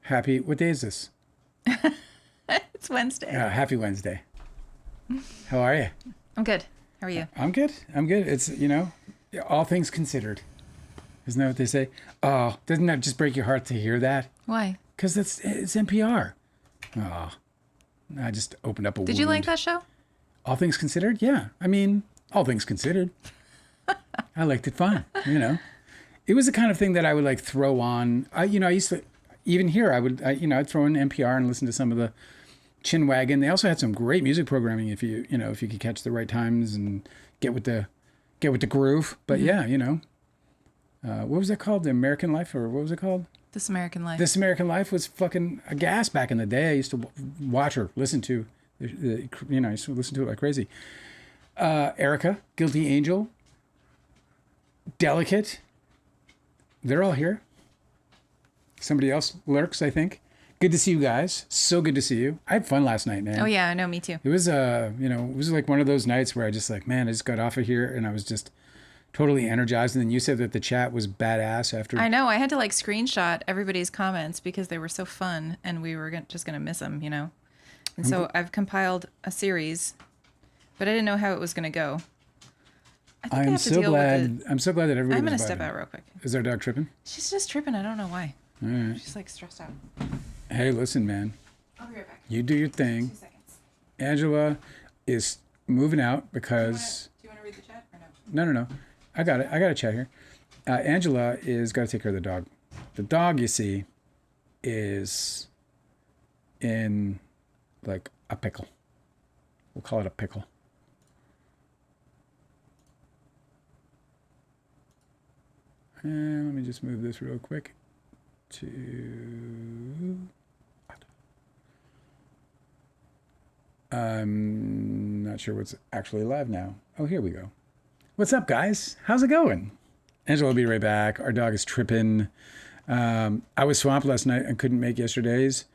Happy, what day is this? It's Wednesday. Happy Wednesday. How are you? I'm good. How are you? I'm good. It's, all things considered. Isn't that what they say? Oh, doesn't that just break your heart to hear that? Why? Because it's NPR. Oh, I just opened up a wound. Did you like that show? All things considered? Yeah. I mean, all things considered. I liked it fine, It was the kind of thing that I would like throw on. I used to, even here, I'd throw in NPR and listen to some of the Chin Wagon. They also had some great music programming if you could catch the right times and get with the groove. But what was that called? The American Life, or what was it called? This American Life. This American Life was fucking a gas back in the day. I used to watch or listen to, I used to listen to it like crazy. Erica, Guilty Angel, Delicate. They're all here. Somebody else lurks, I think. Good to see you guys. So good to see you. I had fun last night, man. Oh yeah, I know, me too. It was it was like one of those nights where I just like, man, I just got off of here and I was just totally energized. And then you said that the chat was badass after. I know. I had to like screenshot everybody's comments because they were so fun and we were just going to miss them, And so I've compiled a series, but I didn't know how it was going to go. I'm so glad that everybody. I'm going to step out real quick. Is our dog tripping? She's just tripping. I don't know why. All right. She's like stressed out. Hey, listen, man. I'll be right back. You do your thing. 2 seconds. Angela is moving out because. Do you want to read the chat or no? No. I got it. I got a chat here. Angela is got to take care of the dog. The dog, you see, is in like a pickle. We'll call it a pickle. And let me just move this real quick to. I'm not sure what's actually live now. Oh, here we go. What's up, guys? How's it going? Angela will be right back. Our dog is tripping. I was swamped last night and couldn't make yesterday's,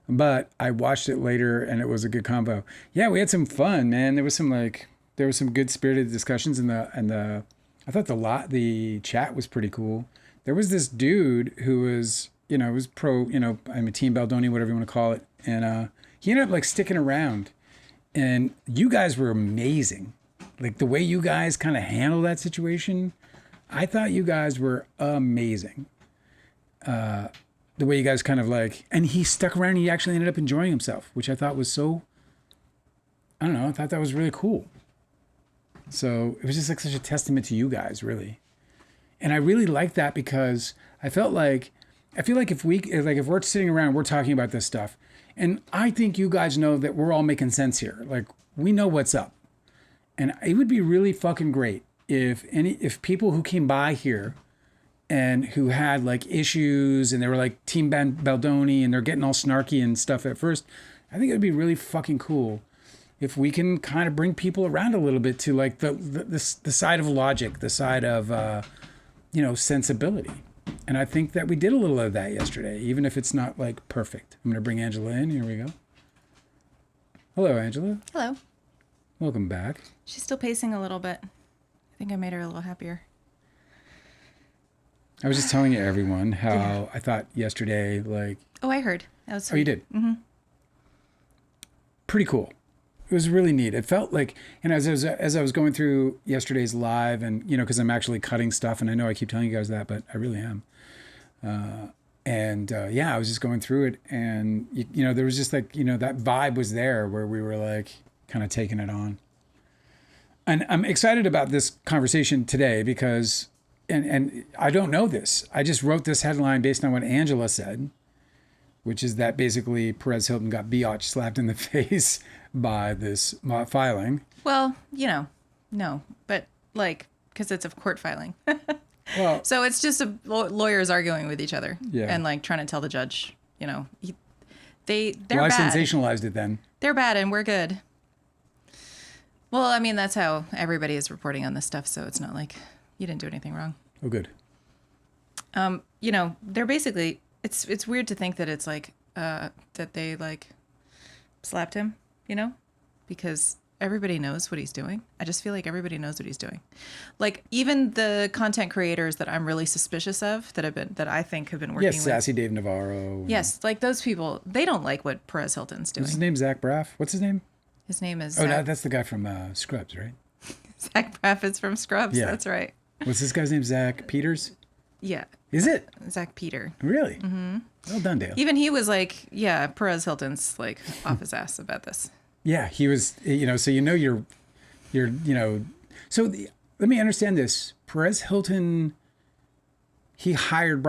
but I watched it later and it was a good combo. Yeah, we had some fun, man. There was some good spirited discussions and I thought the chat was pretty cool. There was this dude who was, was pro, I'm a Team Baldoni, whatever you want to call it. And he ended up like sticking around. And you guys were amazing. Like the way you guys kind of handled that situation, I thought you guys were amazing. The way you guys kind of like, and he stuck around and he actually ended up enjoying himself, which I thought was so, I don't know, I thought that was really cool. So it was just like such a testament to you guys, really. And I really liked that because I feel like if we're sitting around, we're talking about this stuff, and I think you guys know that we're all making sense here. Like we know what's up. And it would be really fucking great if people who came by here and who had like issues and they were like Team Baldoni and they're getting all snarky and stuff at first, I think it would be really fucking cool if we can kind of bring people around a little bit to like the side of logic, the side of, sensibility. And I think that we did a little of that yesterday, even if it's not like perfect. I'm going to bring Angela in. Here we go. Hello, Angela. Hello. Welcome back. She's still pacing a little bit. I think I made her a little happier. I was just telling everyone how I thought yesterday, like... Oh, I heard. That was sweet. Oh, you did? Mm-hmm. Pretty cool. It was really neat. It felt like, and as I was going through yesterday's live, and because I'm actually cutting stuff, and I know I keep telling you guys that, but I really am. I was just going through it, and there was just like that vibe was there where we were like kind of taking it on. And I'm excited about this conversation today because, and I don't know this. I just wrote this headline based on what Angela said, which is that basically Perez Hilton got biatch slapped in the face by this filing. Well, no, but like, because it's a court filing. Well, so it's just lawyers arguing with each other, yeah, and like trying to tell the judge, they're I bad. sensationalized it then. They're bad and we're good. Well, I mean, that's how everybody is reporting on this stuff, so it's not like you didn't do anything wrong. Oh, good. They're basically, it's weird to think that it's like, that they like slapped him, because everybody knows what he's doing. I just feel like everybody knows what he's doing. Like even the content creators that I'm really suspicious of that I think have been working Yes, with. Sassy Dave Navarro. Yes, like those people, they don't like what Perez Hilton's doing. What's his name? Zach Braff? What's his name? His name is Oh, no, that's the guy from Scrubs, right? Zach Braff is from Scrubs. Yeah. That's right. What's this guy's name? Zach Peters? Yeah. Is it? Zach Peter. Really? Mm-hmm. Well done, Dale. Even he was like, yeah, Perez Hilton's like off his ass about this. Yeah, he was, so let me understand this. Perez Hilton, he hired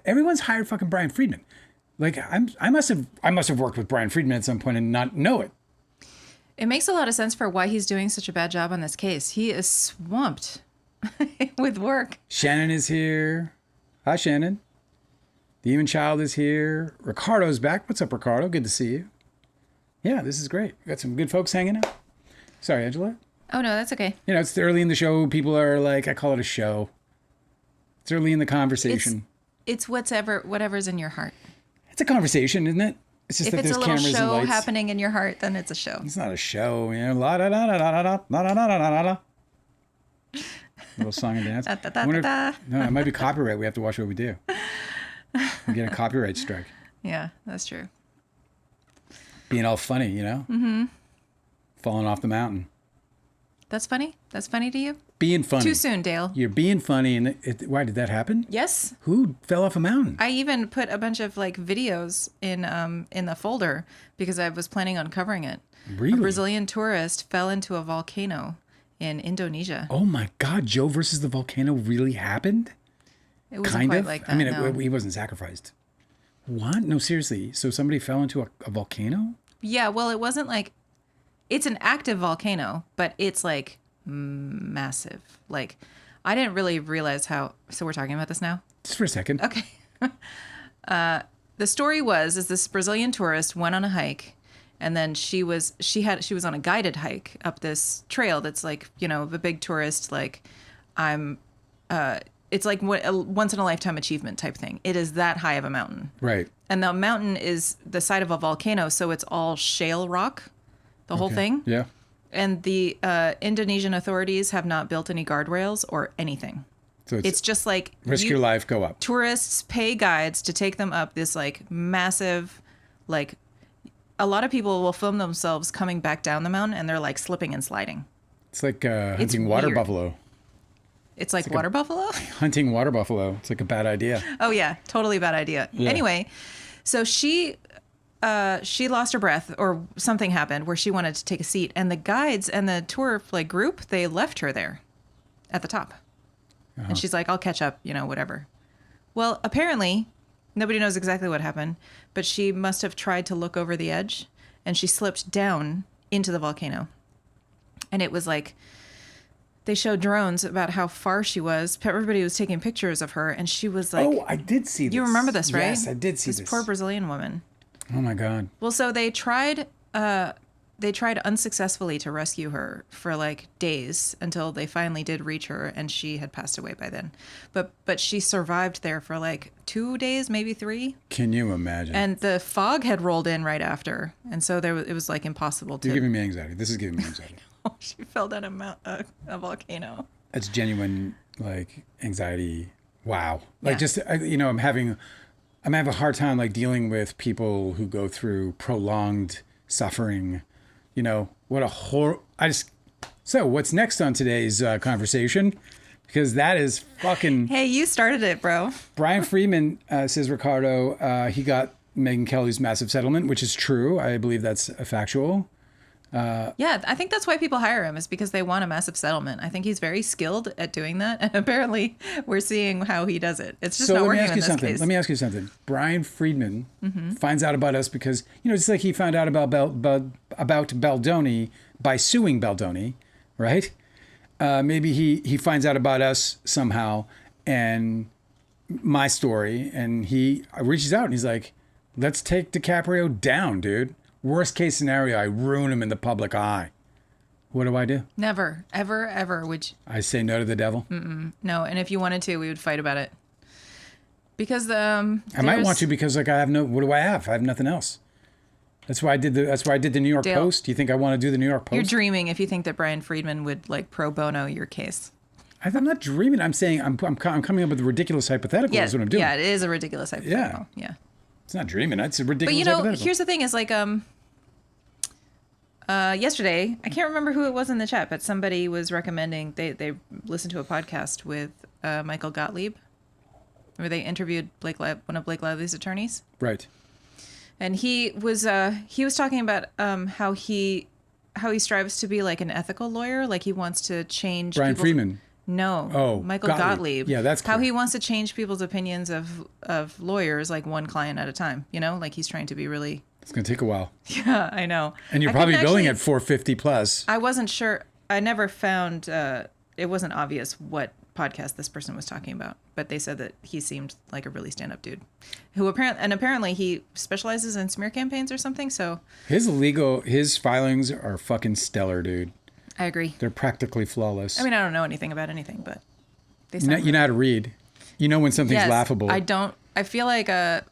everyone's hired fucking Brian Friedman. Like I must have worked with Brian Friedman at some point and not know it. It makes a lot of sense for why he's doing such a bad job on this case. He is swamped with work. Shannon is here. Hi, Shannon. The Demon Child is here. Ricardo's back. What's up, Ricardo? Good to see you. Yeah, this is great. We got some good folks hanging out. Sorry, Angela. Oh, no, that's okay. It's early in the show. People are like, I call it a show. It's early in the conversation. It's whatever's in your heart. It's a conversation, isn't it? It's just If that it's there's a little cameras and show lights. happening in your heart, then it's a show. It's not a show, La da da da da da da da da da da da. Little song and dance. Da, da, da, da, da. No, it might be copyright. We have to watch what we do. We get a copyright strike. Yeah, that's true. Being all funny, Mm-hmm. Falling off the mountain. That's funny? That's funny to you? Being funny. Too soon, Dale. You're being funny, and why did that happen? Yes. Who fell off a mountain? I even put a bunch of like videos in the folder because I was planning on covering it. Really? A Brazilian tourist fell into a volcano in Indonesia. Oh my God! Joe versus the volcano really happened? It wasn't quite like that. I mean, no. he wasn't sacrificed. What? No, seriously. So somebody fell into a volcano? Yeah, well, it wasn't like it's an active volcano, but it's like massive. Like I didn't really realize how. So we're talking about this now? Just for a second. Okay. The story is this Brazilian tourist went on a hike, and then she was on a guided hike up this trail that's like, a big tourist, like it's like a once in a lifetime achievement type thing. It is that high of a mountain. Right. And the mountain is the side of a volcano, so it's all shale rock, the whole thing. Yeah. And the Indonesian authorities have not built any guardrails or anything. So It's just like risk your life, go up. Tourists pay guides to take them up this like massive, like a lot of people will film themselves coming back down the mountain and they're like slipping and sliding. It's like hunting water weird. buffalo. It's like water buffalo? Hunting water buffalo. It's like a bad idea. Oh yeah, totally bad idea. Yeah. Anyway, so she lost her breath or something happened where she wanted to take a seat, and the guides and the tour like group, they left her there at the top. And she's like, I'll catch up, whatever. Well, apparently nobody knows exactly what happened, but she must have tried to look over the edge and she slipped down into the volcano. And it was like, they showed drones about how far she was. Everybody was taking pictures of her, and she was like... Oh, I did see this. You remember this, right? Yes, I did see this. This poor Brazilian woman. Oh, my God. Well, so they tried unsuccessfully to rescue her for like days until they finally did reach her, and she had passed away by then. But she survived there for like 2 days, maybe 3. Can you imagine? And the fog had rolled in right after, and so it was like impossible to... You're giving me anxiety. This is giving me anxiety. She fell down a volcano. That's genuine, like, anxiety. Wow. Like, Yeah. just, I'm having a hard time, like, dealing with people who go through prolonged suffering. What a horror. So what's next on today's conversation? Because that is fucking... Hey, you started it, bro. Brian Friedman, says Ricardo, he got Megyn Kelly's massive settlement, which is true. I believe that's factual. Yeah, I think that's why people hire him, is because they want a massive settlement. I think he's very skilled at doing that, and apparently we're seeing how he does it. It's just not working in this case. Let me ask you something. Brian Friedman finds out about us because, just like he found out about Baldoni by suing Baldoni, right? Maybe he finds out about us somehow and my story, and he reaches out and he's like, let's take DiCaprio down, dude. Worst case scenario, I ruin him in the public eye. What do I do? Never, ever, ever would you... I say no to the devil? No, and if you wanted to, we would fight about it. Because I might want to because, like, what do I have? I have nothing else. That's why I did the New York Dale, Post. Do you think I want to do the New York Post? You're dreaming if you think that Brian Friedman would like pro bono your case. I'm not dreaming. I'm saying I'm coming up with a ridigious hypothetical. Yeah, is what I'm doing. Yeah, it is a ridiculous hypothetical. Yeah. It's not dreaming. It's a ridiculous But you know, hypothetical. here's the thing: is like yesterday, I can't remember who it was in the chat, but somebody was recommending they listened to a podcast with Michael Gottlieb, where they interviewed one of Blake Lively's attorneys. Right. And he was talking about how he strives to be like an ethical lawyer, like he wants to change Brian Friedman. No. Oh, Michael Gottlieb. Yeah, that's clear. how he wants to change people's opinions of lawyers, like one client at a time. You know, like he's trying to be really. It's going to take a while. Yeah, I know. And you're probably billing at 450 plus. I wasn't sure. I never found. It wasn't obvious what podcast this person was talking about, but they said that he seemed like a really stand-up dude, who apparently he specializes in smear campaigns or something. So his filings are fucking stellar, dude. I agree. They're practically flawless. I mean, I don't know anything about anything, but they you know how to read. You know when something's laughable. I don't. I feel like I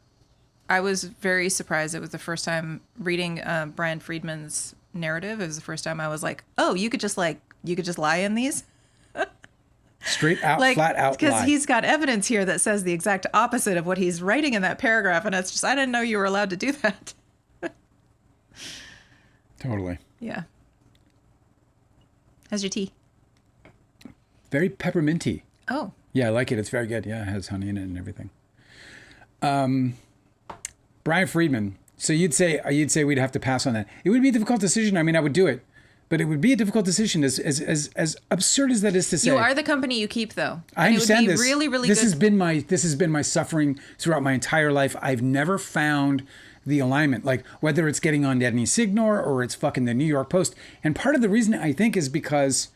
was very surprised. It was the first time reading Brian Friedman's narrative. It was the first time I was like, oh, you could just lie in these. Straight out, like, flat out lie. Because he's got evidence here that says the exact opposite of what he's writing in that paragraph, and it's just I didn't know you were allowed to do that. Totally. Yeah. How's your tea? Very pepperminty. Oh. Yeah, I like it. It's very good. Yeah, it has honey in it and everything. Brian Friedman. So you'd say we'd have to pass on that. It would be a difficult decision. I mean, I would do it, but it would be a difficult decision. As absurd as that is to say. You are the company you keep, though. I understand it would be this. Really, really this good. This has been my suffering throughout my entire life. I've never found the alignment, like whether it's getting on Denny Signor or it's fucking the New York Post. And part of the reason I think is because.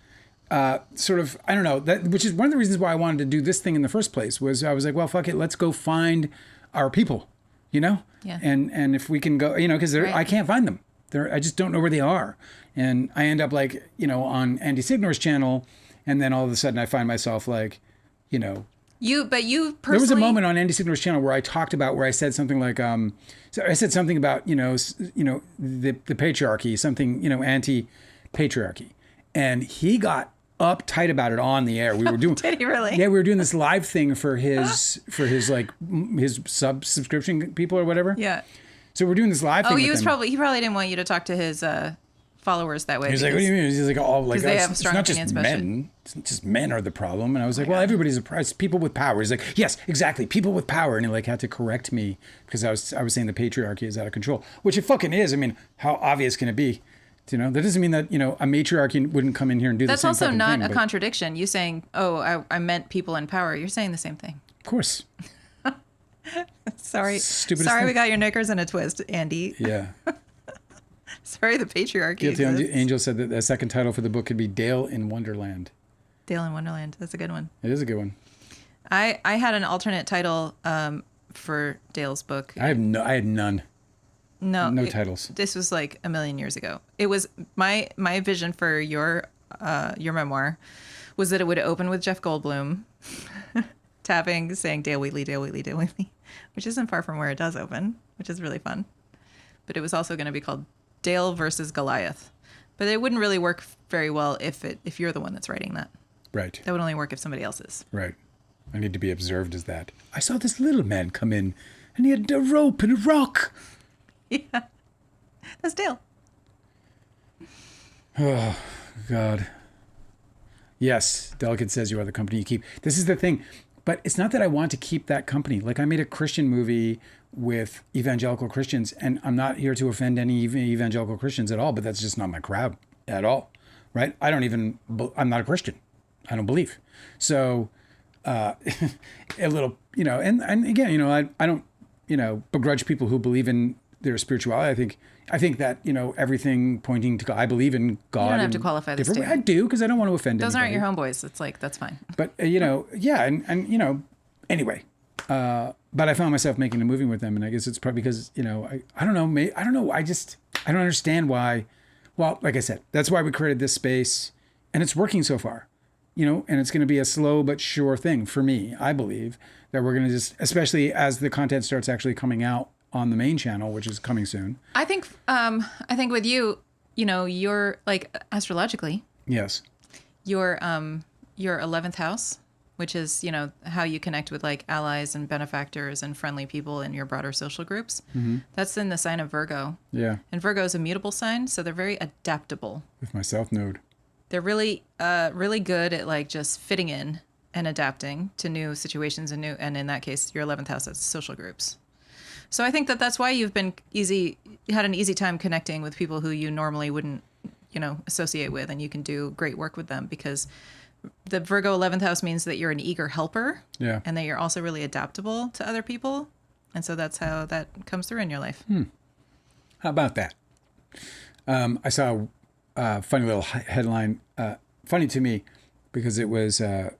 Sort of, I don't know, which is one of the reasons why I wanted to do this thing in the first place was I was like, well, fuck it, let's go find our people, you know? Yeah. And if we can go, you know, because Right. I can't find them. I just don't know where they are. And I end up like, you know, on Andy Signor's channel, and then all of a sudden I find myself like, you know. You personally. There was a moment on Andy Signor's channel where I talked about, where I said something like, so I said something about, the patriarchy, something, anti-patriarchy. And he got uptight about it on the air. We were doing. Did he really? Yeah, we were doing this live thing for his like his subscription people or whatever. Yeah. So we're doing this live thing. Oh, he with him. probably didn't want you to talk to his followers that way. He's like, what do you mean? He's like, all like, they have it's strong not just opinions about shit. men. It's not just men are the problem. And I was like, well, everybody's it's people with power. He's like, yes, exactly, people with power. And he like had to correct me because I was saying the patriarchy is out of control, which it fucking is. I mean, how obvious can it be? That doesn't mean that, a matriarchy wouldn't come in here and do the same That's also fucking not thing, a but- contradiction. You saying, oh, I meant people in power. You're saying the same thing. Of course. Sorry. Stupidest Sorry thing. we got your knickers in a twist, Andy. Yeah. Sorry the patriarchy Guilty. exists. Angel said that the second title for the book could be Dale in Wonderland. Dale in Wonderland. That's a good one. It is a good one. I had an alternate title for Dale's book. I had none. No titles. This was like a million years ago. It was my vision for your memoir was that it would open with Jeff Goldblum tapping, saying Dale Wheatley, Dale Wheatley, Dale Wheatley, which isn't far from where it does open, which is really fun. But it was also going to be called Dale versus Goliath. But it wouldn't really work very well if you're the one that's writing that. Right. That would only work if somebody else is. Right. I need to be observed as that. I saw this little man come in, and he had a rope and a rock. Yeah. That's Dale. Oh, God. Yes, Delicate says you are the company you keep. This is the thing. But it's not that I want to keep that company. Like, I made a Christian movie with evangelical Christians, and I'm not here to offend any evangelical Christians at all, but that's just not my crowd at all, right? I'm not a Christian. I don't believe. So, a little, and again, I don't, begrudge people who believe in their spirituality. I think that, everything pointing to God, I believe in God. You don't have in to qualify this different way. I statement. do, because I don't want to offend Those anybody. aren't your homeboys. It's like, that's fine. But, yeah, and anyway. But I found myself making a movie with them, and I guess it's probably because, I don't know, I don't know, I don't understand why. Well, like I said, that's why we created this space, and it's working so far, and it's going to be a slow but sure thing for me. I believe that we're going to just, especially as the content starts actually coming out on the main channel, which is coming soon. I think with you, you're like astrologically, Yes. your 11th house, which is, how you connect with like allies and benefactors and friendly people in your broader social groups. Mm-hmm. That's in the sign of Virgo. Yeah. And Virgo is a mutable sign, so they're very adaptable. With my South Node. They're really, really good at like just fitting in and adapting to new situations and in that case, your 11th house, that's social groups. So I think that's why you've been had an easy time connecting with people who you normally wouldn't, associate with, and you can do great work with them because the Virgo 11th house means that you're an eager helper. Yeah. And that you're also really adaptable to other people. And so that's how that comes through in your life. How about that? I saw a funny little headline, funny to me because it was, I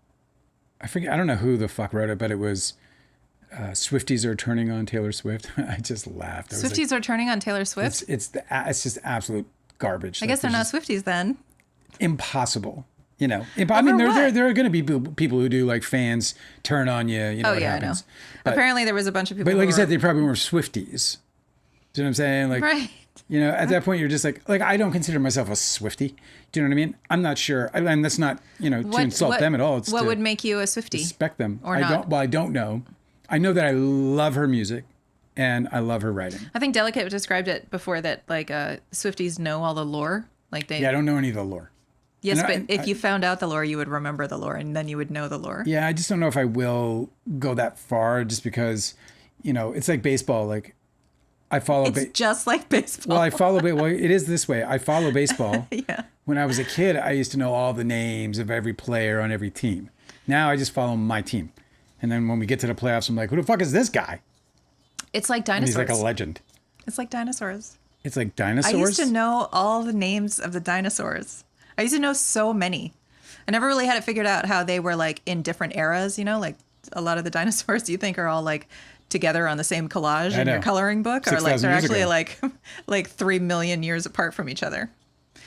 forget, I don't know who the fuck wrote it, but it was Swifties are turning on Taylor Swift. I just laughed. Swifties are turning on Taylor Swift? It's just absolute garbage. I guess they're not Swifties then. Impossible. I mean, there are going to be people who do like fans turn on you. What happens. I know. Apparently, there was a bunch of people. But like you said, they probably weren't Swifties. Do you know what I'm saying? Like, right. At that point, you're just like I don't consider myself a Swiftie. Do you know what I mean? I'm not sure. And that's not, to insult them at all. It's what would make you a Swiftie? Respect them. Or not? I don't know. I know that I love her music and I love her writing. I think Delicate described it before that like Swifties know all the lore. Yeah, I don't know any of the lore. Yes, but if you found out the lore, you would remember the lore, and then you would know the lore. Yeah, I just don't know if I will go that far, just because, it's like baseball. Like, I follow. It's just like baseball. Well, I follow. Well, it is this way. I follow baseball. Yeah. When I was a kid, I used to know all the names of every player on every team. Now I just follow my team, and then when we get to the playoffs, I'm like, who the fuck is this guy? It's like dinosaurs. And he's like a legend. It's like dinosaurs. It's like dinosaurs. I used to know all the names of the dinosaurs. I used to know so many. I never really had it figured out how they were like in different eras, like a lot of the dinosaurs you think are all like together on the same collage in your coloring book, or like they're actually like 3 million years apart from each other.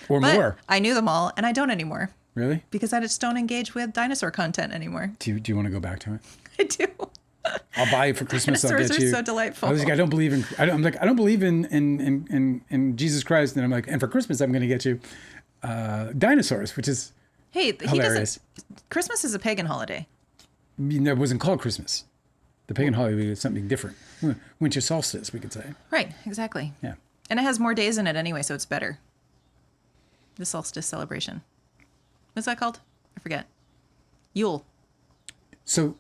Or but more. I knew them all, and I don't anymore. Really? Because I just don't engage with dinosaur content anymore. Do you want to go back to it? I do. I'll buy you for Christmas. Dinosaurs I'll get you. are so delightful. I was like, I don't believe in. I'm like, I don't believe in Jesus Christ, and I'm like, and for Christmas, I'm going to get you dinosaurs, which is hilarious. Christmas is a pagan holiday. It wasn't called Christmas. The pagan holiday is something different. Winter solstice, we could say. Right, exactly. Yeah. And it has more days in it anyway, so it's better. The solstice celebration. What's that called? I forget. Yule. So,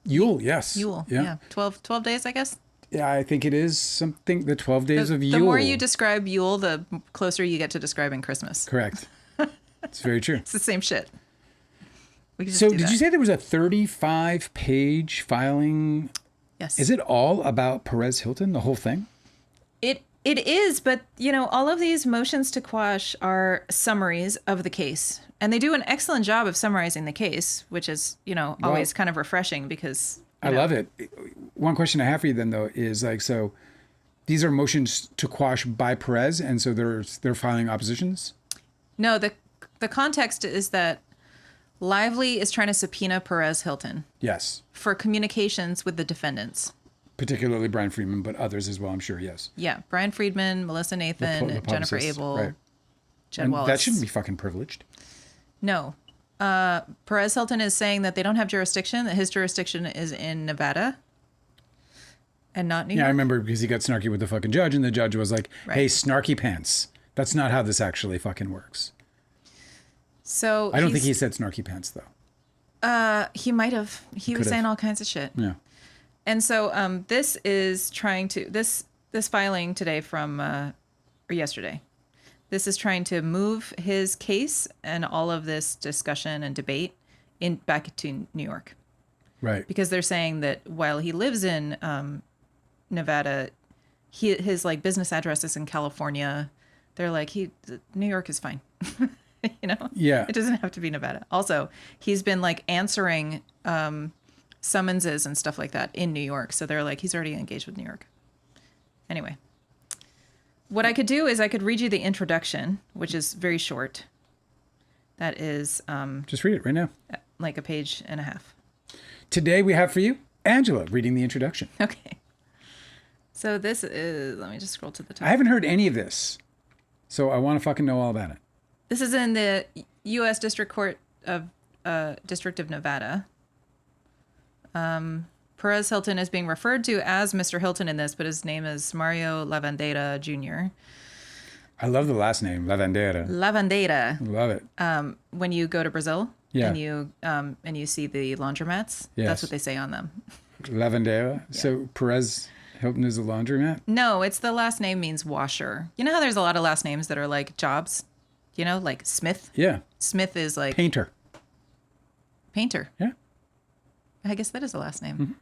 Yule, yes. Yule, yeah. 12 days, I guess? Yeah, I think it is something, the 12 days of Yule. The more you describe Yule, the closer you get to describing Christmas. Correct. It's very true. It's the same shit. So did you say there was a 35-page filing? Yes. Is it all about Perez Hilton, the whole thing? It is, but, all of these motions to quash are summaries of the case. And they do an excellent job of summarizing the case, which is, always kind of refreshing because... I love it. One question I have for you then, though, is like, so these are motions to quash by Perez, and so they're filing oppositions? No, the context is that Lively is trying to subpoena Perez Hilton. Yes. For communications with the defendants. Particularly Brian Friedman, but others as well, I'm sure, yes. Yeah, Brian Friedman, Melissa Nathan, the Jennifer Abel, right. Jed Wallace. That shouldn't be fucking privileged. No. Perez Hilton is saying that they don't have jurisdiction, that his jurisdiction is in Nevada and not New York. Yeah, I remember because he got snarky with the fucking judge, and the judge was like, hey, snarky pants. That's not how this actually fucking works. So I don't think he said snarky pants, though. He might have. He was saying all kinds of shit. Yeah. And so this is trying to, this filing today or yesterday, this is trying to move his case and all of this discussion and debate back to New York. Right. Because they're saying that while he lives in Nevada, his like business address is in California. They're like, New York is fine. Yeah. It doesn't have to be Nevada. Also, he's been like answering summonses and stuff like that in New York. So they're like, he's already engaged with New York. Anyway, what I could do is I could read you the introduction, which is very short. That is... just read it right now. Like a page and a half. Today we have for you Angela reading the introduction. Okay. So this is, let me just scroll to the top. I haven't heard any of this, so I want to fucking know all about it. This is in the U.S. District Court of District of Nevada. Perez Hilton is being referred to as Mr. Hilton in this, but his name is Mario Lavandera Jr. I love the last name, Lavandera. Lavandera. Love it. When you go to Brazil, Yeah. and you see the laundromats, Yes. that's what they say on them. Lavandera. Yeah. So Perez Hilton is a laundromat? No, it's the last name means washer. You know how there's a lot of last names that are like jobs? You know, like Smith? Yeah. Smith is like... Painter. Painter. Yeah. I guess that is a last name. Mm-hmm.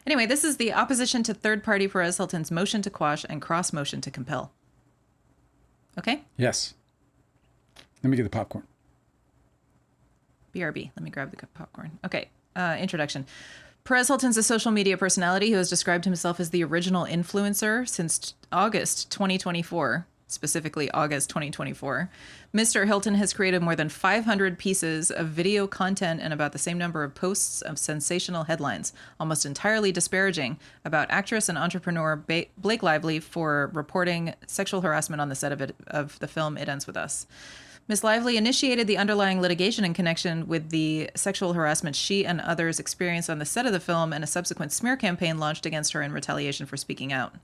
Anyway, this is the opposition to third-party Perez Hilton's motion to quash and cross-motion to compel. Okay? Yes. Let me get the popcorn. BRB. Let me grab the popcorn. Okay. Introduction. Perez Hilton's a social media personality who has described himself as the original influencer since August 2024, specifically August 2024. Mr. Hilton has created more than 500 pieces of video content and about the same number of posts of sensational headlines, almost entirely disparaging, about actress and entrepreneur Blake Lively for reporting sexual harassment on the set of the film It Ends With Us. Ms. Lively initiated the underlying litigation in connection with the sexual harassment she and others experienced on the set of the film and a subsequent smear campaign launched against her in retaliation for speaking out.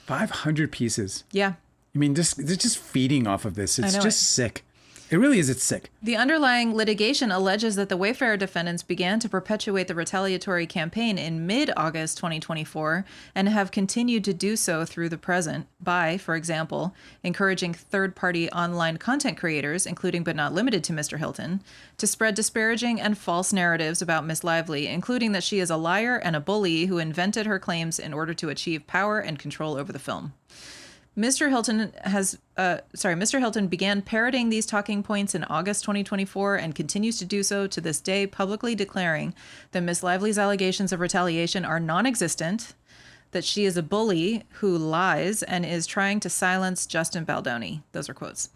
500 pieces. Yeah. I mean, they're just feeding off of this. It's I know just sick. It really is. It's sick. The underlying litigation alleges that the Wayfarer defendants began to perpetuate the retaliatory campaign in mid-August 2024 and have continued to do so through the present by, for example, encouraging third-party online content creators, including but not limited to Mr. Hilton, to spread disparaging and false narratives about Ms. Lively, including that she is a liar and a bully who invented her claims in order to achieve power and control over the film. Mr. Hilton began parroting these talking points in August 2024 and continues to do so to this day, publicly declaring that Ms. Lively's allegations of retaliation are non-existent, that she is a bully who lies and is trying to silence Justin Baldoni. Those are quotes.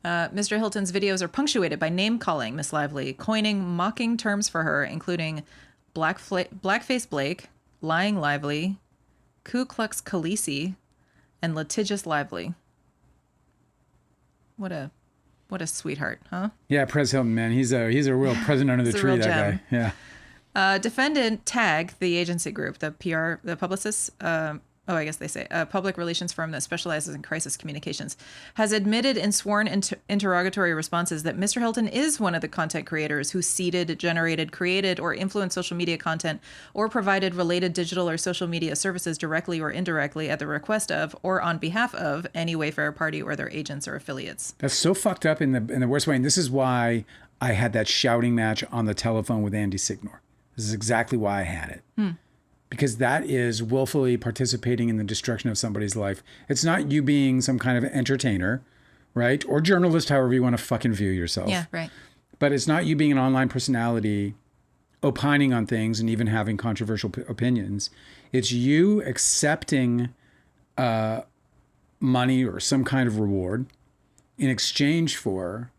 Mr. Hilton's videos are punctuated by name-calling Ms. Lively, coining mocking terms for her, including Blackface Blake, Lying Lively, Ku Klux Khaleesi, and Litigious Lively. What a sweetheart, huh? Yeah, Perez Hilton, man. He's a real present under the He's a tree, real that gem. guy. Yeah. Defendant TAG, the agency group, the publicists, I guess they say, a public relations firm that specializes in crisis communications, has admitted in sworn interrogatory responses that Mr. Hilton is one of the content creators who seeded, generated, created, or influenced social media content or provided related digital or social media services directly or indirectly at the request of or on behalf of any Wayfarer party or their agents or affiliates. That's so fucked up in the worst way. And this is why I had that shouting match on the telephone with Andy Signor. This is exactly why I had it. Because that is willfully participating in the destruction of somebody's life. It's not you being some kind of entertainer, right? Or journalist, however you want to fucking view yourself. Yeah, right. But it's not you being an online personality opining on things and even having controversial opinions. It's you accepting money or some kind of reward in exchange for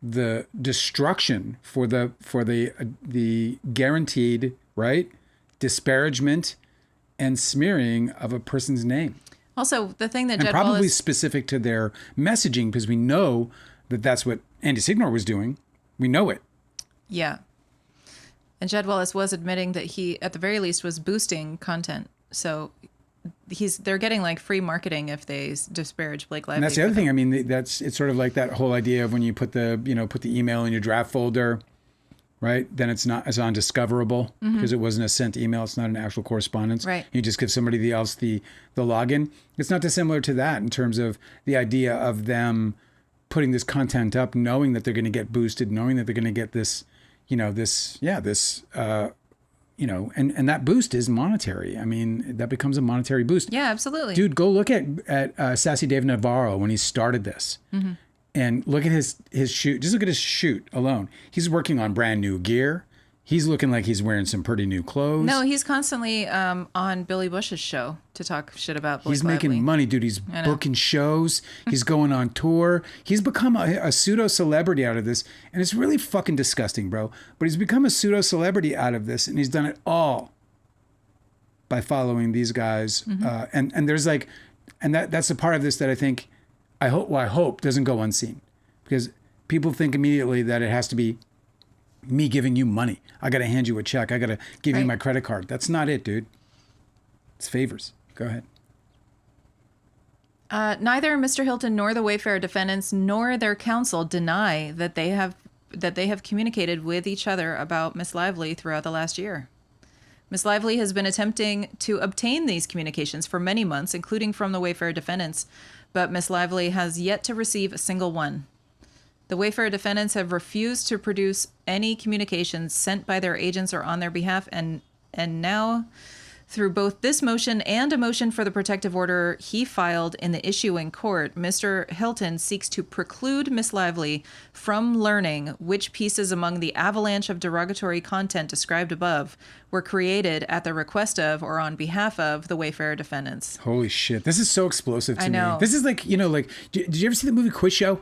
the destruction, for the guaranteed, right, disparagement and smearing of a person's name. Also, the thing that And Jed probably Wallace... specific to their messaging, because we know that that's what Andy Signor was doing. We know it. Yeah. And Jed Wallace was admitting that he, at the very least, was boosting content. So they're getting like free marketing if they disparage Blake Lively. And that's the other thing. I mean, it's sort of like that whole idea of when you put the email in your draft folder, right? Then it's undiscoverable because it wasn't a sent email. It's not an actual correspondence. Right. You just give somebody else the login. It's not dissimilar to that in terms of the idea of them putting this content up, knowing that they're going to get boosted, knowing that they're going to get this, and that boost is monetary. I mean, that becomes a monetary boost. Yeah, absolutely. Dude, go look at Sassy Dave Navarro when he started this. And look at his shoot. Just look at his shoot alone. He's working on brand new gear. He's looking like he's wearing some pretty new clothes. No, he's constantly on Billy Bush's show to talk shit about Blake He's Lively. making money, dude. He's booking shows. He's going on tour. He's become a pseudo-celebrity out of this. And it's really fucking disgusting, bro. But he's become a pseudo-celebrity out of this. And he's done it all by following these guys. And there's like, and that's the part of this that I hope doesn't go unseen, because people think immediately that it has to be me giving you money. I got to hand you a check. I got to give you my credit card. That's not it, dude. It's favors. Go ahead. Neither Mr. Hilton nor the Wayfair defendants nor their counsel deny that they have communicated with each other about Miss Lively throughout the last year. Miss Lively has been attempting to obtain these communications for many months, including from the Wayfair defendants, but Miss Lively has yet to receive a single one. The Wayfair defendants have refused to produce any communications sent by their agents or on their behalf, and now, through both this motion and a motion for the protective order he filed in the issuing court, Mr. Hilton seeks to preclude Miss Lively from learning which pieces among the avalanche of derogatory content described above were created at the request of or on behalf of the Wayfair defendants. Holy shit. This is so explosive to I know. me. This is like, did you ever see the movie Quiz Show?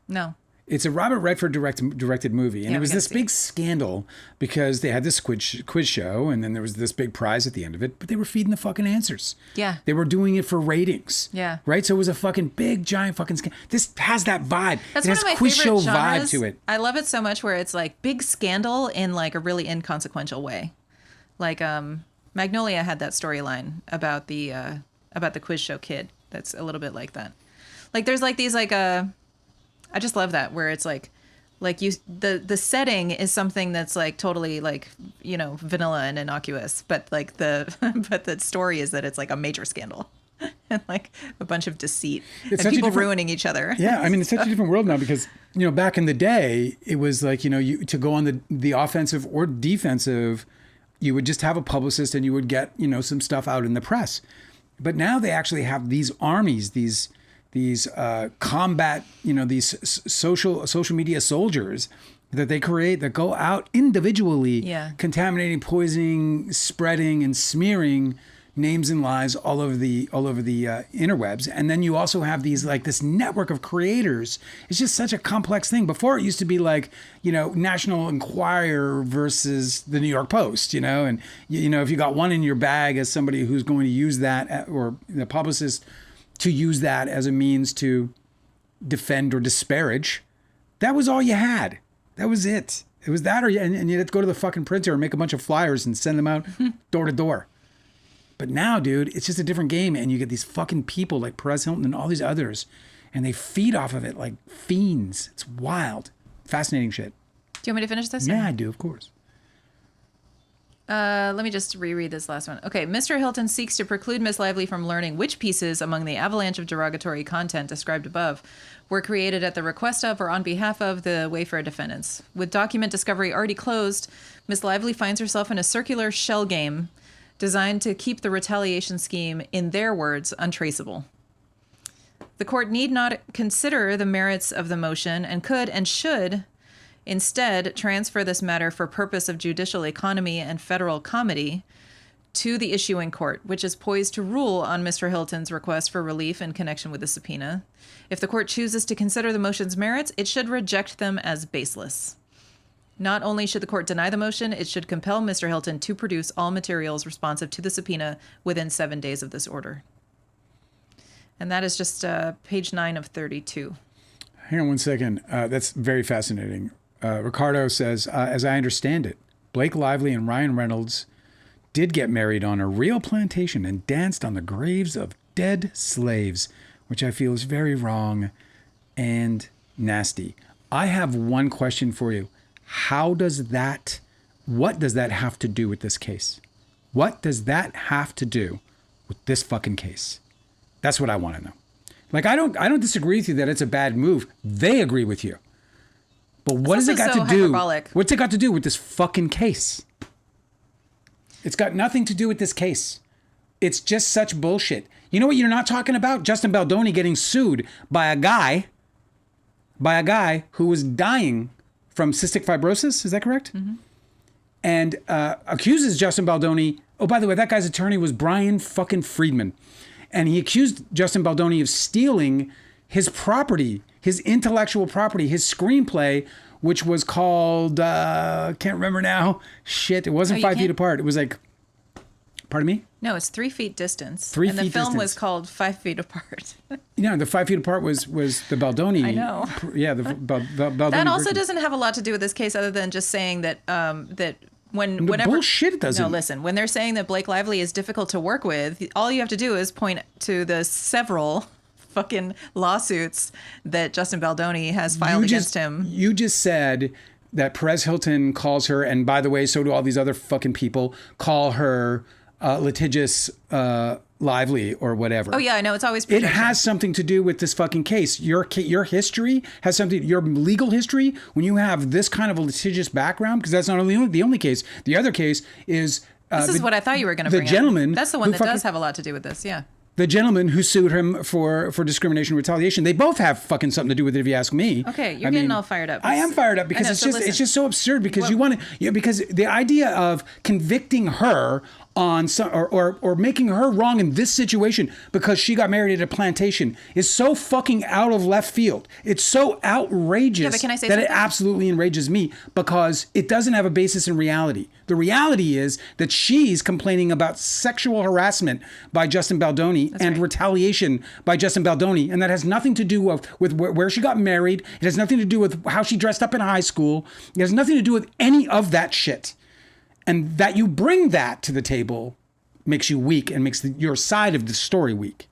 No. It's a Robert Redford directed movie, and it was this big scandal because they had this quiz show, and then there was this big prize at the end of it, but they were feeding the fucking answers. Yeah. They were doing it for ratings. Yeah. Right? So it was a fucking big, giant fucking scandal. This has that vibe. That's it one has of my quiz favorite show genres. vibe to it. I love it so much where it's like big scandal in like a really inconsequential way. Like Magnolia had that storyline about the quiz show kid. That's a little bit like that. Like there's like these like I just love that where it's like the setting is something that's like totally like, vanilla and innocuous, but like the story is that it's like a major scandal and like a bunch of deceit and people ruining each other. Yeah. I mean, it's such a different world now because, back in the day, it was like, you to go on the offensive or defensive, you would just have a publicist and you would get, some stuff out in the press. But now they actually have these armies, these combat, these social media soldiers that they create that go out individually, contaminating, poisoning, spreading, and smearing names and lies all over the interwebs. And then you also have these like this network of creators. It's just such a complex thing. Before it used to be like, National Enquirer versus the New York Post, and if you got one in your bag as somebody who's going to use that, or the publicist to use that as a means to defend or disparage, that was all you had. That was it. It was that, and you had to go to the fucking printer and make a bunch of flyers and send them out door to door. But now, dude, it's just a different game, and you get these fucking people like Perez Hilton and all these others, and they feed off of it like fiends. It's wild. Fascinating shit. Do you want me to finish this? Yeah, I do, of course. Let me just reread this last one. Okay, Mr. Hilton seeks to preclude Miss Lively from learning which pieces among the avalanche of derogatory content described above were created at the request of or on behalf of the Wayfair defendants. With document discovery already closed, Miss Lively finds herself in a circular shell game designed to keep the retaliation scheme, in their words, untraceable. The court need not consider the merits of the motion and could and should instead transfer this matter for purpose of judicial economy and federal comity to the issuing court, which is poised to rule on Mr. Hilton's request for relief in connection with the subpoena. If the court chooses to consider the motion's merits, it should reject them as baseless. Not only should the court deny the motion, it should compel Mr. Hilton to produce all materials responsive to the subpoena within 7 days of this order. And that is just page 9 of 32. Hang on one second. That's very fascinating. Ricardo says, as I understand it, Blake Lively and Ryan Reynolds did get married on a real plantation and danced on the graves of dead slaves, which I feel is very wrong and nasty. I have one question for you. What does that have to do with this case? What does that have to do with this fucking case? That's what I want to know. Like, I don't disagree with you that it's a bad move. They agree with you. But what has it got to do? What's it got to do with this fucking case? It's got nothing to do with this case. It's just such bullshit. You know what you're not talking about? Justin Baldoni getting sued by a guy who was dying from cystic fibrosis. Is that correct? Mm-hmm. And accuses Justin Baldoni. Oh, by the way, that guy's attorney was Brian fucking Friedman. And he accused Justin Baldoni of stealing his property, his intellectual property, his screenplay, which was called, can't remember now. Shit, it wasn't 5 Feet Apart. It was like Pardon me? No, it's 3 feet distance. 3 and feet the film distance. was called 5 Feet Apart. The 5 feet apart was the Baldoni. I know. Yeah, the Baldoni. That also version. doesn't have a lot to do with this case, other than just saying that whenever bullshit it doesn't. No, listen. When they're saying that Blake Lively is difficult to work with, all you have to do is point to the several fucking lawsuits that Justin Baldoni has filed against him. You just said that Perez Hilton calls her, and by the way, so do all these other fucking people, call her litigious Lively or whatever. Oh yeah, I know. It's always It projection. has something to do with this fucking case. Your history has something. Your legal history, when you have this kind of a litigious background, because that's not only the only case. The other case is This is what I thought you were going to bring up. gentleman. That's the one that does have a lot to do with this. Yeah. The gentleman who sued him for discrimination and retaliation. They both have fucking something to do with it, if you ask me. Okay, you're getting all fired up. I am fired up because I know, it's just so absurd because you want to because the idea of convicting her on some or making her wrong in this situation because she got married at a plantation is so fucking out of left field. It's so outrageous Yeah, but can I say that it something? absolutely enrages me because it doesn't have a basis in reality. The reality is that she's complaining about sexual harassment by Justin Baldoni and retaliation by Justin Baldoni, and that has nothing to do with where she got married. It has nothing to do with how she dressed up in high school. It has nothing to do with any of that shit. And that you bring that to the table makes you weak and makes your side of the story weak.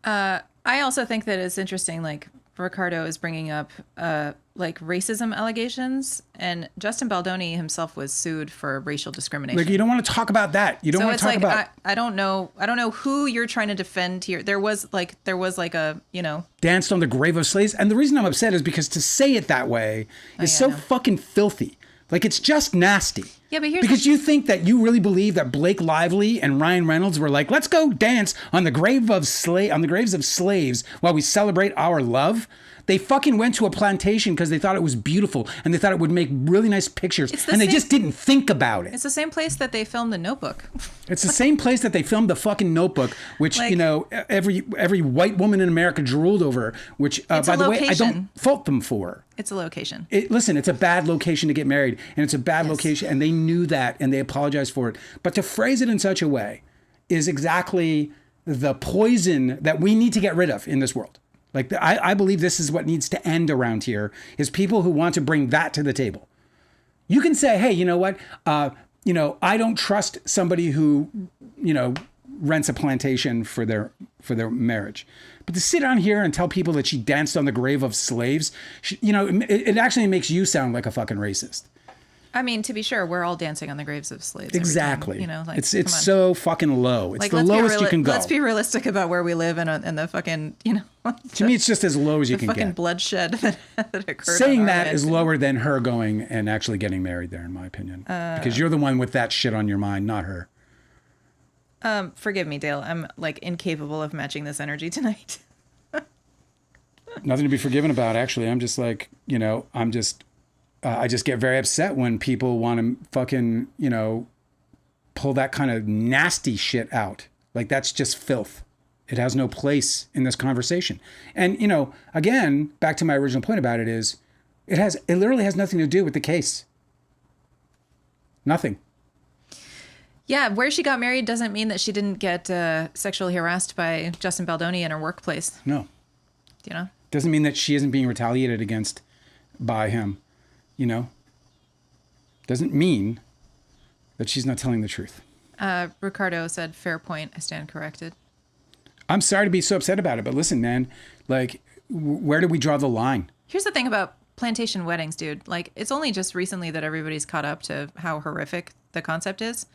I also think that it's interesting, like Ricardo is bringing up like racism allegations, and Justin Baldoni himself was sued for racial discrimination. Like you don't want to talk about that. You don't So want it's to talk like about. I don't know who you're trying to defend here. There was like a Danced on the grave of slaves. And the reason I'm upset is because to say it that way is so fucking filthy. Like it's just nasty. Yeah, but here's because you think that you really believe that Blake Lively and Ryan Reynolds were like, let's go dance on the graves of slaves while we celebrate our love. They fucking went to a plantation because they thought it was beautiful and they thought it would make really nice pictures, and they just didn't think about it. It's the same place that they filmed The Notebook. It's the same place that they filmed the fucking Notebook, which Like, every white woman in America drooled over. Which, by the way, I don't fault them for. It's a location. Listen, it's a bad location to get married, and it's a bad location, and they knew that, and they apologized for it. But to phrase it in such a way is exactly the poison that we need to get rid of in this world. Like, I believe this is what needs to end around here, is people who want to bring that to the table. You can say, hey, you know what? I don't trust somebody who, rents a plantation for their marriage. But to sit on here and tell people that she danced on the grave of slaves, it actually makes you sound like a fucking racist. I mean, to be sure, we're all dancing on the graves of slaves. Exactly. Every time, like, it's so fucking low. It's like, the lowest you can go. Let's be realistic about where we live and the fucking, to me, it's just as low as you can get. The fucking bloodshed that occurred. Saying that is lower than her going and actually getting married there, in my opinion. Because you're the one with that shit on your mind, not her. Forgive me, Dale. I'm like incapable of matching this energy tonight. Nothing to be forgiven about, actually. I'm just like, I just get very upset when people want to fucking, pull that kind of nasty shit out. Like, that's just filth. It has no place in this conversation. And, again, back to my original point about it is, it literally has nothing to do with the case. Nothing. Yeah, where she got married doesn't mean that she didn't get sexually harassed by Justin Baldoni in her workplace. No. Doesn't mean that she isn't being retaliated against by him. Doesn't mean that she's not telling the truth. Ricardo said, fair point. I stand corrected. I'm sorry to be so upset about it, but listen, man, like, where do we draw the line? Here's the thing about plantation weddings, dude. Like, it's only just recently that everybody's caught up to how horrific the concept is.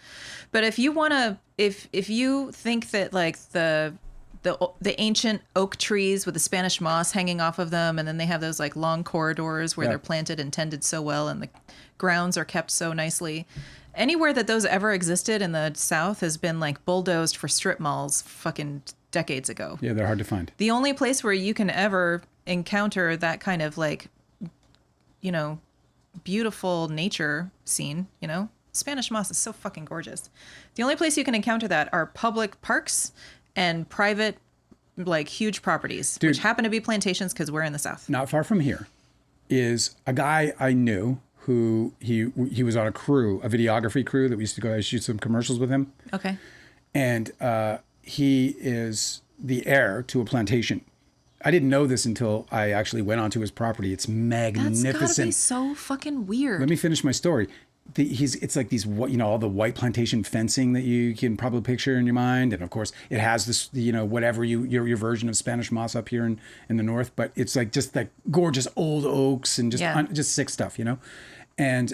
But if you want to, if you think that like the ancient oak trees with the Spanish moss hanging off of them, and then they have those like long corridors where they're planted and tended so well, and the grounds are kept so nicely. Anywhere that those ever existed in the South has been like bulldozed for strip malls fucking decades ago. Yeah, they're hard to find. The only place where you can ever encounter that kind of like, beautiful nature scene, Spanish moss is so fucking gorgeous. The only place you can encounter that are public parks and private, like, huge properties, which happen to be plantations because we're in the South. Not far from here is a guy I knew who he was on a crew, a videography crew that we used to go shoot some commercials with him. Okay. And he is the heir to a plantation. I didn't know this until I actually went onto his property. It's magnificent. That's gotta be so fucking weird. Let me finish my story. It's like these, all the white plantation fencing that you can probably picture in your mind. And of course it has this, whatever your version of Spanish moss up here in the north, but it's like just like gorgeous old oaks and just sick stuff, And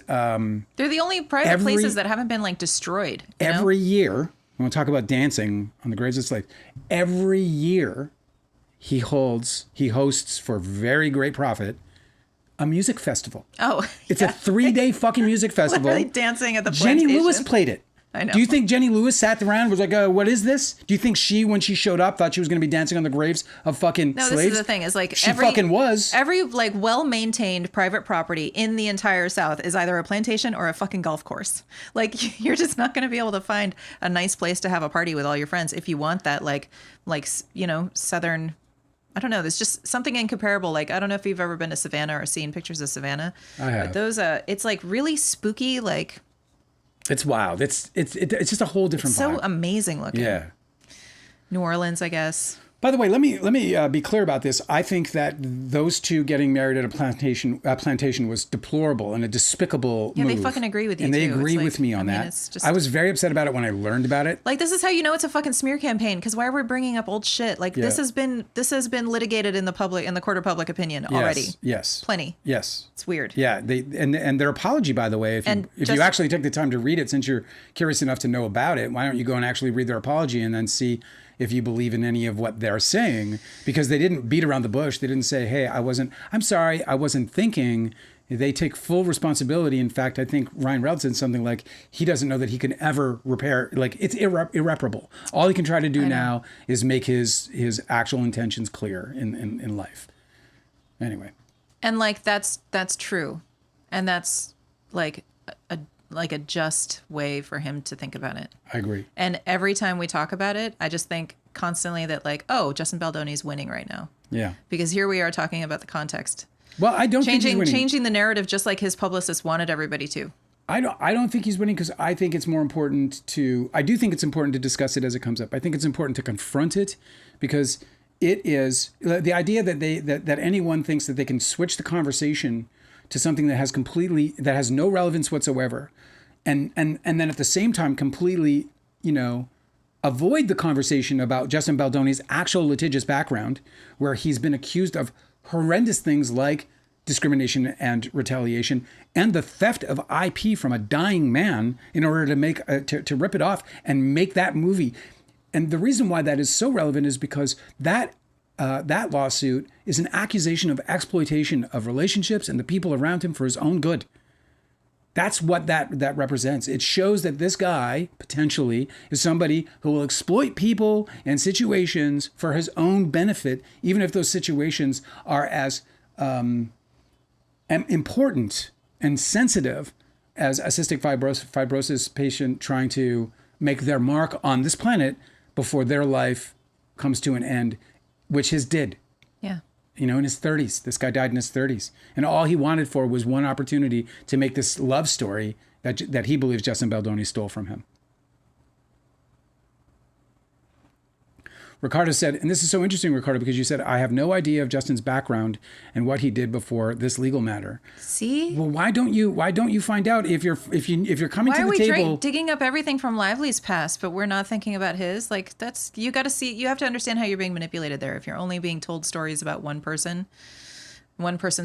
they're the only private places that haven't been like destroyed. Every year, when we talk about dancing on the graves of slaves, every year he hosts for very great profit a music festival. Oh, it's a 3-day fucking music festival. Literally dancing at the plantation. Jenny Lewis played it. I know. Do you think Jenny Lewis sat around and was like, what is this? Do you think when she showed up, thought she was going to be dancing on the graves of fucking slaves? No, this is the thing. Is like she fucking was. Every like well-maintained private property in the entire South is either a plantation or a fucking golf course. Like you're just not going to be able to find a nice place to have a party with all your friends if you want that like Southern. I don't know. There's just something incomparable. Like, I don't know if you've ever been to Savannah or seen pictures of Savannah. I have. But those, it's like really spooky. Like, it's wild. It's just a whole different vibe. So amazing looking. Yeah. New Orleans, I guess. By the way, let me be clear about this. I think that those two getting married at a plantation was deplorable and a despicable move. Yeah, they fucking agree with you, and they too. agree with me on that. It's just, I was very upset about it when I learned about it. Like, this is how you know it's a fucking smear campaign, because why are we bringing up old shit? Like, this has been litigated in the court of public opinion already. Yes. Plenty. Yes. It's weird. Yeah. And their apology, by the way, if you actually took the time to read it, since you're curious enough to know about it, why don't you go and actually read their apology and then see if you believe in any of what they're saying, because they didn't beat around the bush. They didn't say, hey, I'm sorry, I wasn't thinking. They take full responsibility. In fact, I think Ryan Reynolds said something like, he doesn't know that he can ever repair, like it's irreparable. All he can try to do now is make his actual intentions clear in life. Anyway. And like, that's true. And that's like a just way for him to think about it. I agree. And every time we talk about it, I just think constantly that like, oh, Justin Baldoni's winning right now. Yeah. Because here we are talking about the context. Well, I don't think he's winning. Changing the narrative just like his publicist wanted everybody to. I don't think he's winning, because I think it's more important I do think it's important to discuss it as it comes up. I think it's important to confront it, because it is the idea that anyone thinks that they can switch the conversation to something that has no relevance whatsoever, and then at the same time completely, avoid the conversation about Justin Baldoni's actual litigious background, where he's been accused of horrendous things like discrimination and retaliation and the theft of IP from a dying man in order to make to rip it off and make that movie. And the reason why that is so relevant is because that lawsuit is an accusation of exploitation of relationships and the people around him for his own good. That's what that represents. It shows that this guy potentially is somebody who will exploit people and situations for his own benefit, even if those situations are as important and sensitive as a cystic fibrosis patient trying to make their mark on this planet before their life comes to an end, which his did. Yeah. In his 30s. This guy died in his 30s. And all he wanted for was one opportunity to make this love story that he believes Justin Baldoni stole from him. Ricardo said, and this is so interesting, Ricardo, because you said, I have no idea of Justin's background and what he did before this legal matter. See? Well, why don't you find out if you're coming to the table? Why are we digging up everything from Lively's past, but we're not thinking about his? Like, you got to see, you have to understand how you're being manipulated there. If you're only being told stories about one person's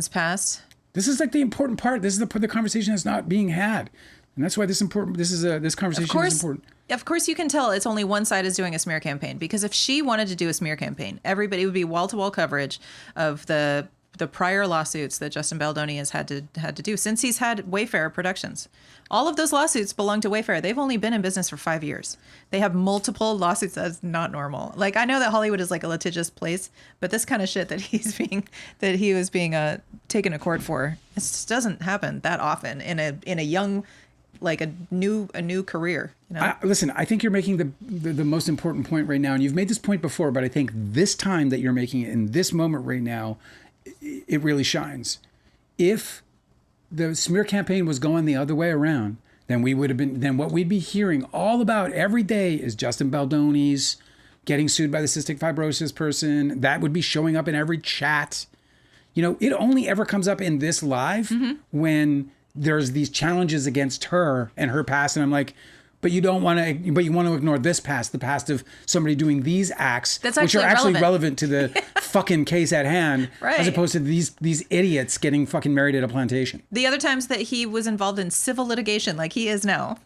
past. This is like the important part. This is the conversation that's not being had. And that's why this conversation is important. Of course, you can tell it's only one side is doing a smear campaign, because if she wanted to do a smear campaign, everybody would be wall-to-wall coverage of the prior lawsuits that Justin Baldoni has had to do since he's had Wayfair Productions. All of those lawsuits belong to Wayfair. They've only been in business for 5 years. They have multiple lawsuits. That's not normal. Like, I know that Hollywood is like a litigious place, but this kind of shit that he was being taken to court for, it just doesn't happen that often in a young, like a new career. Listen, I think you're making the most important point right now, and you've made this point before, but I think this time that you're making it in this moment right now, it really shines. If the smear campaign was going the other way around, then what we'd be hearing all about every day is Justin Baldoni's getting sued by the cystic fibrosis person. That would be showing up in every chat. It only ever comes up in this live when there's these challenges against her and her past. And I'm like, but you want to ignore this past, the past of somebody doing these acts, which are actually relevant to the fucking case at hand, right, as opposed to these idiots getting fucking married at a plantation. The other times that he was involved in civil litigation, like he is now,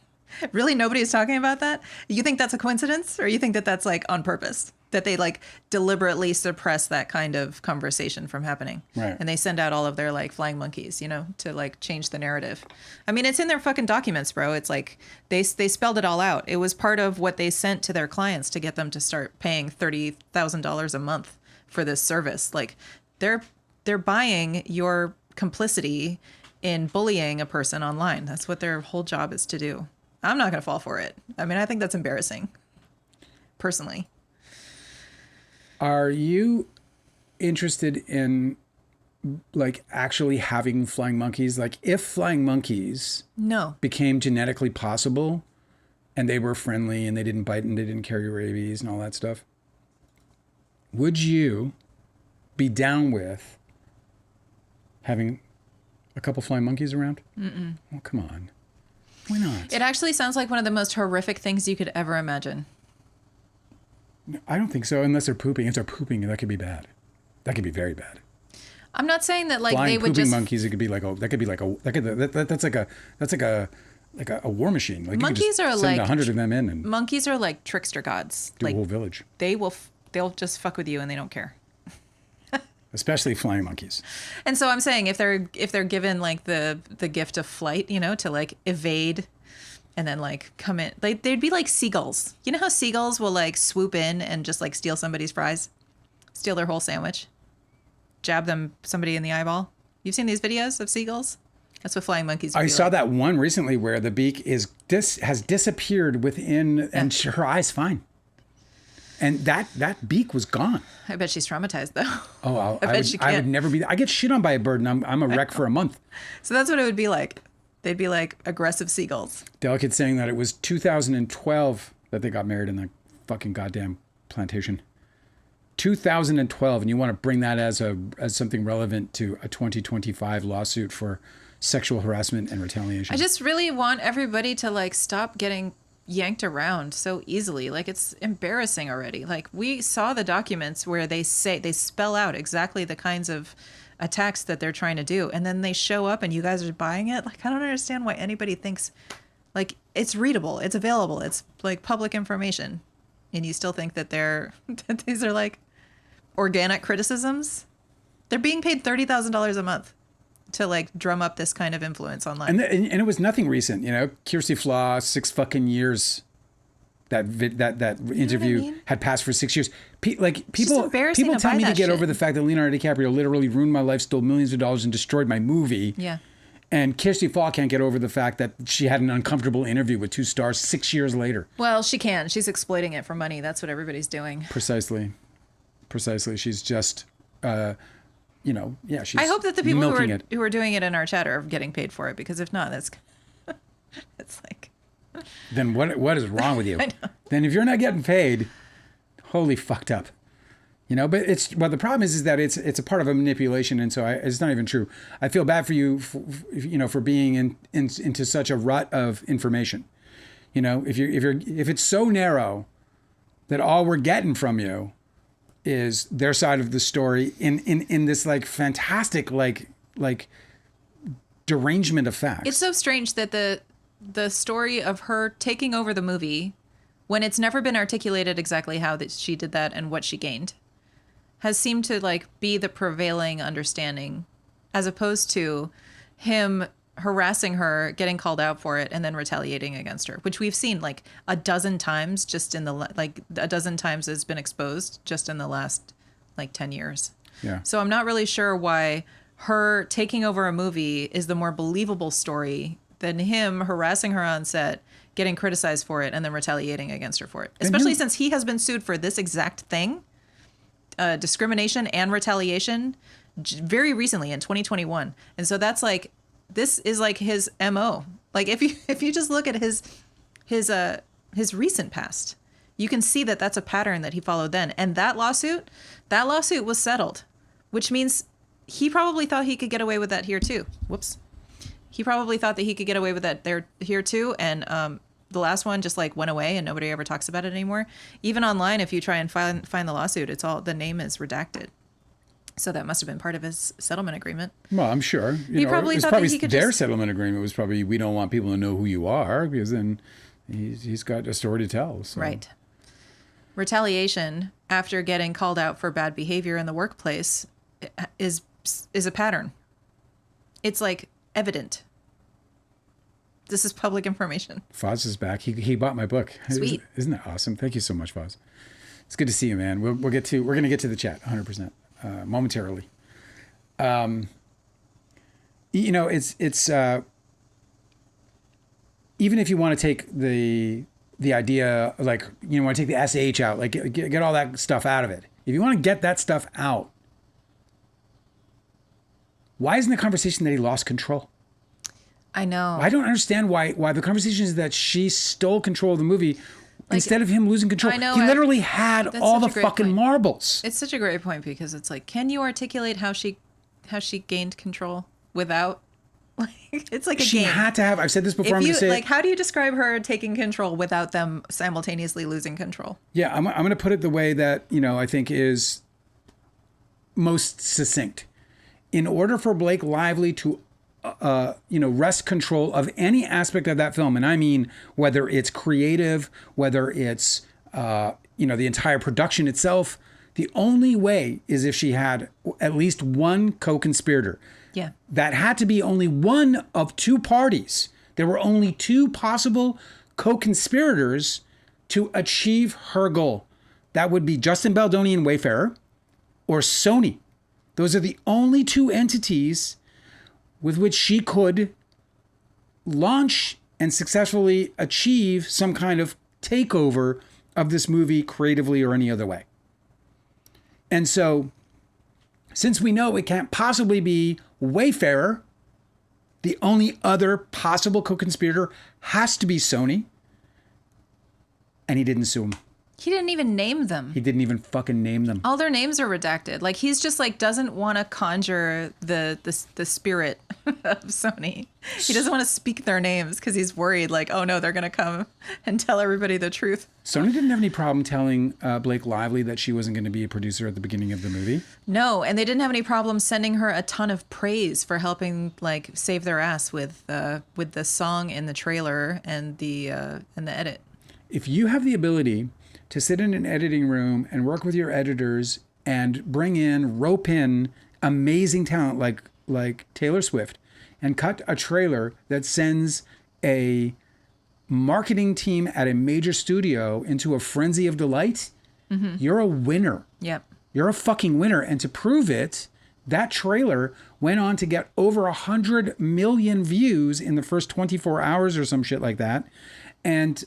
really nobody's talking about that? You think that's a coincidence, or you think that that's like on purpose? That they like deliberately suppress that kind of conversation from happening. Right. And they send out all of their like flying monkeys, to like change the narrative. I mean, it's in their fucking documents, bro. It's like they spelled it all out. It was part of what they sent to their clients to get them to start paying $30,000 a month for this service. Like they're buying your complicity in bullying a person online. That's what their whole job is to do. I'm not going to fall for it. I mean, I think that's embarrassing, personally. Are you interested in like actually having flying monkeys? Like if flying monkeys became genetically possible and they were friendly and they didn't bite and they didn't carry rabies and all that stuff, would you be down with having a couple flying monkeys around? Mm-mm. Oh, come on. Why not? It actually sounds like one of the most horrific things you could ever imagine. I don't think so, unless they're pooping. If they're pooping, that could be bad. That could be very bad. I'm not saying that like Flying they would pooping just monkeys. It could be like that's like a war machine. Like monkeys you could just are send like 100 of them in and monkeys are like trickster gods. do Like a whole village. They'll just fuck with you and they don't care. Especially flying monkeys. And so I'm saying if they're given like the gift of flight, to like evade and then like come in, like they'd be like seagulls. You know how seagulls will like swoop in and just like steal somebody's fries, steal their whole sandwich, jab somebody in the eyeball. You've seen these videos of seagulls? That's what flying monkeys do. I saw that one recently where the beak has disappeared within, and her eye's fine. And that beak was gone. I bet she's traumatized though. Oh, I bet she can't. I would never be. I get shit on by a bird, and I'm a wreck for a month. So that's what it would be like. They'd be like aggressive seagulls. Delicate saying that it was 2012 that they got married in the fucking goddamn plantation. 2012, and you want to bring that as something relevant to a 2025 lawsuit for sexual harassment and retaliation. I just really want everybody to like stop getting yanked around so easily. Like it's embarrassing already. Like we saw the documents where they spell out exactly the kinds of attacks that they're trying to do, and then they show up and you guys are buying it. Like I don't understand why anybody thinks like it's readable, it's available, it's like public information, and you still think that that these are like organic criticisms. They're being paid $30,000 a month to like drum up this kind of influence online. And it was nothing recent, Kirsty Flaw, 6 fucking years. That interview had passed for 6 years. People tell me to get over the fact that Leonardo DiCaprio literally ruined my life, stole millions of dollars, and destroyed my movie. Yeah. And Kirsty Flaw can't get over the fact that she had an uncomfortable interview with 2 stars 6 years later. Well, she can. She's exploiting it for money. That's what everybody's doing. Precisely. She's just, she's I hope that the people who are doing it in our chat are getting paid for it, because if not, that's it's like. Then what is wrong with you? I know. Then if you're not getting paid, holy fucked up. But the problem is that it's a part of a manipulation, and so it's not even true. I feel bad for you, for being into such a rut of information. If it's so narrow that all we're getting from you is their side of the story in this like fantastic like derangement of facts. It's so strange that the story of her taking over the movie, when it's never been articulated exactly how that she did that and what she gained, has seemed to like be the prevailing understanding, as opposed to him harassing her, getting called out for it, and then retaliating against her, which we've seen like a dozen times has been exposed just in the last like 10 years. Yeah. So I'm not really sure why her taking over a movie is the more believable story than him harassing her on set, getting criticized for it, and then retaliating against her for it. Especially since he has been sued for this exact thing, discrimination and retaliation, very recently in 2021. And so that's like this is like his MO. Like if you just look at his recent past, you can see that that's a pattern that he followed then. And that lawsuit was settled, which means he probably thought he could get away with that here too. Whoops. He probably thought that he could get away with that there here too. And the last one just like went away and nobody ever talks about it anymore. Even online, if you try and find the lawsuit, it's all, the name is redacted. So that must have been part of his settlement agreement. Well, I'm sure. He probably thought that he could their just... settlement agreement was probably, we don't want people to know who you are, because then he's got a story to tell. So. Right. Retaliation after getting called out for bad behavior in the workplace is a pattern. It's like evident. This is public information. Foz is back. He bought my book. Sweet. Isn't that awesome? Thank you so much, Foz. It's good to see you, man. We're going to get to the chat 100%. Momentarily. It's even if you want to take the idea, like, want to take the SH out, like get all that stuff out of it. If you want to get that stuff out, why isn't the conversation that he lost control? I know. I don't understand why the conversation is that she stole control of the movie. Instead of him losing control. I know, he literally had all the fucking marbles. It's such a great point, because it's like, can you articulate how she gained control without, like, it's like a game. She had to have, I've said this before, I'm going to say like, how do you describe her taking control without them simultaneously losing control? Yeah, I'm going to put it the way that, I think is most succinct. In order for Blake Lively to wrest control of any aspect of that film. And I mean, whether it's creative, whether it's, the entire production itself, the only way is if she had at least one co-conspirator. Yeah. That had to be only one of two parties. There were only two possible co-conspirators to achieve her goal. That would be Justin Baldoni and Wayfarer, or Sony. Those are the only two entities with which she could launch and successfully achieve some kind of takeover of this movie creatively or any other way. And so, since we know it can't possibly be Wayfarer, the only other possible co-conspirator has to be Sony, and he didn't sue him. He didn't even name them. He didn't even fucking name them. All their names are redacted. Like, he's just like doesn't want to conjure the spirit of Sony. He doesn't want to speak their names because he's worried, like, oh no, they're gonna come and tell everybody the truth. Sony didn't have any problem telling Blake Lively that she wasn't going to be a producer at the beginning of the movie. No, and they didn't have any problem sending her a ton of praise for helping, like, save their ass with the song in the trailer and the edit. If you have the ability to sit in an editing room and work with your editors and rope in amazing talent like Taylor Swift, and cut a trailer that sends a marketing team at a major studio into a frenzy of delight, you're a winner. Yep. You're a fucking winner. And to prove it, that trailer went on to get over 100 million views in the first 24 hours or some shit like that. And,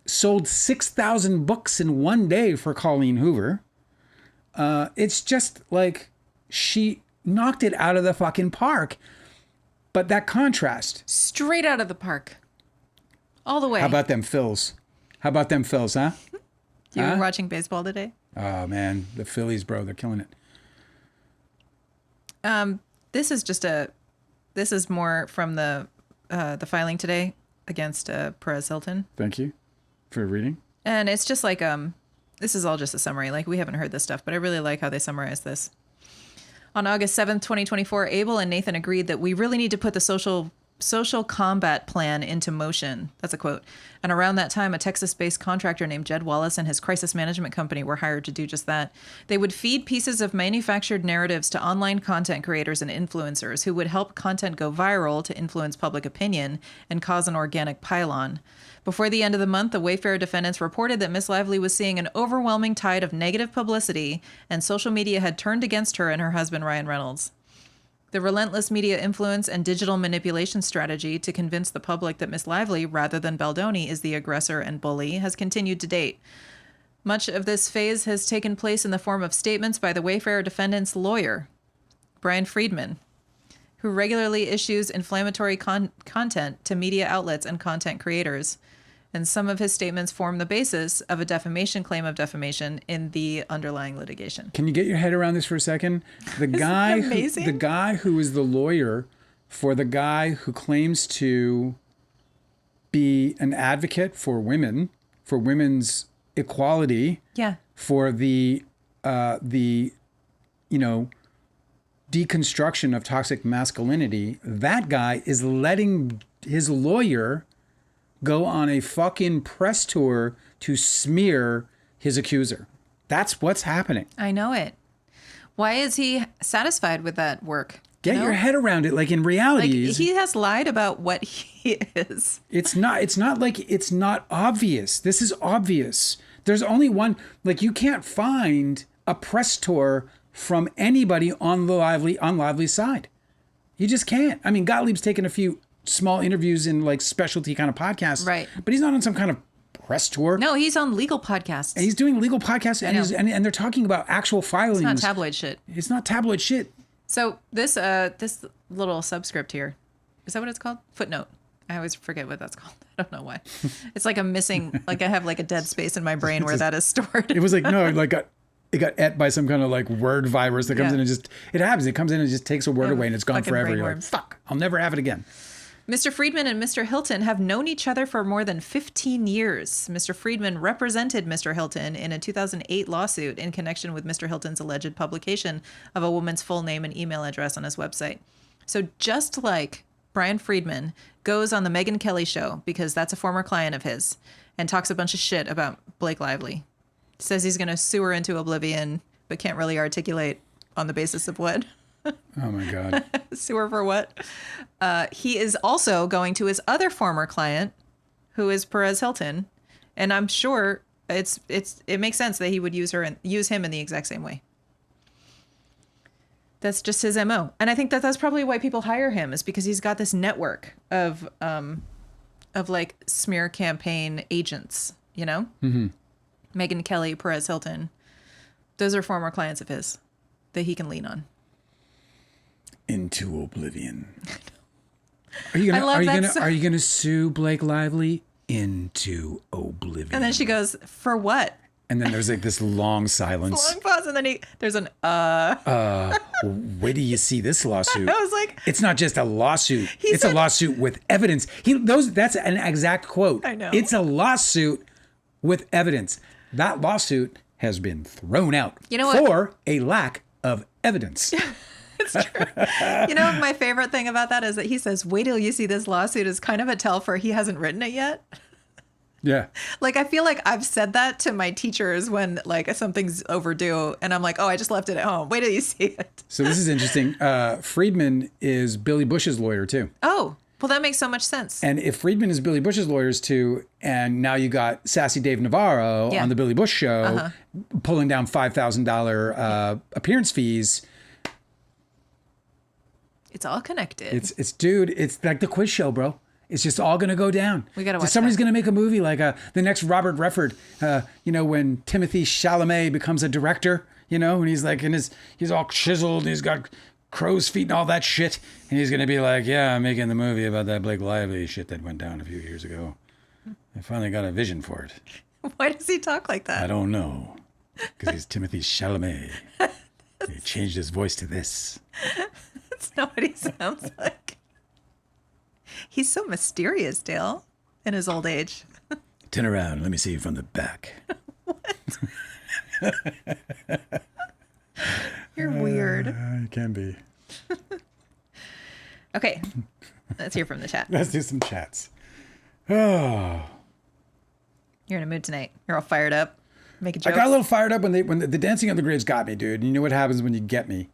sold 6,000 books in one day for Colleen Hoover. It's just like she knocked it out of the fucking park. But that contrast. Straight out of the park. All the way. How about them Phils? Huh? You were watching baseball today? Oh, man. The Phillies, bro. They're killing it. This is more from the filing today against Perez Hilton. Thank you for reading. And it's just like, this is all just a summary. Like, we haven't heard this stuff, but I really like how they summarize this. On August 7th, 2024, Abel and Nathan agreed that we really need to put the social combat plan into motion. That's a quote. And around that time, a Texas-based contractor named Jed Wallace and his crisis management company were hired to do just that. They would feed pieces of manufactured narratives to online content creators and influencers who would help content go viral to influence public opinion and cause an organic pile-on. Before the end of the month, the Wayfarer defendants reported that Miss Lively was seeing an overwhelming tide of negative publicity, and social media had turned against her and her husband, Ryan Reynolds. The relentless media influence and digital manipulation strategy to convince the public that Miss Lively, rather than Baldoni, is the aggressor and bully has continued to date. Much of this phase has taken place in the form of statements by the Wayfarer defendant's lawyer, Brian Friedman. who regularly issues inflammatory content to media outlets and content creators. And some of his statements form the basis of a defamation claim of defamation in the underlying litigation. Can you get your head around this for a second? The guy who is the lawyer for the guy who claims to be an advocate for women, for women's equality, for the deconstruction of toxic masculinity, that guy is letting his lawyer go on a fucking press tour to smear his accuser. That's what's happening. I know it. Why is he satisfied with that work? Get your head around it. Like in reality, like, he has lied about what he is. It's not like it's not obvious. This is obvious. There's only one, like you can't find a press tour from anybody on Lively's side. You just can't. I mean, Gottlieb's taken a few small interviews in like specialty kind of podcasts, right? But he's not on some kind of press tour. No, he's on legal podcasts. And he's doing legal podcasts, and they're talking about actual filings. It's not tabloid shit. It's not tabloid shit. So this little subscript here, is that what it's called? Footnote. I always forget what that's called. I don't know why. It's like a missing, like I have like a dead space in my brain where that is stored. It was like, no, like it got et by some kind of like word virus that comes in and it happens. It comes in and just takes a word away and it's gone forever. You're like, fuck, I'll never have it again. Mr. Friedman and Mr. Hilton have known each other for more than 15 years. Mr. Friedman represented Mr. Hilton in a 2008 lawsuit in connection with Mr. Hilton's alleged publication of a woman's full name and email address on his website. So just like Brian Friedman goes on the Megyn Kelly show, because that's a former client of his, and talks a bunch of shit about Blake Lively. Says he's going to sue her into oblivion, but can't really articulate on the basis of what. Oh my God. Sue her for what? He is also going to his other former client, who is Perez Hilton, and I'm sure it makes sense that he would use him in the exact same way. That's just his MO. And I think that's probably why people hire him, is because he's got this network of like smear campaign agents, you know? Mm-hmm. Megyn Kelly, Perez Hilton. Those are former clients of his that he can lean on. Into oblivion. Are you gonna sue Blake Lively into oblivion? And then she goes, for what? And then there's like this long silence. Long pause, and then there's an where do you see this lawsuit? I was like, it's not just a lawsuit. It's a lawsuit with evidence. That's an exact quote. I know. It's a lawsuit with evidence. That lawsuit has been thrown out for a lack of evidence. It's true. You know, my favorite thing about that is that he says, wait till you see this lawsuit, is kind of a tell for he hasn't written it yet. Yeah. Like, I feel like I've said that to my teachers when like something's overdue and I'm like, oh, I just left it at home. Wait till you see it. So this is interesting. Friedman is Billy Bush's lawyer too. Oh, well, that makes so much sense. And if Friedman is Billy Bush's lawyers too, and now you got Sassy Dave Navarro on the Billy Bush show pulling down $5,000 appearance fees. It's all connected. It's like the quiz show, bro. It's just all going to go down. We got to watch Somebody's going to make a movie like the next Robert Redford, when Timothy Chalamet becomes a director, and he's like, he's all chiseled, and he's got crow's feet and all that shit. And he's going to be like, yeah, I'm making the movie about that Blake Lively shit that went down a few years ago. I finally got a vision for it. Why does he talk like that? I don't know. Because he's Timothy Chalamet. He changed his voice to this. That's not what he sounds like. He's so mysterious, Dale, in his old age. Turn around. Let me see you from the back. What? You're weird. You can be. Okay. Let's hear from the chat. Let's do some chats. Oh. You're in a mood tonight. You're all fired up. Making jokes. I got a little fired up when the Dancing on the Graves got me, dude. You know what happens when you get me.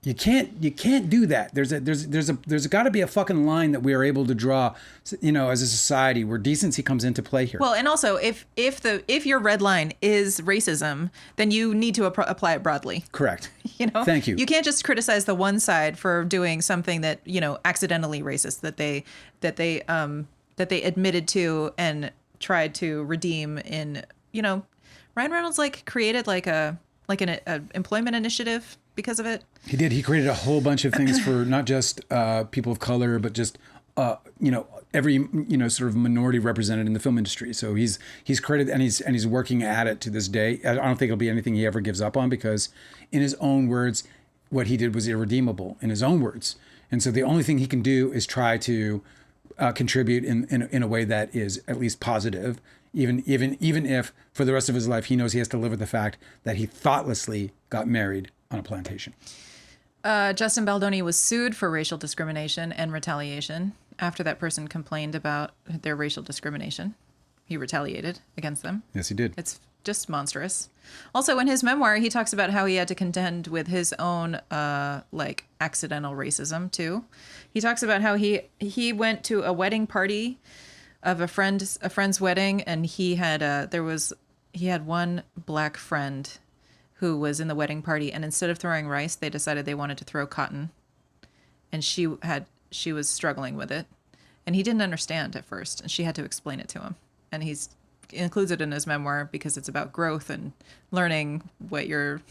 You can't do that. There's got to be a fucking line that we are able to draw, as a society where decency comes into play here. Well, and also if your red line is racism, then you need to apply it broadly. Correct. Thank you. You can't just criticize the one side for doing something that accidentally racist that they admitted to and tried to redeem in Ryan Reynolds created a like an employment initiative because of it. He did. He created a whole bunch of things for not just people of color, but just every sort of minority represented in the film industry. So he's credited and he's working at it to this day. I don't think it'll be anything he ever gives up on, because in his own words, what he did was irredeemable in his own words. And so the only thing he can do is try to contribute in a way that is at least positive, even if for the rest of his life he knows he has to live with the fact that he thoughtlessly got married on a plantation. Justin Baldoni was sued for racial discrimination and retaliation after that person complained about their racial discrimination. He retaliated against them. Yes, he did. It's just monstrous. Also, in his memoir, he talks about how he had to contend with his own accidental racism too. He talks about how he went to a wedding party of a friend's wedding, and he had one black friend who was in the wedding party, and instead of throwing rice, they decided they wanted to throw cotton, and she was struggling with it, and he didn't understand at first, and she had to explain it to him, and he includes it in his memoir because it's about growth and learning what you're,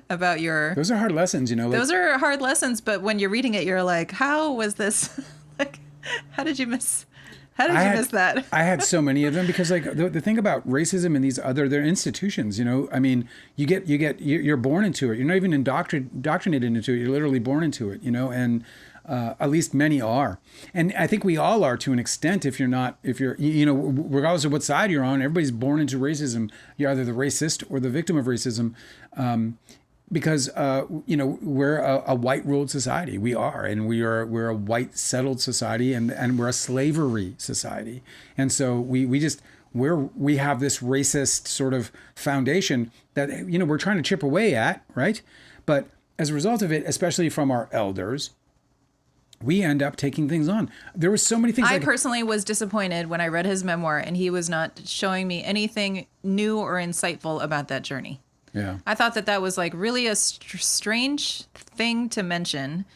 about your. Those are hard lessons, those are hard lessons, but when you're reading it, you're like, how was this? How did you miss? How did you miss that? I had so many of them because the thing about racism and these they're institutions, I mean, you're born into it. You're not even indoctrinated into it. You're literally born into it, and at least many are. And I think we all are to an extent. If you're regardless of what side you're on, everybody's born into racism. You're either the racist or the victim of racism. Because we're a white ruled society. We are, and we're a white settled society, and we're a slavery society. And so we have this racist sort of foundation that we're trying to chip away at, right? But as a result of it, especially from our elders, we end up taking things on. There were so many things. I personally was disappointed when I read his memoir, and he was not showing me anything new or insightful about that journey. Yeah. I thought that was really a strange thing to mention,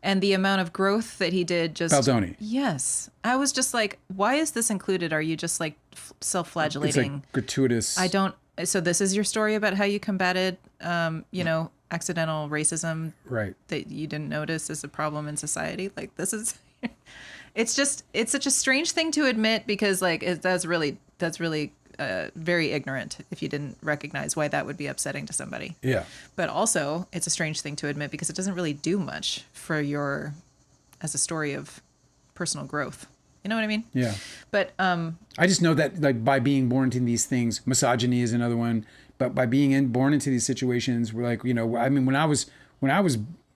and the amount of growth that he did just. Baldoni. Yes. I was just like, why is this included? Are you just self-flagellating? It's gratuitous. So this is your story about how you combated, accidental racism. Right. That you didn't notice is a problem in society. This is, it's such a strange thing to admit because that's really very ignorant if you didn't recognize why that would be upsetting to somebody. Yeah. But also, it's a strange thing to admit because it doesn't really do much for as a story of personal growth. You know what I mean? Yeah. But I just know that by being born into these things, misogyny is another one. But by being born into these situations, we're I mean, when I was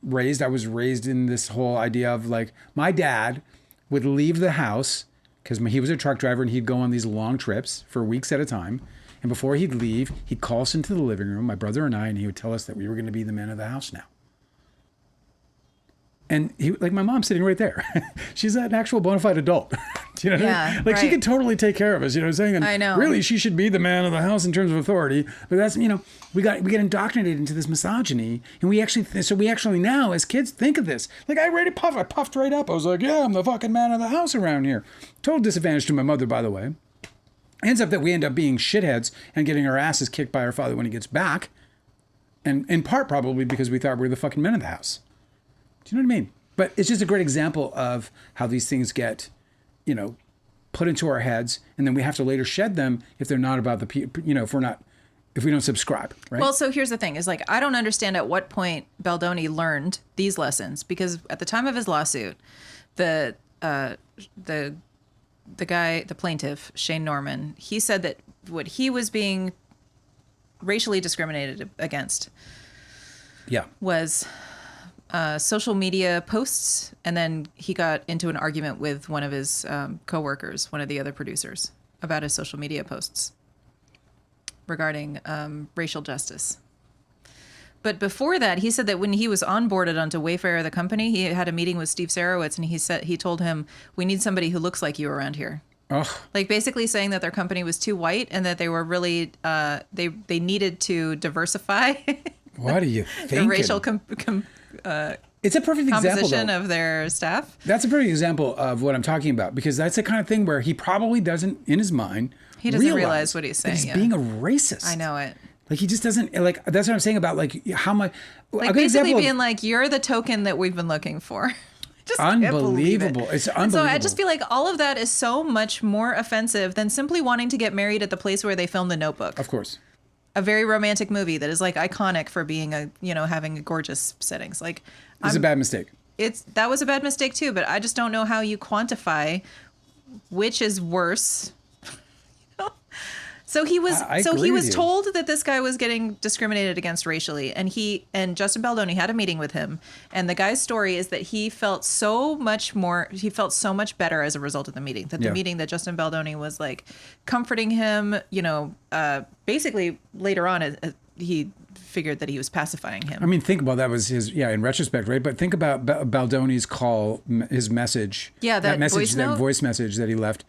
raised, I was raised in this whole idea of my dad would leave the house. Because he was a truck driver and he'd go on these long trips for weeks at a time. And before he'd leave, he'd call us into the living room, my brother and I, and he would tell us that we were going to be the men of the house now. And he, my mom's sitting right there. She's an actual bona fide adult. Do you know what I mean? Right. She could totally take care of us, you know what I'm saying? And I know. Really, she should be the man of the house in terms of authority. But that's, we get indoctrinated into this misogyny. And we actually now, as kids, think of this. I puffed right up. I was like, yeah, I'm the fucking man of the house around here. Total disadvantage to my mother, by the way. Ends up that we end up being shitheads and getting our asses kicked by our father when he gets back. And in part, probably because we thought we were the fucking men of the house. Do you know what I mean? But it's just a great example of how these things get, put into our heads, and then we have to later shed them if they're not about if we don't subscribe, right? Well, so here's the thing: is I don't understand at what point Baldoni learned these lessons, because at the time of his lawsuit, the plaintiff Shane Norman, he said that what he was being racially discriminated against, was social media posts, and then he got into an argument with one of his coworkers, one of the other producers, about his social media posts regarding racial justice. But before that, he said that when he was onboarded onto Wayfair, the company, he had a meeting with Steve Sarowitz, and he told him, "We need somebody who looks like you around here." Oh. Basically saying that their company was too white and that they were really they needed to diversify. What are you thinking? The racial it's a perfect composition example, of their staff. That's a perfect example of what I'm talking about, because that's the kind of thing where he probably doesn't, in his mind, he doesn't realize what he's saying. He's being a racist. I know it. Like he just doesn't like. That's what I'm saying about like how much. Like basically being like, you're the token that we've been looking for. Just unbelievable. It's unbelievable. So I just feel like all of that is so much more offensive than simply wanting to get married at the place where they filmed The Notebook. Of course. A very romantic movie that is like iconic for being having gorgeous settings. Like it's a bad mistake. That was a bad mistake too, but I just don't know how you quantify which is worse. So he was told that this guy was getting discriminated against racially, and Justin Baldoni had a meeting with him, and the guy's story is that he felt so much better as a result of the meeting. That the meeting that Justin Baldoni was like comforting him, basically later on he figured that he was pacifying him. I mean, think about that was his in retrospect, right? But think about Baldoni's call, his message. Yeah, that message, voice note? that voice message that he left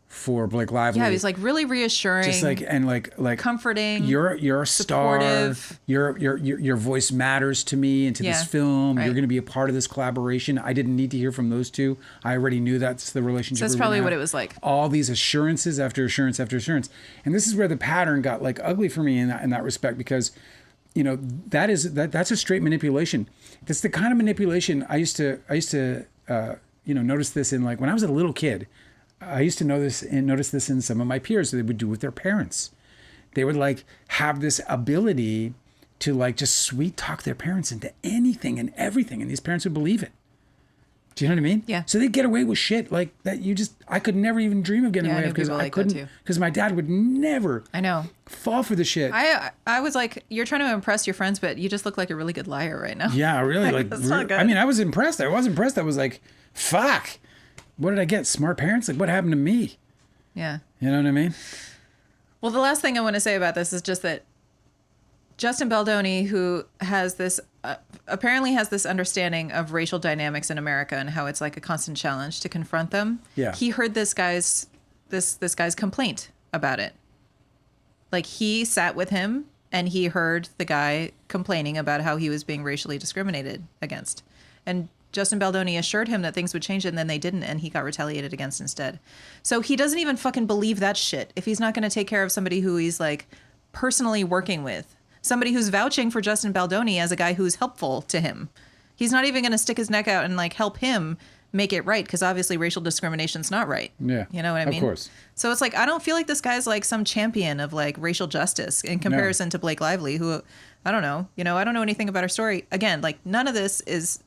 for Blake Lively. Yeah, he was like really reassuring, just like comforting. You're a star. Your voice matters to me and to this film. Right. You're going to be a part of this collaboration. I didn't need to hear from those two. I already knew that's the relationship. So that's probably what it was like. All these assurances after assurance after assurance, and this is where the pattern got like ugly for me in that respect, because that's a straight manipulation. That's the kind of manipulation I used to notice this in, like when I was a little kid. I used to notice this in some of my peers that they would do with their parents. They would like have this ability to like just sweet talk their parents into anything and everything, and these parents would believe it. Do you know what I mean? Yeah. So they'd get away with shit like that. I could never even dream of getting away with, because I couldn't, because my dad would never. I know. Fall for the shit. I was like, you're trying to impress your friends, but you just look like a really good liar right now. Yeah, really. Like, that's not good. I mean, I was impressed. I was like, fuck. What did I get? Smart parents? Like, what happened to me? Yeah. You know what I mean? Well, the last thing I want to say about this is just that Justin Baldoni, who has this apparently has this understanding of racial dynamics in America and how it's like a constant challenge to confront them. Yeah. He heard this guy's complaint about it. Like, he sat with him and he heard the guy complaining about how he was being racially discriminated against. And Justin Baldoni assured him that things would change, and then they didn't, and he got retaliated against instead. So he doesn't even fucking believe that shit if he's not going to take care of somebody who he's like personally working with, somebody who's vouching for Justin Baldoni as a guy who's helpful to him. He's not even going to stick his neck out and like help him make it right, because obviously racial discrimination's not right. Yeah. You know what I mean? Of course. So it's like, I don't feel like this guy's like some champion of like racial justice in comparison to Blake Lively, who I don't know. I don't know anything about her story. Again, like none of this is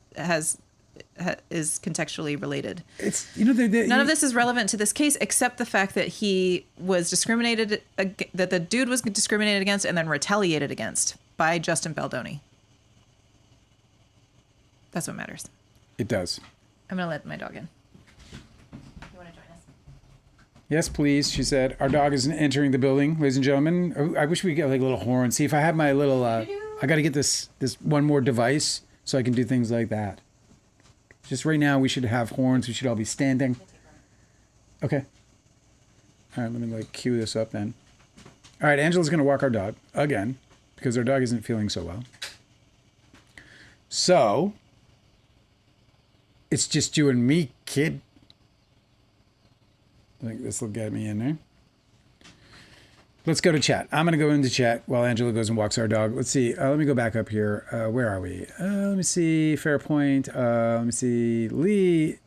contextually related. It's none of this is relevant to this case, except the fact that he was discriminated, that the dude was discriminated against and then retaliated against by Justin Baldoni. That's what matters. It does. I'm gonna let my dog in. You want to join us? Yes, please, she said. Our dog is entering the building, ladies and gentlemen. Oh, I wish we could get like a little horn. See if I have my little. I got to get this one more device so I can do things like that. Just right now, we should have horns. We should all be standing. Okay. All right, let me like cue this up then. All right, Angela's going to walk our dog again because our dog isn't feeling so well. So, it's just you and me, kid. I think this will get me in there. Let's go to chat. I'm going to go into chat while Angela goes and walks our dog. Let's see. Let me go back up here. Where are we? Let me see. Fair point. Let me see. Lee.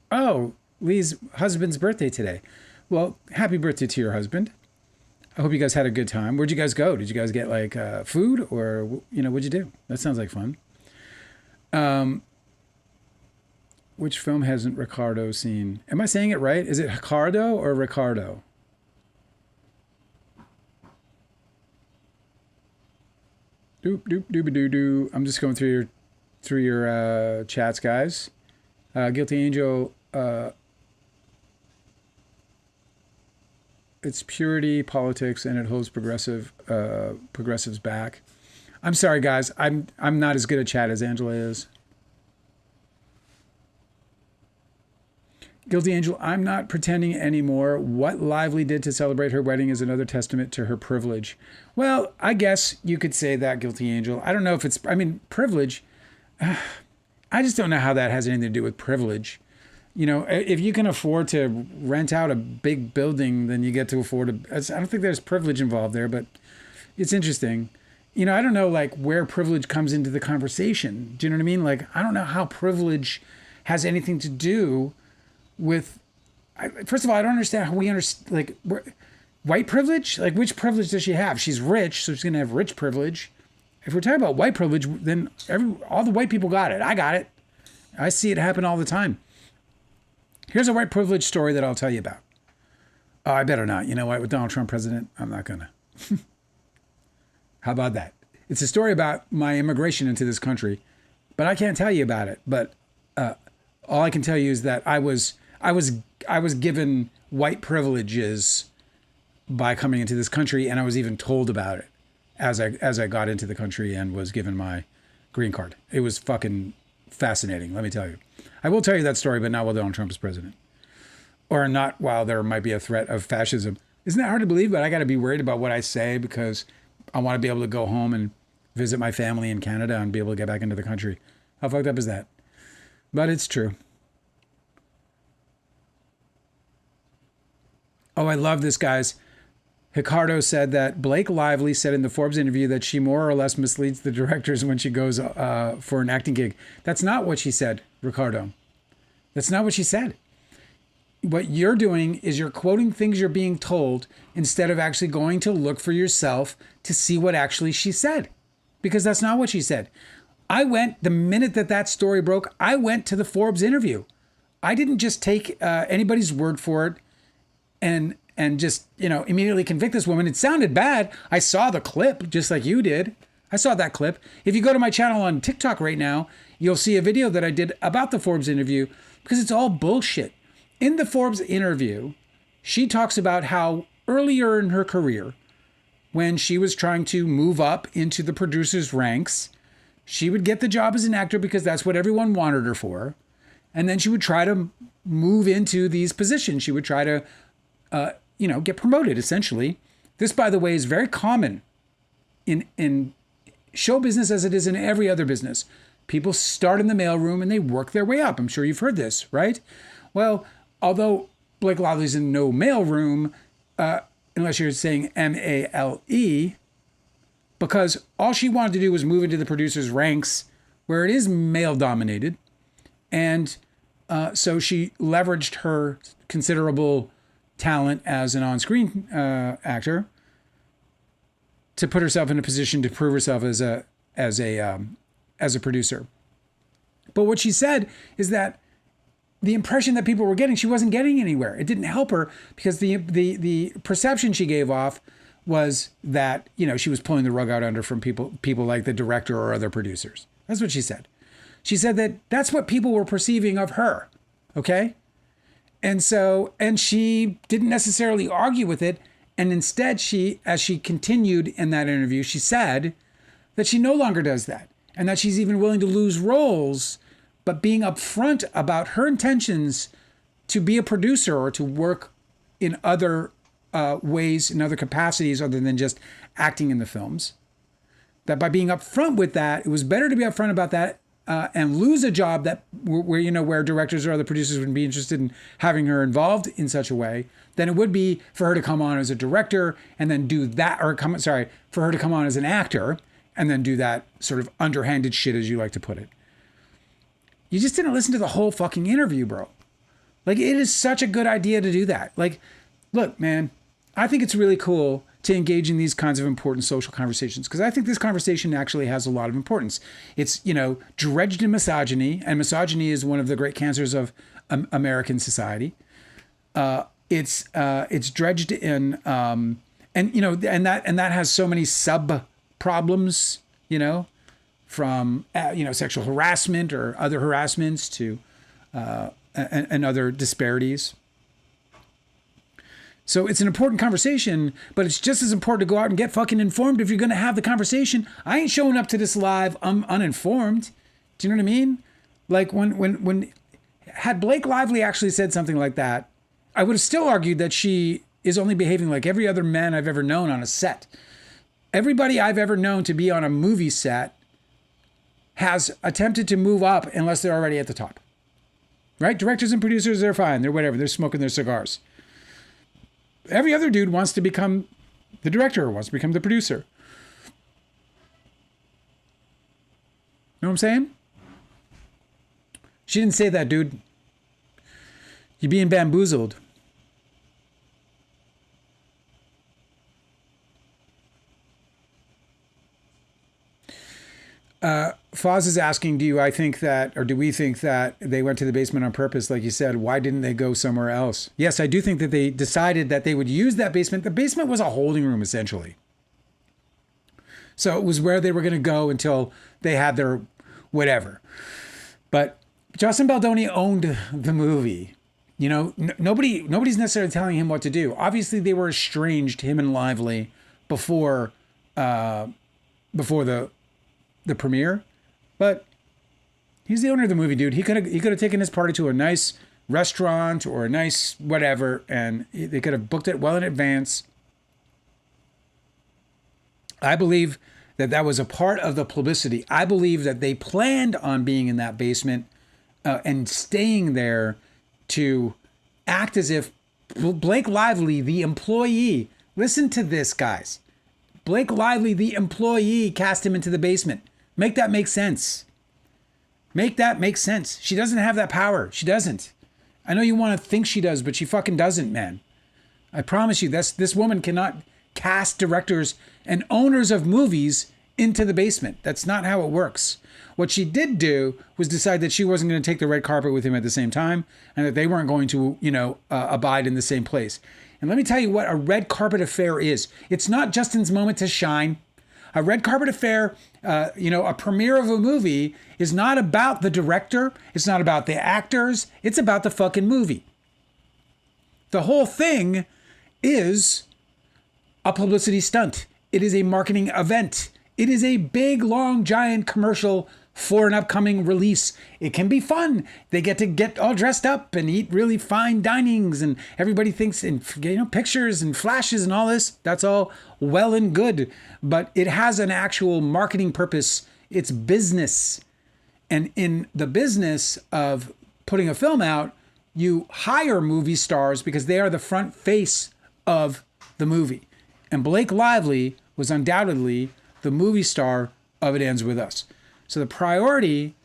Oh, Lee's husband's birthday today. Well, happy birthday to your husband. I hope you guys had a good time. Where'd you guys go? Did you guys get like food, or, what'd you do? That sounds like fun. Which film hasn't Ricardo seen? Am I saying it right? Is it Ricardo or Ricardo? Doop doop doop doo doo. I'm just going through your chats, guys. Guilty Angel. It's purity politics, and it holds progressives back. I'm sorry, guys. I'm not as good at chat as Angela is. Guilty Angel, I'm not pretending anymore. What Lively did to celebrate her wedding is another testament to her privilege. Well, I guess you could say that, Guilty Angel. I don't know if it's, privilege. I just don't know how that has anything to do with privilege. If you can afford to rent out a big building, then you get to afford I don't think there's privilege involved there, but It's interesting. You know, I don't know like where privilege comes into the conversation. Do you know what I mean? Like, I don't know how privilege has anything to do with. First of all, I don't understand how we understand like white privilege. Like, which privilege does she have? She's rich, so she's gonna have rich privilege. If we're talking about white privilege, then all the white people got it. I got it. I see it happen all the time. Here's a white privilege story that I'll tell you about. Oh, I better not. You know what? With Donald Trump president, I'm not gonna. How about that? It's a story about my immigration into this country, but I can't tell you about it. But all I can tell you is that I was given white privileges by coming into this country, and I was even told about it as I got into the country and was given my green card. It was fucking fascinating, let me tell you. I will tell you that story, but not while Donald Trump is president, or not while there might be a threat of fascism. Isn't that hard to believe? But I got to be worried about what I say because I want to be able to go home and visit my family in Canada and be able to get back into the country. How fucked up is that? But it's true. Oh, I love this, guys. Ricardo said that Blake Lively said in the Forbes interview that she more or less misleads the directors when she goes for an acting gig. That's not what she said, Ricardo. That's not what she said. What you're doing is you're quoting things you're being told instead of actually going to look for yourself to see what actually she said. Because that's not what she said. I went, the minute that story broke, I went to the Forbes interview. I didn't just take anybody's word for it and just, you know, immediately convict this woman. It sounded bad. I saw the clip just like you did. I saw that clip. If you go to my channel on TikTok right now, you'll see a video that I did about the Forbes interview because it's all bullshit. In the Forbes interview, she talks about how earlier in her career, when she was trying to move up into the producer's ranks, she would get the job as an actor because that's what everyone wanted her for. And then she would try to move into these positions. She would try to, get promoted, essentially. This, by the way, is very common in show business as it is in every other business. People start in the mailroom and they work their way up. I'm sure you've heard this, right? Well, although Blake Lively's in no mailroom, unless you're saying M-A-L-E, because all she wanted to do was move into the producer's ranks where it is male-dominated. And so she leveraged her considerable talent as an on-screen actor to put herself in a position to prove herself as a producer. But what she said is that the impression that people were getting, she wasn't getting anywhere. It didn't help her because the perception she gave off was that, you know, she was pulling the rug out under from people like the director or other producers. That's what she said. She said that that's what people were perceiving of her. Okay? And she didn't necessarily argue with it. And instead, as she continued in that interview, she said that she no longer does that and that she's even willing to lose roles, but being upfront about her intentions to be a producer or to work in other ways, in other capacities other than just acting in the films. That by being upfront with that, it was better to be upfront about that and lose a job that where directors or other producers would be interested in having her involved in such a way than it would be for her to come on as a director and then do that, for her to come on as an actor and then do that sort of underhanded shit, as you like to put it. You just didn't listen to the whole fucking interview, bro. Like, it is such a good idea to do that. Like, look, man, I think it's really cool to engage in these kinds of important social conversations because I think this conversation actually has a lot of importance. It's, dredged in misogyny, and misogyny is one of the great cancers of American society. It's dredged in, and that has so many sub problems, from sexual harassment or other harassments to and other disparities. So it's an important conversation, but it's just as important to go out and get fucking informed if you're going to have the conversation. I ain't showing up to this live uninformed. Do you know what I mean? Like when had Blake Lively actually said something like that, I would have still argued that she is only behaving like every other man I've ever known on a set. Everybody I've ever known to be on a movie set has attempted to move up unless they're already at the top. Right? Directors and producers, they're fine. They're whatever. They're smoking their cigars. Every other dude wants to become the director or wants to become the producer. Know what I'm saying? She didn't say that, dude. You're being bamboozled. Foz is asking, do we think that they went to the basement on purpose? Like you said, why didn't they go somewhere else? Yes, I do think that they decided that they would use that basement. The basement was a holding room, essentially. So it was where they were going to go until they had their whatever. But Justin Baldoni owned the movie. You know, nobody's necessarily telling him what to do. Obviously, they were estranged, him and Lively, before the premiere. But he's the owner of the movie, dude. He could have taken his party to a nice restaurant or a nice whatever, and they could have booked it well in advance. I believe that was a part of the publicity. I believe that they planned on being in that basement and staying there to act as if Blake Lively, the employee, listen to this, guys. Blake Lively, the employee, cast him into the basement. Make that make sense. Make that make sense. She doesn't have that power. She doesn't. I know you want to think she does, but she fucking doesn't, man. I promise you, this woman cannot cast directors and owners of movies into the basement. That's not how it works. What she did do was decide that she wasn't going to take the red carpet with him at the same time, and that they weren't going to, abide in the same place. And let me tell you what a red carpet affair is. It's not Justin's moment to shine. A red carpet affair, a premiere of a movie is not about the director. It's not about the actors. It's about the fucking movie. The whole thing is a publicity stunt. It is a marketing event. It is a big, long, giant commercial for an upcoming release. It can be fun. They get to get all dressed up and eat really fine dinings, and everybody thinks in pictures and flashes and all this. That's all well and good, but it has an actual marketing purpose. It's business. And in the business of putting a film out, you hire movie stars because they are the front face of the movie. And Blake Lively was undoubtedly the movie star of It Ends With Us. So the priority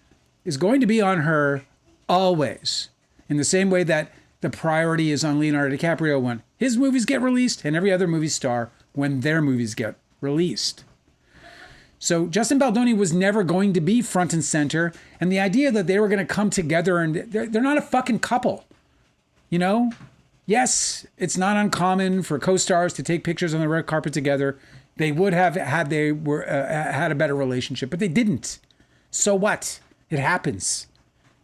is going to be on her always, in the same way that the priority is on Leonardo DiCaprio when his movies get released and every other movie star when their movies get released. So Justin Baldoni was never going to be front and center, and the idea that they were going to come together, and they're not a fucking couple, Yes, it's not uncommon for co-stars to take pictures on the red carpet together. They would have had they were had a better relationship, but they didn't. So what? It happens.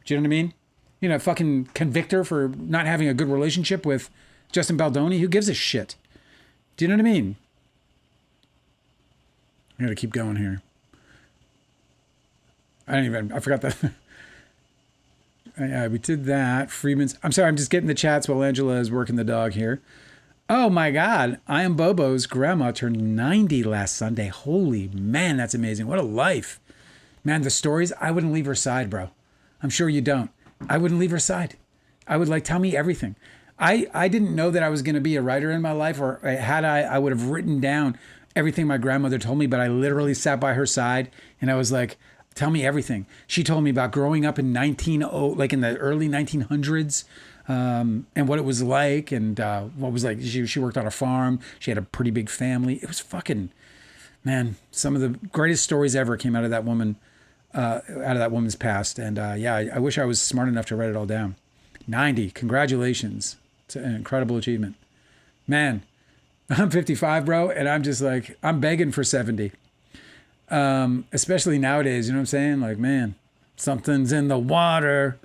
Do you know what I mean? Fucking convict her for not having a good relationship with Justin Baldoni. Who gives a shit? Do you know what I mean? I gotta keep going here. I forgot that. We did that. Freeman's. I'm sorry, I'm just getting the chats while Angela is working the dog here. Oh my God. I Am Bobo's grandma turned 90 last Sunday. Holy man, that's amazing. What a life. Man, the stories, I wouldn't leave her side, bro. I'm sure you don't. I wouldn't leave her side. I would tell me everything. I didn't know that I was going to be a writer in my life, or had I would have written down everything my grandmother told me, but I literally sat by her side and I was like, tell me everything. She told me about growing up in in the early 1900s, and what it was like, and what was like. She worked on a farm. She had a pretty big family. It was fucking, man, some of the greatest stories ever came out of that woman, out of that woman's past. And I wish I was smart enough to write it all down. 90, congratulations. It's an incredible achievement. Man, I'm 55, bro, and I'm just like, I'm begging for 70. Especially nowadays, you know what I'm saying? Like, man, something's in the water.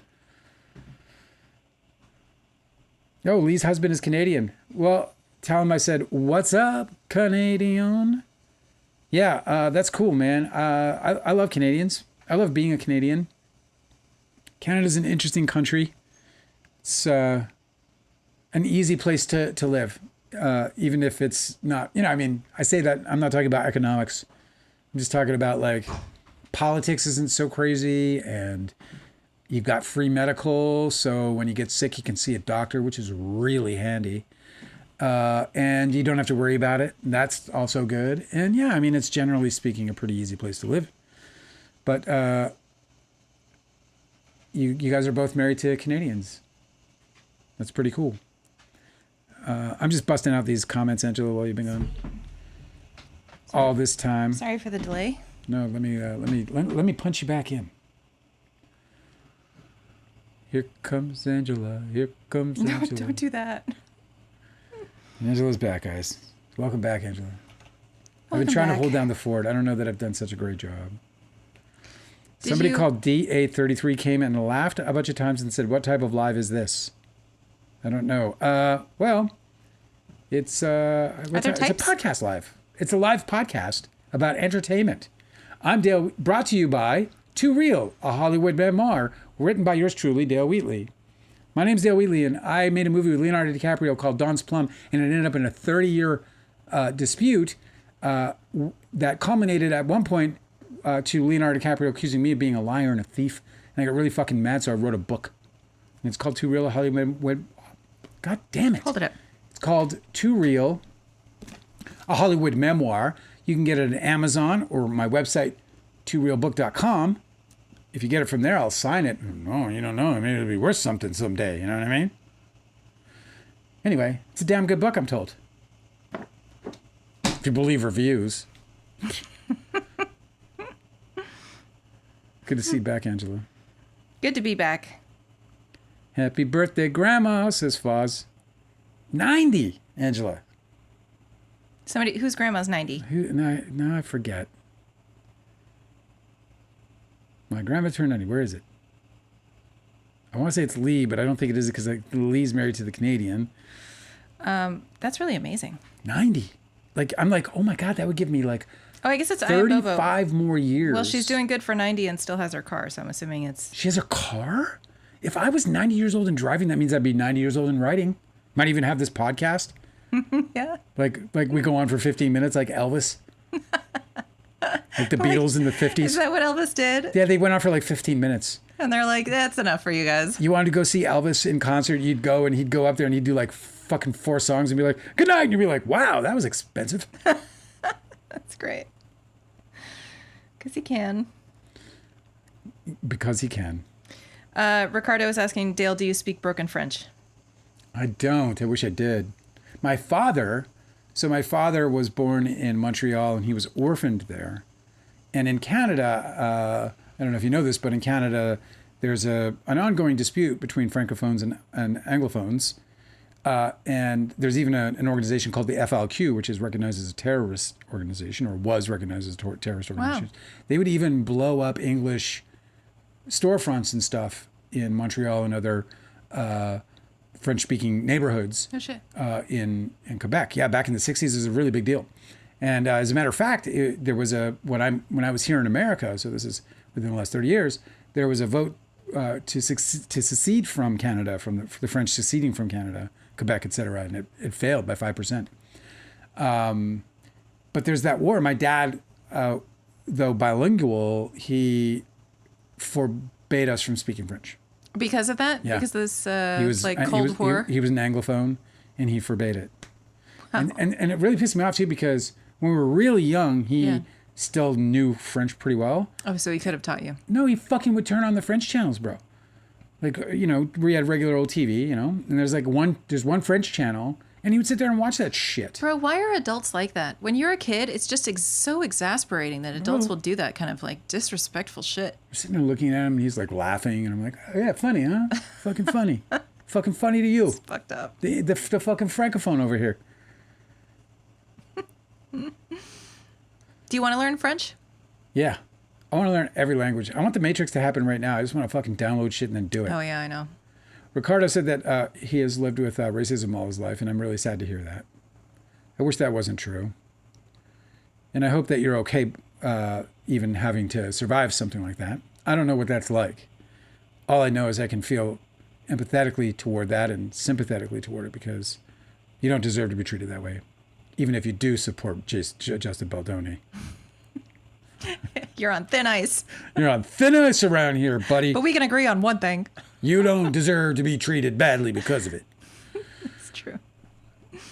Oh, Lee's husband is Canadian. Well, tell him I said, what's up, Canadian? Yeah, that's cool, man. I love Canadians. I love being a Canadian. Canada's an interesting country. It's an easy place to live, even if it's not, I say that, I'm not talking about economics. I'm just talking about like politics isn't so crazy, and you've got free medical. So when you get sick, you can see a doctor, which is really handy. And you don't have to worry about it. That's also good. And yeah, it's generally speaking, a pretty easy place to live. But you guys are both married to Canadians. That's pretty cool. I'm just busting out these comments, Angela, while you've been gone. All this time. Sorry for the delay. No, let me punch you back in. Here comes Angela. Here comes No, Angela. don't do that. Angela's back, guys. Welcome back, Angela. I've Welcome been trying back. to hold down the fort. I don't know that I've done such a great job. Did Somebody you- called DA33 came and laughed a bunch of times and said, "What type of live is this?" I don't know. Well, it's there it's a types? podcast live. It's a live podcast about entertainment. I'm Dale, brought to you by Too Real, a Hollywood memoir written by yours truly, Dale Wheatley. My name's Dale Wheatley, and I made a movie with Leonardo DiCaprio called Dawn's Plum, and it ended up in a 30-year dispute that culminated at one point to Leonardo DiCaprio accusing me of being a liar and a thief. And I got really fucking mad, so I wrote a book. And it's called Too Real, a Hollywood... God damn it. Hold it up. It's called Too Real, a Hollywood memoir. You can get it at Amazon or my website, toorealbook.com. If you get it from there, I'll sign it. No, you don't know. Maybe it'll be worth something someday. You know what I mean? Anyway, it's a damn good book, I'm told. If you believe reviews. Good to see you back, Angela. Good to be back. Happy birthday, Grandma, says Foz. 90, Angela. Somebody whose grandma's 90. No, I forget. My grandma turned 90. Where is it? I want to say it's Lee, but I don't think it is because Lee's married to the Canadian. That's really amazing. 90. Like, I'm like, oh my God, that would give me like Oh, I guess it's Ayabobo. 35 more years. Well, she's doing good for 90 and still has her car, so I'm assuming it's... She has a car? If I was 90 years old and driving, that means I'd be 90 years old and writing. Might even have this podcast. Yeah. Like we go on for 15 minutes like Elvis. Like the Beatles in the 50s. Is that what Elvis did? Yeah, they went on for like 15 minutes. And they're like, that's enough for you guys. You wanted to go see Elvis in concert, you'd go and he'd go up there and he'd do like fucking 4 songs and be like, "Good night." And you'd be like, "Wow, that was expensive." That's great. Because he can. Because he can. Ricardo is asking, Dale, do you speak broken French? I don't. I wish I did. My father was born in Montreal and he was orphaned there. And in Canada, I don't know if you know this, but in Canada, there's an ongoing dispute between Francophones and Anglophones. And there's even an organization called the FLQ, which is recognized as a terrorist organization, or was recognized as a terrorist organization. Wow. They would even blow up English storefronts and stuff in Montreal and other French-speaking neighborhoods. Oh, shit. In Quebec. Yeah, back in the 60s, it was a really big deal. And as a matter of fact, there was when I was here in America, so this is within the last 30 years, there was a vote to secede from Canada, from the French seceding from Canada, Quebec, etc., and it failed by 5%. But there's that war. My dad, though bilingual, he forbade us from speaking French. Because of that? Yeah. Because this He was Cold War? He was an Anglophone, and he forbade it. And it really pissed me off too, because when we were really young, he still knew French pretty well. Oh, so he could have taught you. No, he fucking would turn on the French channels, bro. Like, we had regular old TV, and there's one French channel, and he would sit there and watch that shit. Bro, why are adults like that? When you're a kid, it's just so exasperating that adults will do that kind of like disrespectful shit. I'm sitting there looking at him, and he's like laughing, and I'm like, oh, yeah, funny, huh? Fucking funny. Fucking funny to you. It's fucked up. The fucking francophone over here. Do you want to learn French? Yeah. I want to learn every language. I want the Matrix to happen right now. I just want to fucking download shit and then do it. Oh, yeah, I know. Ricardo said that he has lived with racism all his life, and I'm really sad to hear that. I wish that wasn't true. And I hope that you're okay even having to survive something like that. I don't know what that's like. All I know is I can feel empathetically toward that and sympathetically toward it, because you don't deserve to be treated that way, even if you do support Justin Baldoni. You're on thin ice. You're on thin ice around here, buddy. But we can agree on one thing. You don't deserve to be treated badly because of it. It's true.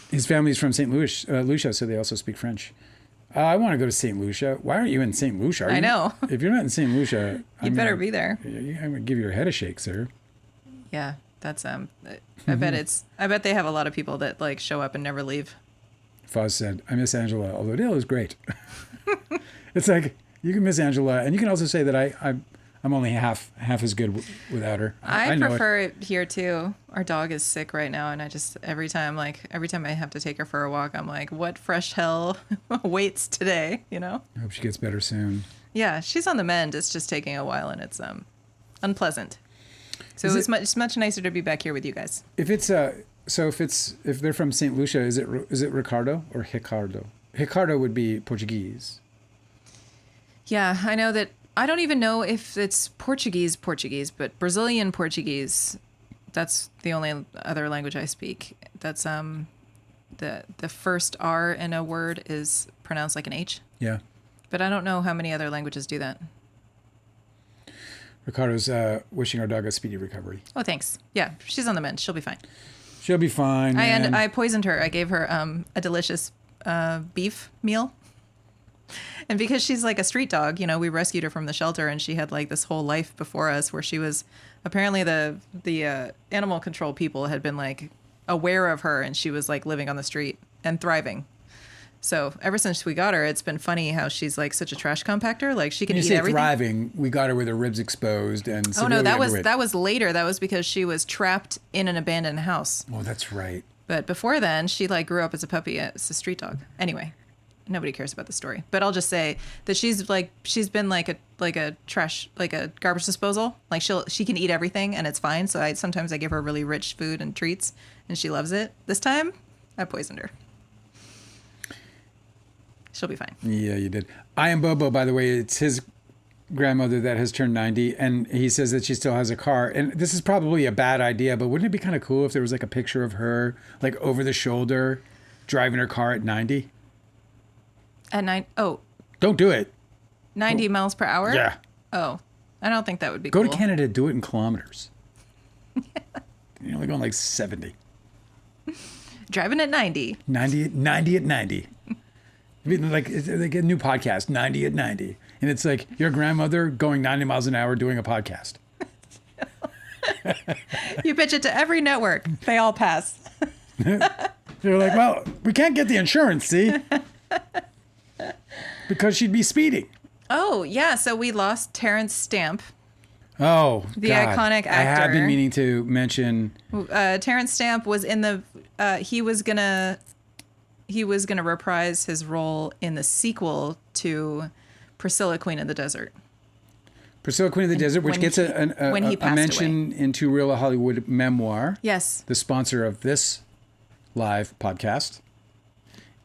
His family's from St. Lucia, so they also speak French. I want to go to St. Lucia. Why aren't you in St. Lucia? I know. If you're not in St. Lucia, You better be there. I'm going to give your head a shake, sir. Yeah, that's I bet they have a lot of people that like show up and never leave. Foz said, I miss Angela, although Dale is great. It's like, you can miss Angela, and you can also say that I'm only half as good without her. I prefer it here too. Our dog is sick right now, and I just every time I have to take her for a walk, I'm like, what fresh hell awaits today? You know? I hope she gets better soon. Yeah, she's on the mend. It's just taking a while, and it's unpleasant. So it's much nicer to be back here with you guys. If they're from St. Lucia, is it Ricardo or Ricardo? Ricardo would be Portuguese. Yeah, I know that. I don't even know if it's Portuguese, but Brazilian Portuguese. That's the only other language I speak. That's the first R in a word is pronounced like an H. Yeah. But I don't know how many other languages do that. Ricardo's wishing our dog a speedy recovery. Oh, thanks. Yeah, she's on the mend. She'll be fine. She'll be fine. I poisoned her. I gave her a delicious beef meal. And because she's like a street dog, you know, we rescued her from the shelter, and she had like this whole life before us where she was apparently the animal control people had been like aware of her, and she was like living on the street and thriving. So ever since we got her, it's been funny how she's like such a trash compactor. Like she can eat everything. Thriving, we got her with her ribs exposed and. Oh no, that was later. That was because she was trapped in an abandoned house. Oh, that's right. But before then, she like grew up as a puppy, as a street dog. Anyway, nobody cares about the story. But I'll just say that she's been like a garbage disposal. Like she can eat everything and it's fine. So sometimes I give her really rich food and treats, and she loves it. This time, I poisoned her. She'll be fine. Yeah, you did. I Am Bobo, by the way, it's his grandmother that has turned 90, and he says that she still has a car. And this is probably a bad idea, but wouldn't it be kind of cool if there was like a picture of her, like over the shoulder, driving her car at 90? At 9? Oh. Don't do it. 90 miles per hour? Yeah. Oh, I don't think that would be Go cool. to Canada, do it in kilometers. You're only going like 70. Driving at 90. 90 at 90. I mean, like a new podcast, 90 at 90. And it's like your grandmother going 90 miles an hour doing a podcast. You pitch it to every network. They all pass. They're like, well, we can't get the insurance, see? Because she'd be speeding. Oh, yeah. So we lost Terrence Stamp. Oh, the God. iconic actor. I have been meaning to mention. Terrence Stamp was in the. He was gonna reprise his role in the sequel to Priscilla, Queen of the Desert. Priscilla, Queen of the Desert, which gets a mention into Real Hollywood Memoir. Yes. The sponsor of this live podcast.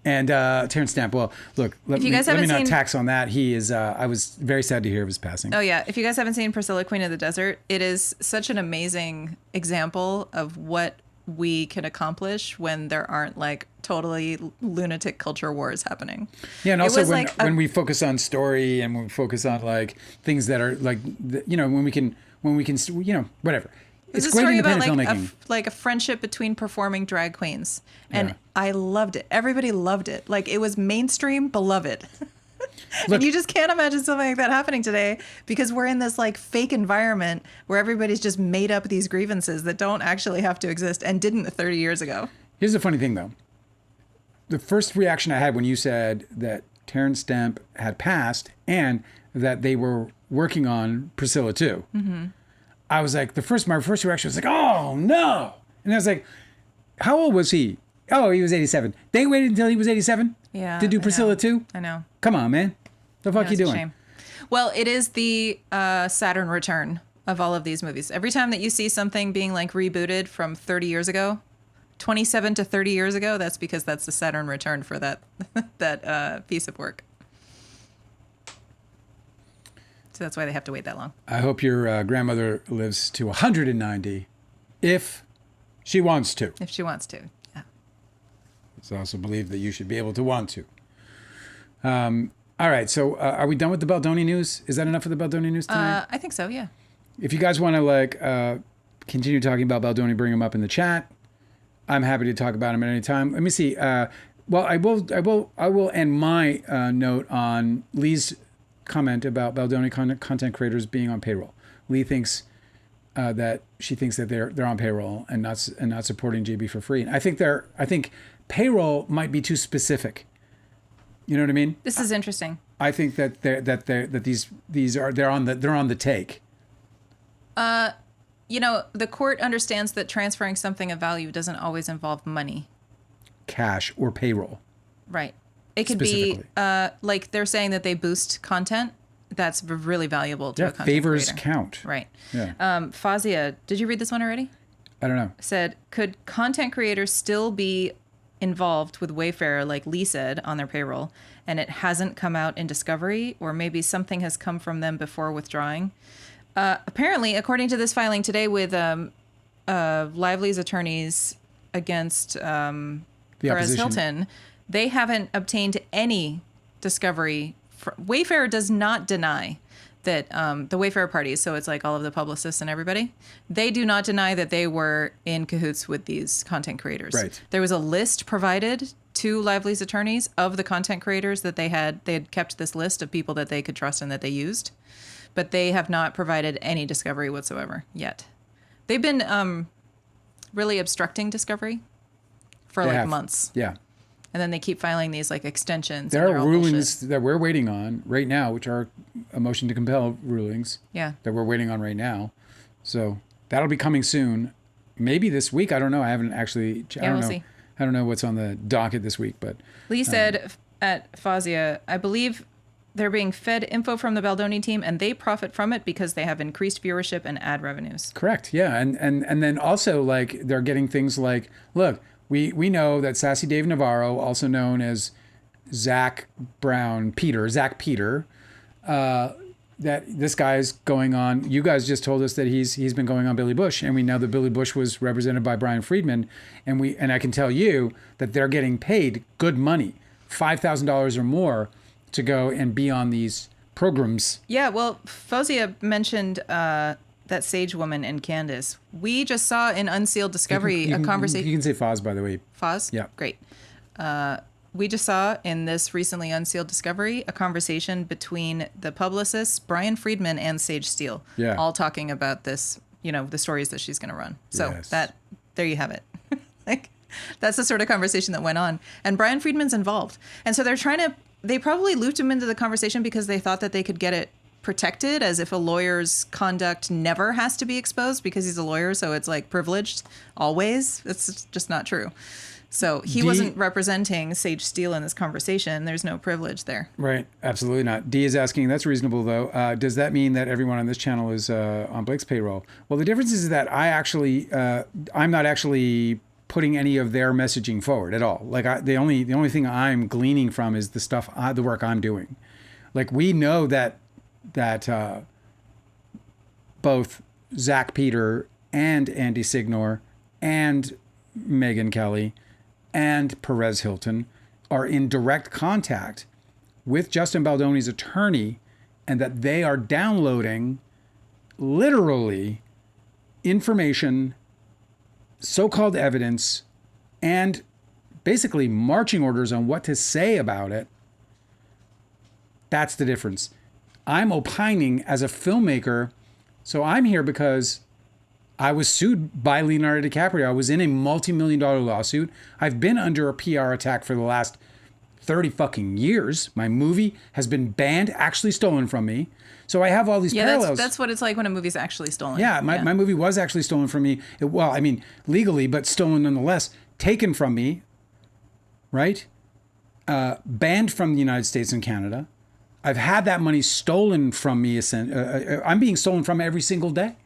And Terrence Stamp, well, look, let me not tax on that. He is, I was very sad to hear of his passing. Oh, yeah. If you guys haven't seen Priscilla, Queen of the Desert, it is such an amazing example of what we can accomplish when there aren't like totally lunatic culture wars happening. Yeah, and also when we focus on story and when we focus on like things that are like, you know, when we can, you know, whatever. It's a story about like a friendship between performing drag queens, and I loved it. Everybody loved it. Like it was mainstream, beloved. And you just can't imagine something like that happening today because we're in this like fake environment where everybody's just made up these grievances that don't actually have to exist and didn't 30 years ago. Here's the funny thing though. The first reaction I had when you said that Terrence Stamp had passed and that they were working on Priscilla too. Mm-hmm. I was like, my first reaction was like, oh no. And I was like, how old was he? Oh, he was 87. They waited until he was 87 to do Priscilla too? I know. Come on, man. The fuck you doing? Shame. Well, it is the Saturn return of all of these movies. Every time that you see something being like rebooted from 30 years ago, 27 to 30 years ago, that's because that's the Saturn return for that piece of work. So that's why they have to wait that long. I hope your grandmother lives to 190 if she wants to. If she wants to, yeah. It's also believed that you should be able to want to. All right, so are we done with the Baldoni news? Is that enough for the Baldoni news tonight? I think so, yeah. If you guys want to like continue talking about Baldoni, bring them up in the chat. I'm happy to talk about him at any time. Let me see. Well, I will end my note on Lee's comment about Baldoni content creators being on payroll. Lee thinks that she thinks that they're on payroll and not supporting JB for free. And I think payroll might be too specific. You know what I mean? This is interesting. I think that they're on the take. The court understands that transferring something of value doesn't always involve money. Cash or payroll. Right. It could be like they're saying that they boost content. That's really valuable to a content favors creator. count. Right. Yeah. Fazia, did you read this one already? I don't know. Said, could content creators still be involved with Wayfair, like Lee said, on their payroll, and it hasn't come out in discovery, or maybe something has come from them before withdrawing? Apparently, according to this filing today with Lively's attorneys against Perez Hilton, they haven't obtained any discovery. Wayfair does not deny that the Wayfair parties, so it's like all of the publicists and everybody, they do not deny that they were in cahoots with these content creators. Right. There was a list provided to Lively's attorneys of the content creators that they had kept this list of people that they could trust and that they used, but they have not provided any discovery whatsoever yet. They've been really obstructing discovery for months. Yeah. And then they keep filing these like extensions. There are rulings that we're waiting on right now, which are a motion to compel rulings. Yeah. That we're waiting on right now. So that'll be coming soon. Maybe this week. I don't know. I haven't actually. We'll see. I don't know what's on the docket this week, but Lee said at Fazia, I believe they're being fed info from the Baldoni team and they profit from it because they have increased viewership and ad revenues. Correct. Yeah. And then also like they're getting things like, look, we know that Sassy Dave Navarro, also known as Zach Peter, that this guy's going on. You guys just told us that he's been going on Billy Bush, and we know that Billy Bush was represented by Brian Friedman, and I can tell you that they're getting paid good money, $5,000 or more, to go and be on these programs. Yeah, well, Fozia mentioned that sage woman and Candace. We just saw in Unsealed Discovery a conversation. You can say Foz, by the way. Foz? Yeah. Great. We just saw in this recently Unsealed Discovery a conversation between the publicists, Brian Friedman and Sage Steele, all talking about this, the stories that she's going to run. So there you have it. That's the sort of conversation that went on. And Brian Friedman's involved. And so they probably looped him into the conversation because they thought that they could get it protected, as if a lawyer's conduct never has to be exposed because he's a lawyer. So it's like privileged always. It's just not true. So he wasn't representing Sage Steele in this conversation. There's no privilege there. Right. Absolutely not. D is asking, that's reasonable, though. Does that mean that everyone on this channel is on Blake's payroll? Well, the difference is that I'm not actually putting any of their messaging forward at all. Like the only thing I'm gleaning from is the stuff, the work I'm doing. Like we know that both Zach Peter and Andy Signor and Megyn Kelly and Perez Hilton are in direct contact with Justin Baldoni's attorney, and that they are downloading literally information, so-called evidence, and basically marching orders on what to say about it. That's the difference. I'm opining as a filmmaker, so I'm here because I was sued by Leonardo DiCaprio. I was in a multi-million-dollar lawsuit. I've been under a PR attack for the last 30 fucking years. My movie has been banned, actually stolen from me. So I have all these parallels. That's what it's like when a movie's actually stolen. Yeah, my movie was actually stolen from me. Legally, but stolen nonetheless. Taken from me, right? Banned from the United States and Canada. I've had that money stolen from me. I'm being stolen from every single day.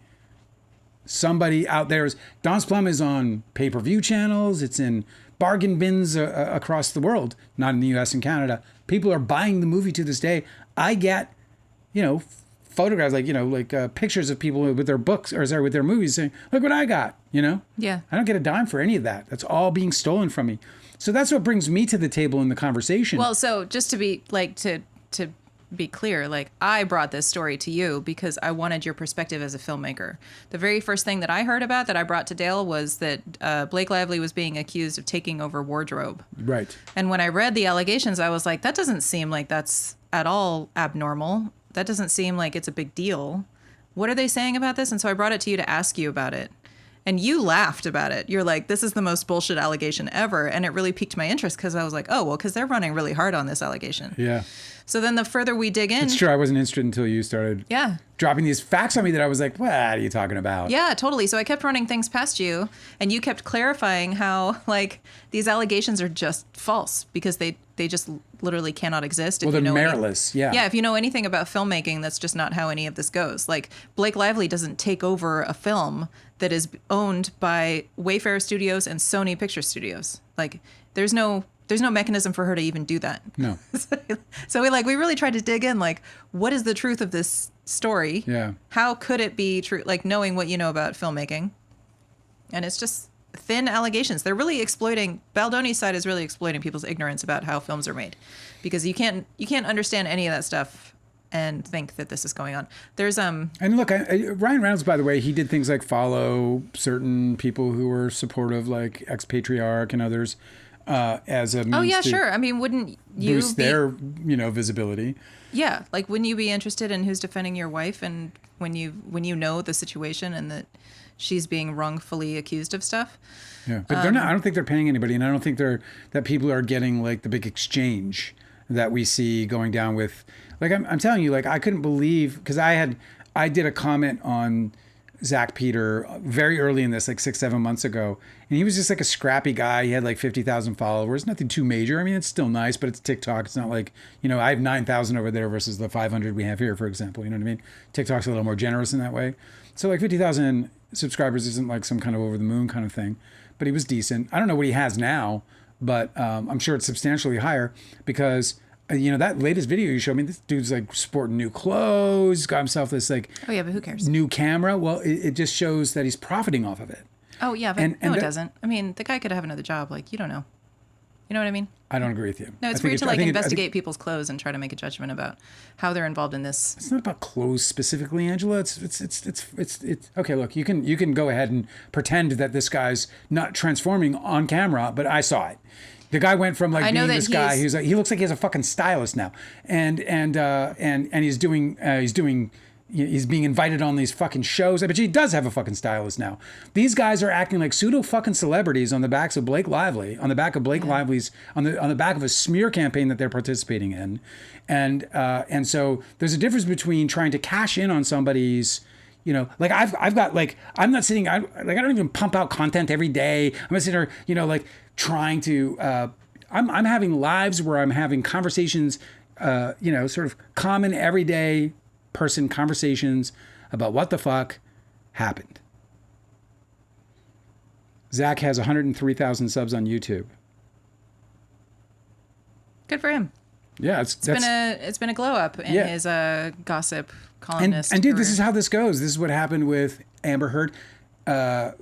Somebody out there Don's Plum is on pay-per-view channels. It's in bargain bins across the world, not in the U.S. and Canada. People are buying the movie to this day. I get, photographs, pictures of people with their books, with their movies saying, look what I got, Yeah. I don't get a dime for any of that. That's all being stolen from me. So that's what brings me to the table in the conversation. Well, so just to be to be clear. Like, I brought this story to you because I wanted your perspective as a filmmaker. The very first thing that I heard about that I brought to Dale was that Blake Lively was being accused of taking over wardrobe. Right. And when I read the allegations, I was like, that doesn't seem like that's at all abnormal. That doesn't seem like it's a big deal. What are they saying about this? And so I brought it to you to ask you about it. And you laughed about it. You're like, this is the most bullshit allegation ever. And it really piqued my interest because I was like, oh, well, because they're running really hard on this allegation. Yeah. So then the further we dig in. It's true. I wasn't interested until you started dropping these facts on me that I was like, what are you talking about? Yeah, totally. So I kept running things past you and you kept clarifying how like these allegations are just false because they just literally cannot exist. Well, they're meritless. Yeah, if you know anything about filmmaking, that's just not how any of this goes. Like Blake Lively doesn't take over a film that is owned by Wayfarer Studios and Sony Picture Studios. Like there's no mechanism for her to even do that. No. So we really tried to dig in, like, what is the truth of this story? Yeah. How could it be true? Like knowing what you know about filmmaking. And it's just thin allegations. They're really exploiting, Baldoni's side is really exploiting people's ignorance about how films are made. Because you can't understand any of that stuff and think that this is going on. There's And look, Ryan Reynolds, by the way, he did things like follow certain people who were supportive, like Expatriarch and others, as a means to sure. I mean, wouldn't you boost their visibility? Yeah, like wouldn't you be interested in who's defending your wife and when you know the situation and that she's being wrongfully accused of stuff? Yeah, but they're not. I don't think they're paying anybody, and I don't think that people are getting like the big exchange that we see going down with. Like I'm telling you, like I couldn't believe because I did a comment on Zach Peter very early in this, like 6-7 months ago, and he was just like a scrappy guy. He had like 50,000 followers, nothing too major. I mean, it's still nice, but it's TikTok. It's not like I have 9,000 over there versus the 500 we have here, for example. You know what I mean? TikTok's a little more generous in that way. So like 50,000 subscribers isn't like some kind of over the moon kind of thing, but he was decent. I don't know what he has now, but I'm sure it's substantially higher because. That latest video you showed me, this dude's like sporting new clothes, got himself this like oh yeah, but who cares? New camera. Well, it just shows that he's profiting off of it. Oh yeah, but it doesn't. I mean, the guy could have another job. Like you don't know. You know what I mean? I don't agree with you. No, it's weird to like investigate people's clothes and try to make a judgment about how they're involved in this. It's not about clothes specifically, Angela. It's okay. Look, you can go ahead and pretend that this guy's not transforming on camera, but I saw it. The guy went from like being this guy. He looks like he has a fucking stylist now, and he's being invited on these fucking shows. I bet he does have a fucking stylist now. These guys are acting like pseudo fucking celebrities on the backs of Blake Lively's on the back of a smear campaign that they're participating in, and so there's a difference between trying to cash in on somebody's. Like I've got like I'm not sitting. I don't even pump out content every day. I'm not sitting there, like trying to. I'm having lives where I'm having conversations, sort of common everyday person conversations about what the fuck happened. Zach has 103,000 subs on YouTube. Good for him. Yeah, it's been a glow up in his gossip columnist. And dude, this is how this goes. This is what happened with Amber Heard.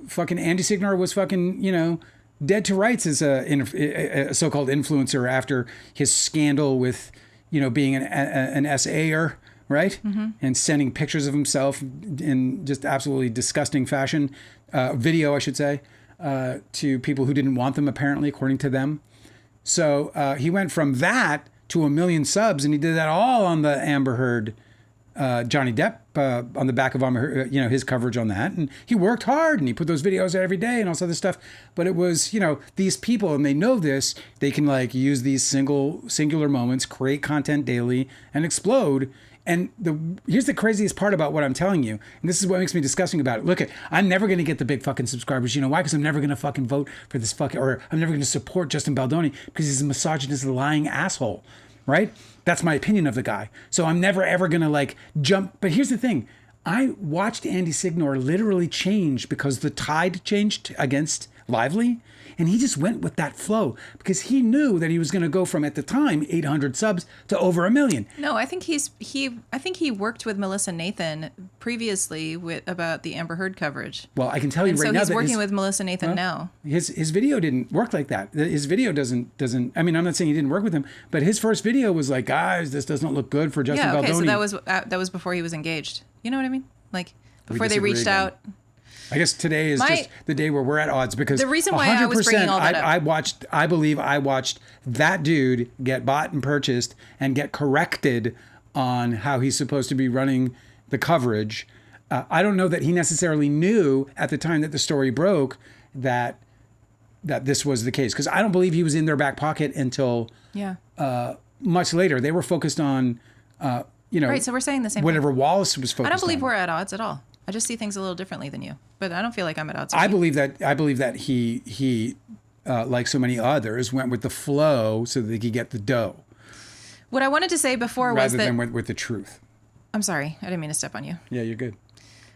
Fucking Andy Signor was fucking dead to rights as a so-called influencer after his scandal with being an SA'er, right? Mm-hmm. And sending pictures of himself in just absolutely disgusting fashion, video I should say, to people who didn't want them apparently, according to them. So he went from that to 1 million subs, and he did that all on the Amber Heard, Johnny Depp, on the back of his coverage on that. And he worked hard, and he put those videos out every day and all this other stuff. But it was, these people, and they know this, they can like use these singular moments, create content daily, and explode. And here's the craziest part about what I'm telling you, and this is what makes me disgusting about it. Look, I'm never going to get the big fucking subscribers. You know why? Because I'm never going to fucking vote for this fucking, or I'm never going to support Justin Baldoni because he's a misogynist, lying asshole, right? That's my opinion of the guy. So I'm never ever going to like jump. But here's the thing. I watched Andy Signor literally change because the tide changed against Lively. And he just went with that flow because he knew that he was going to go from, at the time, 800 subs to over 1 million. No, I think he worked with Melissa Nathan previously about the Amber Heard coverage. Well, I can tell you and right so now he's that working with Melissa Nathan now. His video didn't work like that. His video doesn't. I mean, I'm not saying he didn't work with him, but his first video was like, guys, this doesn't look good for Justin Baldoni. So that was before he was engaged. You know what I mean? Like before they disagree reached again. out. I guess today is just the day where we're at odds because the reason why I was bringing all that up. I believe I watched that dude get bought and purchased and get corrected on how he's supposed to be running the coverage. I don't know that he necessarily knew at the time that the story broke that this was the case because I don't believe he was in their back pocket until much later. They were focused on, right. So we're saying the same. Whatever Wallace was focused on. I don't believe we're at odds at all. I just see things a little differently than you, but I don't feel like I'm at odds. I believe that he like so many others, went with the flow so that they could get the dough. What I wanted to say before was that rather than with the truth. I'm sorry, I didn't mean to step on you. Yeah, you're good.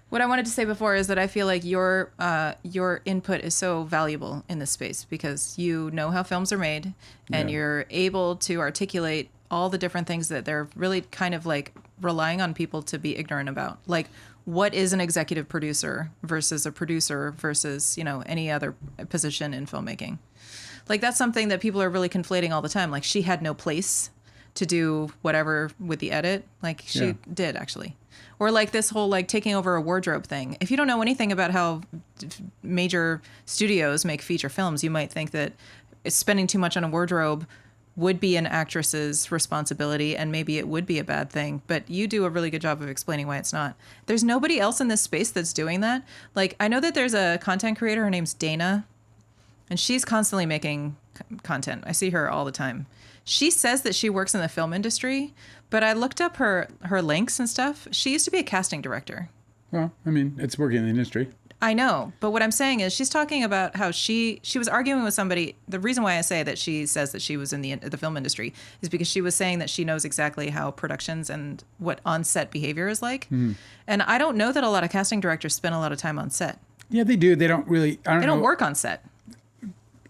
What I wanted to say before is that I feel like your input is so valuable in this space because you know how films are made and you're able to articulate all the different things that they're really kind of like relying on people to be ignorant about. Like, what is an executive producer versus a producer versus, any other position in filmmaking? Like, that's something that people are really conflating all the time. Like, she had no place to do whatever with the edit. Like, she did, actually. Or like this whole like taking over a wardrobe thing. If you don't know anything about how major studios make feature films, you might think that spending too much on a wardrobe would be an actress's responsibility and maybe it would be a bad thing, but you do a really good job of explaining why it's not. There's nobody else in this space that's doing that. Like, I know that there's a content creator, her name's Dana, and she's constantly making content. I see her all the time. She says that she works in the film industry, but I looked up her links and stuff. She used to be a casting director. Well, I mean, it's working in the industry. I know, but what I'm saying is she's talking about how she was arguing with somebody. The reason why I say that she says that she was in the film industry is because she was saying that she knows exactly how productions and what on-set behavior is like. Mm. And I don't know that a lot of casting directors spend a lot of time on set. Yeah, they do. They don't really. They don't work on set.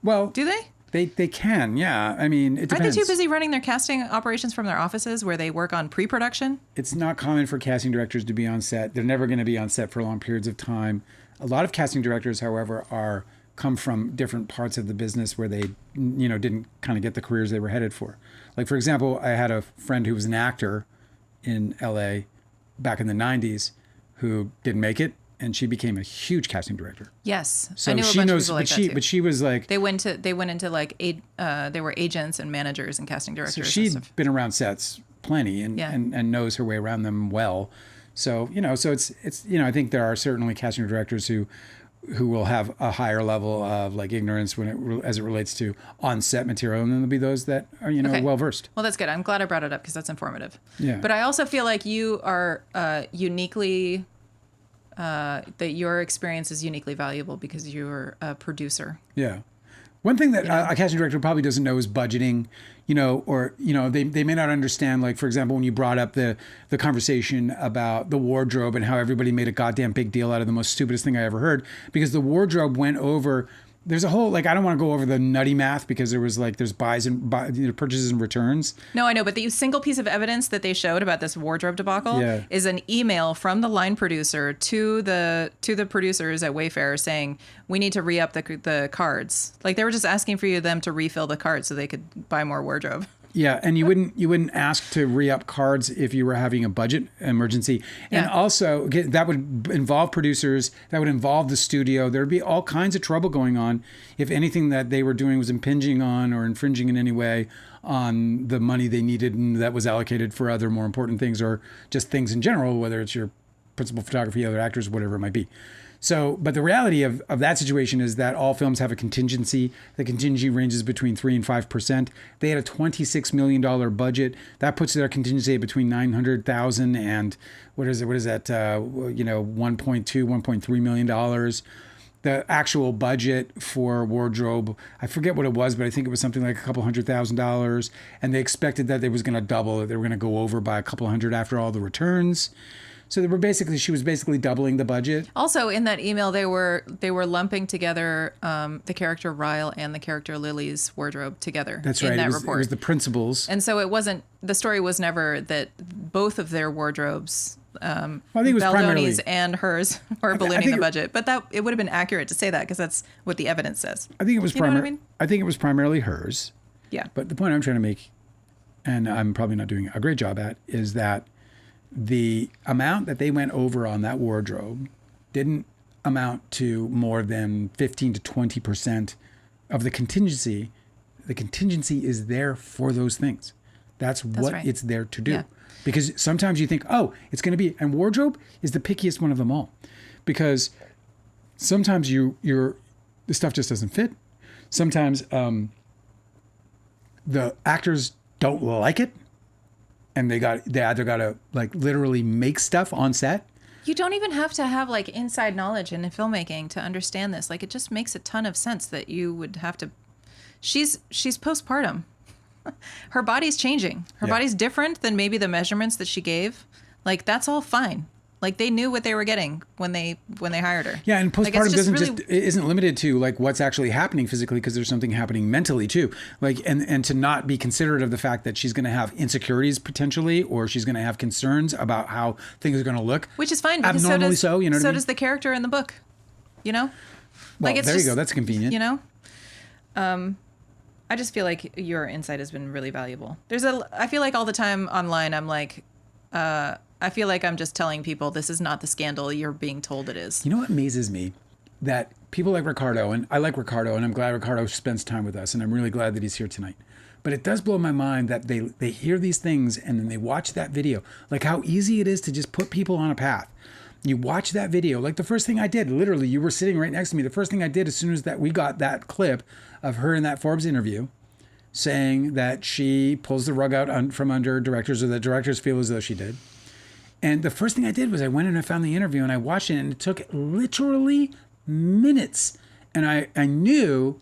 Well, do they? They can, yeah. I mean, it depends. Aren't they too busy running their casting operations from their offices where they work on pre-production? It's not common for casting directors to be on set. They're never going to be on set for long periods of time. A lot of casting directors, however, come from different parts of the business where they, didn't kind of get the careers they were headed for. Like, for example, I had a friend who was an actor in LA back in the 90s who didn't make it. And she became a huge casting director. Yes, so I knew she a bunch knows, of people like that too. But she was like they went into like they were agents and managers and casting directors. So she'd been around sets plenty and knows her way around them well. So so it's I think there are certainly casting directors who will have a higher level of like ignorance as it relates to on set material, and then there'll be those that are well versed. Well, that's good. I'm glad I brought it up because that's informative. Yeah. But I also feel like you are uniquely. That your experience is uniquely valuable because you're a producer. Yeah. One thing that a casting director probably doesn't know is budgeting, or they may not understand, like, for example, when you brought up the conversation about the wardrobe and how everybody made a goddamn big deal out of the most stupidest thing I ever heard, because the wardrobe went over. There's a whole, like, I don't want to go over the nutty math because there's buys and purchases and returns. No, I know, but the single piece of evidence that they showed about this wardrobe debacle is an email from the line producer to the producers at Wayfair saying, we need to re-up the cards. Like, they were just asking for them to refill the cards so they could buy more wardrobe. Yeah, and you wouldn't ask to re-up cards if you were having a budget emergency. And also, that would involve producers, that would involve the studio. There would be all kinds of trouble going on if anything that they were doing was impinging on or infringing in any way on the money they needed and that was allocated for other more important things or just things in general, whether it's your principal photography, other actors, whatever it might be. So, but the reality of that situation is that all films have a contingency. The contingency ranges between 3% and 5%. They had a $26 million budget. That puts their contingency between $900,000 and what is that? 1.3 million dollars. The actual budget for wardrobe, I forget what it was, but I think it was something like a couple $100,000. And they expected that they was going to double it. They were going to go over by a couple hundred after all the returns. So she was basically doubling the budget. Also, in that email, they were lumping together the character Ryle and the character Lily's wardrobe together. That's right. In that It report. was the principals. And so the story was never that both of their wardrobes, I think it was Baldoni's and hers, were ballooning the budget. But it would have been accurate to say that because that's what the evidence says. I think it was I think it was primarily hers. Yeah. But the point I'm trying to make, and I'm probably not doing a great job at, is that the amount that they went over on that wardrobe didn't amount to more than 15 to 20% of the contingency. The contingency is there for those things. That's what right. it's there to do. Yeah. Because sometimes you think, oh, it's going to be, and wardrobe is the pickiest one of them all. Because sometimes the stuff just doesn't fit. Sometimes the actors don't like it. And they either got to like literally make stuff on set. You don't even have to have like inside knowledge in filmmaking to understand this. Like it just makes a ton of sense that you would have to. She's postpartum. Her body's changing. Her body's different than maybe the measurements that she gave. Like that's all fine. Like they knew what they were getting when they hired her. Yeah, and postpartum isn't limited to like what's actually happening physically, because there's something happening mentally too. Like and to not be considerate of the fact that she's going to have insecurities potentially, or she's going to have concerns about how things are going to look. Which is fine because abnormally so you know what I mean? does the character in the book. You know? Well, there you go. That's convenient. You know? I just feel like your insight has been really valuable. I feel like all the time online I'm like I feel like I'm just telling people this is not the scandal you're being told it is. You know what amazes me? That people like Ricardo, and I like Ricardo, and I'm glad Ricardo spends time with us, and I'm really glad that he's here tonight. But it does blow my mind that they hear these things and then they watch that video. Like how easy it is to just put people on a path. You watch that video. Like the first thing I did, literally, you were sitting right next to me. The first thing I did as soon as that we got that clip of her in that Forbes interview saying that she pulls the rug out from under directors, or the directors feel as though she did. And the first thing I did was I went and I found the interview and I watched it, and it took literally minutes. And I knew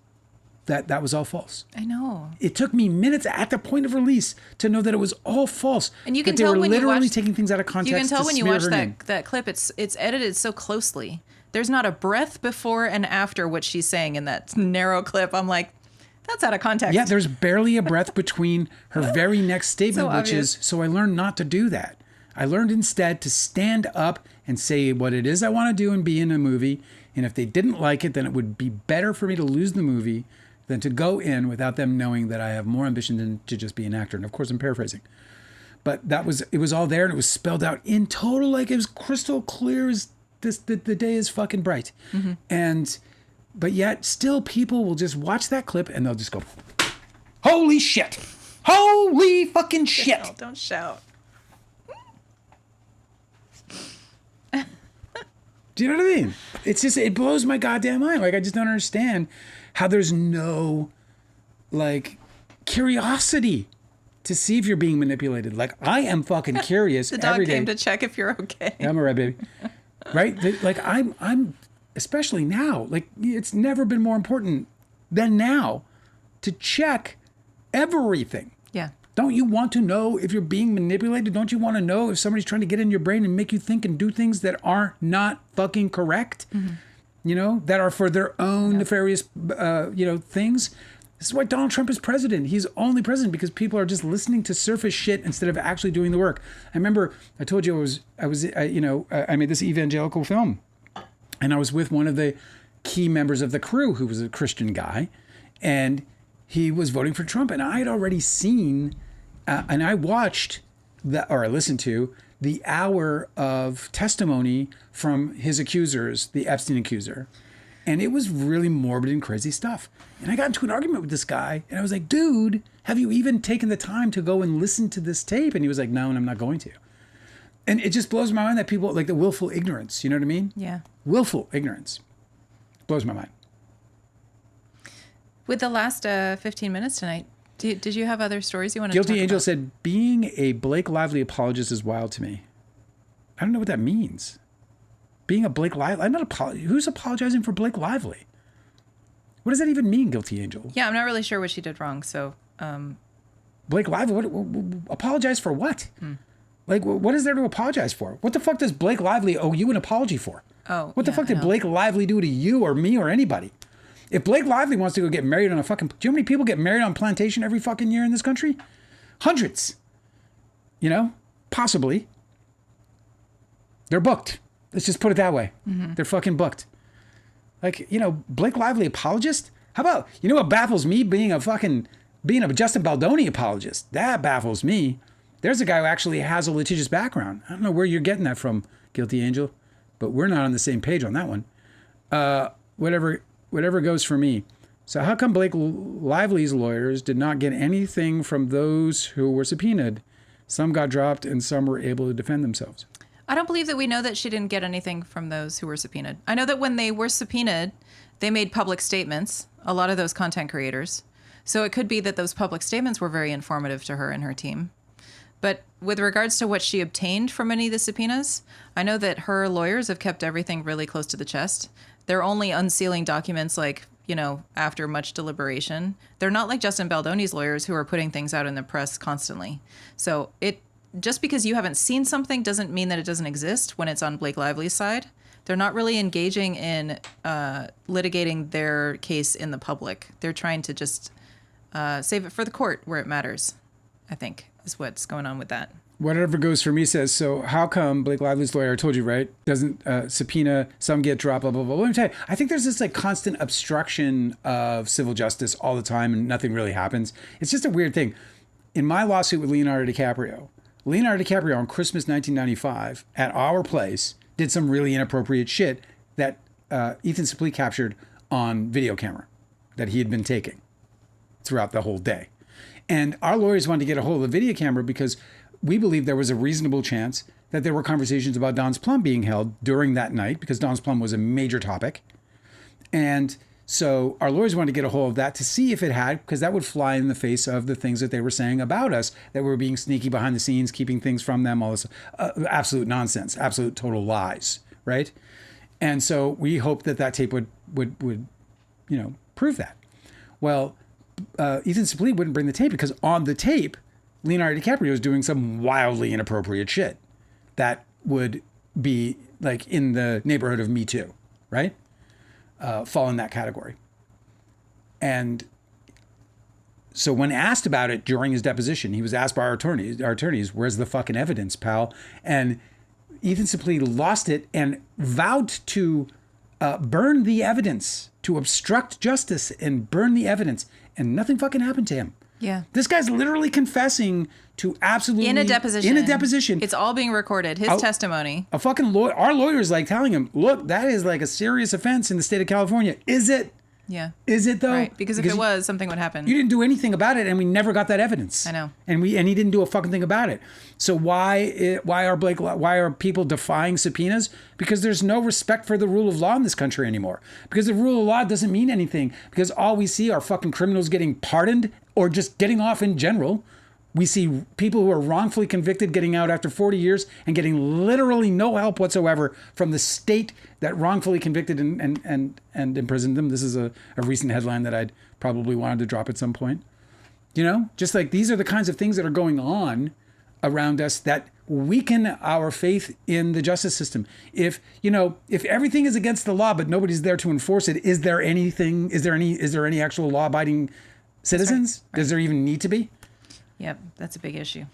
that was all false. I know. It took me minutes at the point of release to know that it was all false. And you can tell tell they were when literally you watch, taking things out of context. You can tell when you watch name. that clip. It's edited so closely. There's not a breath before and after what she's saying in that narrow clip. I'm like, that's out of context. Yeah, there's barely a breath between her very next statement, So which is, so I learned not to do that. I learned instead to stand up and say what it is I want to do and be in a movie. And if they didn't like it, then it would be better for me to lose the movie than to go in without them knowing that I have more ambition than to just be an actor. And of course, I'm paraphrasing. But it was all there, and it was spelled out in total, like it was crystal clear as the day is fucking bright. Mm-hmm. But yet still people will just watch that clip and they'll just go, holy shit. Holy fucking shit. Don't shout. Do you know what I mean? It's just, it blows my goddamn mind. Like, I just don't understand how there's no, like, curiosity to see if you're being manipulated. Like, I am fucking curious The dog every day. came to check if you're okay. Yeah, I'm all right, baby. Right? Like, I'm, especially now, like, it's never been more important than now to check everything. Yeah. Don't you want to know if you're being manipulated? Don't you want to know if somebody's trying to get in your brain and make you think and do things that are not fucking correct? Mm-hmm. You know, that are for their own nefarious, things. This is why Donald Trump is president. He's only president because people are just listening to surface shit instead of actually doing the work. I remember I told you I made this evangelical film, and I was with one of the key members of the crew who was a Christian guy, and he was voting for Trump, and I had already seen, and I watched I listened to the hour of testimony from his accusers, the Epstein accuser. And it was really morbid and crazy stuff. And I got into an argument with this guy, and I was like, dude, have you even taken the time to go and listen to this tape? And he was like, no, and I'm not going to. And it just blows my mind that people, like the willful ignorance, you know what I mean? Yeah. Willful ignorance. Blows my mind. With the last 15 minutes tonight, did you have other stories you wanted Guilty to talk Angel about? said, being a Blake Lively apologist is wild to me. I don't know what that means. Being a Blake Lively, who's apologizing for Blake Lively? What does that even mean, Guilty Angel? Yeah, I'm not really sure what she did wrong. So, Blake Lively, apologize for what? Like, what is there to apologize for? What the fuck does Blake Lively owe you an apology for? Oh, what the fuck did Blake Lively do to you or me or anybody? If Blake Lively wants to go get married on a fucking... Do you know how many people get married on plantation every fucking year in this country? Hundreds. You know? Possibly. They're booked. Let's just put it that way. Mm-hmm. They're fucking booked. Like, you know, Blake Lively apologist? How about... You know what baffles me? Being a Justin Baldoni apologist. That baffles me. There's a guy who actually has a litigious background. I don't know where you're getting that from, Guilty Angel, but we're not on the same page on that one. Whatever goes for me. So how come Blake Lively's lawyers did not get anything from those who were subpoenaed? Some got dropped and some were able to defend themselves. I don't believe that we know that she didn't get anything from those who were subpoenaed. I know that when they were subpoenaed, they made public statements, a lot of those content creators. So it could be that those public statements were very informative to her and her team. But with regards to what she obtained from any of the subpoenas, I know that her lawyers have kept everything really close to the chest. They're only unsealing documents like, you know, after much deliberation. They're not like Justin Baldoni's lawyers who are putting things out in the press constantly. So just because you haven't seen something doesn't mean that it doesn't exist when it's on Blake Lively's side. They're not really engaging in litigating their case in the public. They're trying to just save it for the court where it matters, I think, is what's going on with that. Whatever goes for me says, so how come Blake Lively's lawyer, I told you, right, doesn't subpoena, some get dropped, blah, blah, blah. Let me tell you, I think there's this like constant obstruction of civil justice all the time and nothing really happens. It's just a weird thing. In my lawsuit with Leonardo DiCaprio on Christmas 1995 at our place did some really inappropriate shit that Ethan Suplee captured on video camera that he had been taking throughout the whole day. And our lawyers wanted to get a hold of the video camera because we believed there was a reasonable chance that there were conversations about Don's Plum being held during that night because Don's Plum was a major topic. And so our lawyers wanted to get a hold of that to see if it had, because that would fly in the face of the things that they were saying about us, that we were being sneaky behind the scenes, keeping things from them, all this absolute nonsense, absolute total lies, right? And so we hoped that tape would prove that. Well, Ethan Suplee wouldn't bring the tape because on the tape, Leonardo DiCaprio was doing some wildly inappropriate shit that would be like in the neighborhood of Me Too, right? Fall in that category. And so when asked about it during his deposition, he was asked by our attorneys, where's the fucking evidence, pal? And Ethan Suplee lost it and vowed to burn the evidence, to obstruct justice and burn the evidence. And nothing fucking happened to him. Yeah. This guy's literally confessing to absolutely... In a deposition. It's all being recorded. His testimony. A fucking lawyer... Our lawyer's like telling him, look, that is like a serious offense in the state of California. Is it? Yeah. Is it though? Right. Because if it was, something would happen. You didn't do anything about it and we never got that evidence. I know. And he didn't do a fucking thing about it. So why are people defying subpoenas? Because there's no respect for the rule of law in this country anymore. Because the rule of law doesn't mean anything. Because all we see are fucking criminals getting pardoned or just getting off in general. We see people who are wrongfully convicted getting out after 40 years and getting literally no help whatsoever from the state that wrongfully convicted and imprisoned them. This is a recent headline that I'd probably wanted to drop at some point. You know, just like these are the kinds of things that are going on around us that weaken our faith in the justice system. If everything is against the law, but nobody's there to enforce it, is there any actual law-abiding citizens? Right. Does there even need to be? Yep, that's a big issue.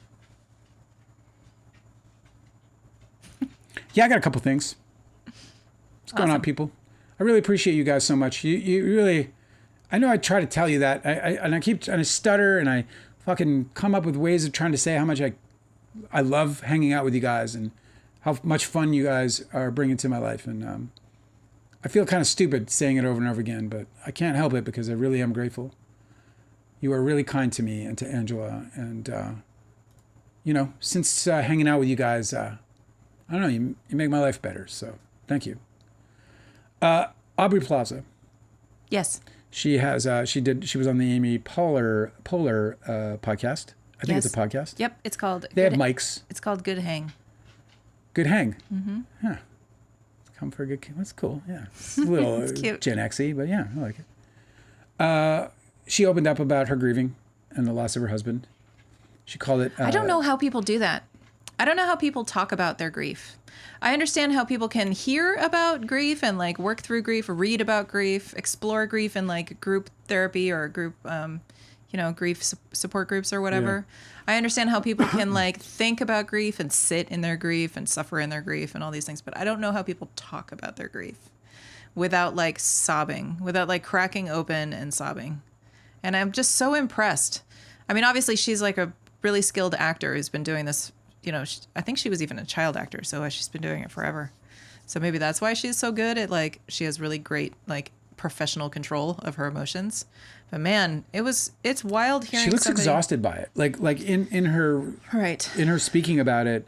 Yeah, I got a couple things. What's going on, people? I really appreciate you guys so much. You really, I know I try to tell you that, I stutter and I fucking come up with ways of trying to say how much I love hanging out with you guys and how much fun you guys are bringing to my life. And I feel kind of stupid saying it over and over again, but I can't help it because I really am grateful. You are really kind to me and to Angela. And, since hanging out with you guys, I don't know, you make my life better. So thank you. Aubrey Plaza. Yes. She has, she was on the Amy Poehler podcast. I think it's a podcast. Yep. It's called. They have mics. It's called Good Hang. Good Hang. Mm-hmm. Yeah. Come for a good. That's cool. Yeah. It's a little it's cute. Gen X-y, but yeah, I like it. She opened up about her grieving and the loss of her husband. She called it... I don't know how people do that. I don't know how people talk about their grief. I understand how people can hear about grief and like work through grief, read about grief, explore grief in like group therapy or group, grief support groups or whatever. Yeah. I understand how people can like think about grief and sit in their grief and suffer in their grief and all these things, but I don't know how people talk about their grief without like sobbing, without like cracking open and sobbing. And I'm just so impressed. I mean, obviously she's like a really skilled actor who's been doing this. I think she was even a child actor, so she's been doing it forever. So maybe that's why she's so good at like, she has really great like professional control of her emotions. But man, it's wild hearing. She looks exhausted by it. Like in her in her speaking about it,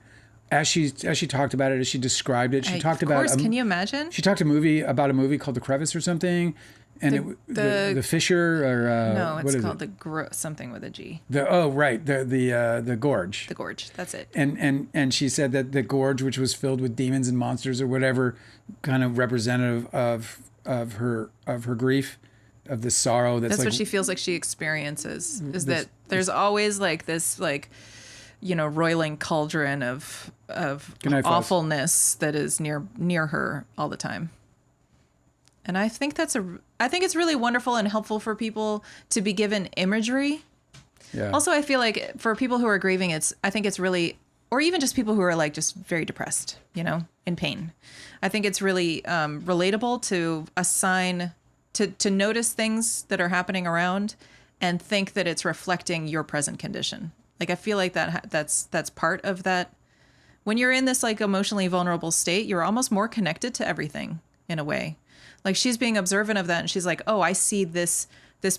as she talked about it, as she described it, she talked about. Can you imagine? She talked about a movie called The Crevice or something. And the Fisher or no, it's called it? Something with a G. The Gorge. The Gorge, that's it. And she said that the Gorge, which was filled with demons and monsters or whatever, kind of representative of her grief, of the sorrow. That's like, what she feels like she experiences. Is that there's always like this like, roiling cauldron of awfulness that is near her all the time. And I think it's really wonderful and helpful for people to be given imagery. Yeah. Also, I feel like for people who are grieving, I think it's really, or even just people who are like just very depressed, in pain. I think it's really relatable to assign, to notice things that are happening around and think that it's reflecting your present condition. Like, I feel like that's part of that. When you're in this like emotionally vulnerable state, you're almost more connected to everything in a way. Like she's being observant of that and she's like, oh, I see this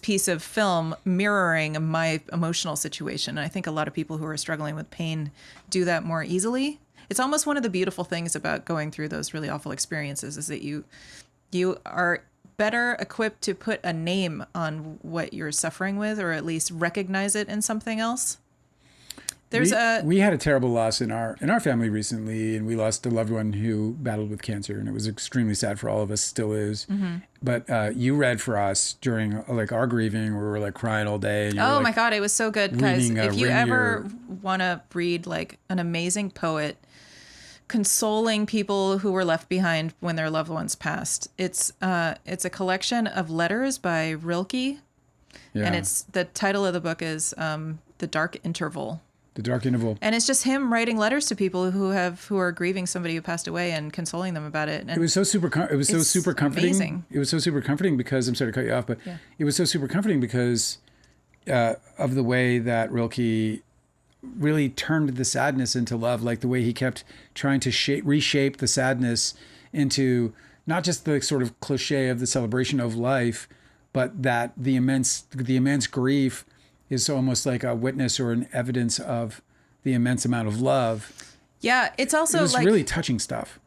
piece of film mirroring my emotional situation. And I think a lot of people who are struggling with pain do that more easily. It's almost one of the beautiful things about going through those really awful experiences is that you are better equipped to put a name on what you're suffering with, or at least recognize it in something else. We had a terrible loss in our family recently, and we lost a loved one who battled with cancer, and it was extremely sad for all of us, still is. Mm-hmm. But you read for us during like our grieving, where we were like crying all day. And oh my God, it was so good, guys! If you ever want to read like an amazing poet consoling people who were left behind when their loved ones passed, it's a collection of letters by Rilke, and the title of the book is The Dark Interval. The Dark Interval. And it's just him writing letters to people who are grieving somebody who passed away and consoling them about it. And it was so super comforting. Amazing. It was so super comforting because, I'm sorry to cut you off, but it was so super comforting because of the way that Rilke really turned the sadness into love, like the way he kept trying to reshape the sadness into not just the sort of cliche of the celebration of life, but that the immense grief is almost like a witness or an evidence of the immense amount of love. Yeah, it was like really touching stuff.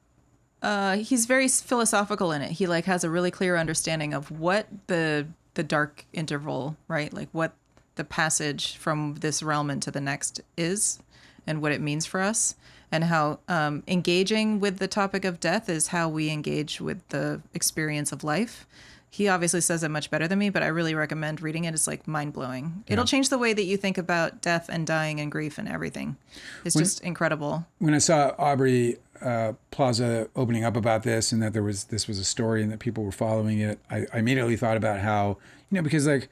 He's very philosophical in it. He like has a really clear understanding of what the dark interval, right? Like what the passage from this realm into the next is, and what it means for us, and how engaging with the topic of death is how we engage with the experience of life. He obviously says it much better than me, but I really recommend reading it. It's like mind-blowing. It'll change the way that you think about death and dying and grief and everything. It's just incredible. When I saw Aubrey Plaza opening up about this and that this was a story and that people were following it, I immediately thought about how, because like,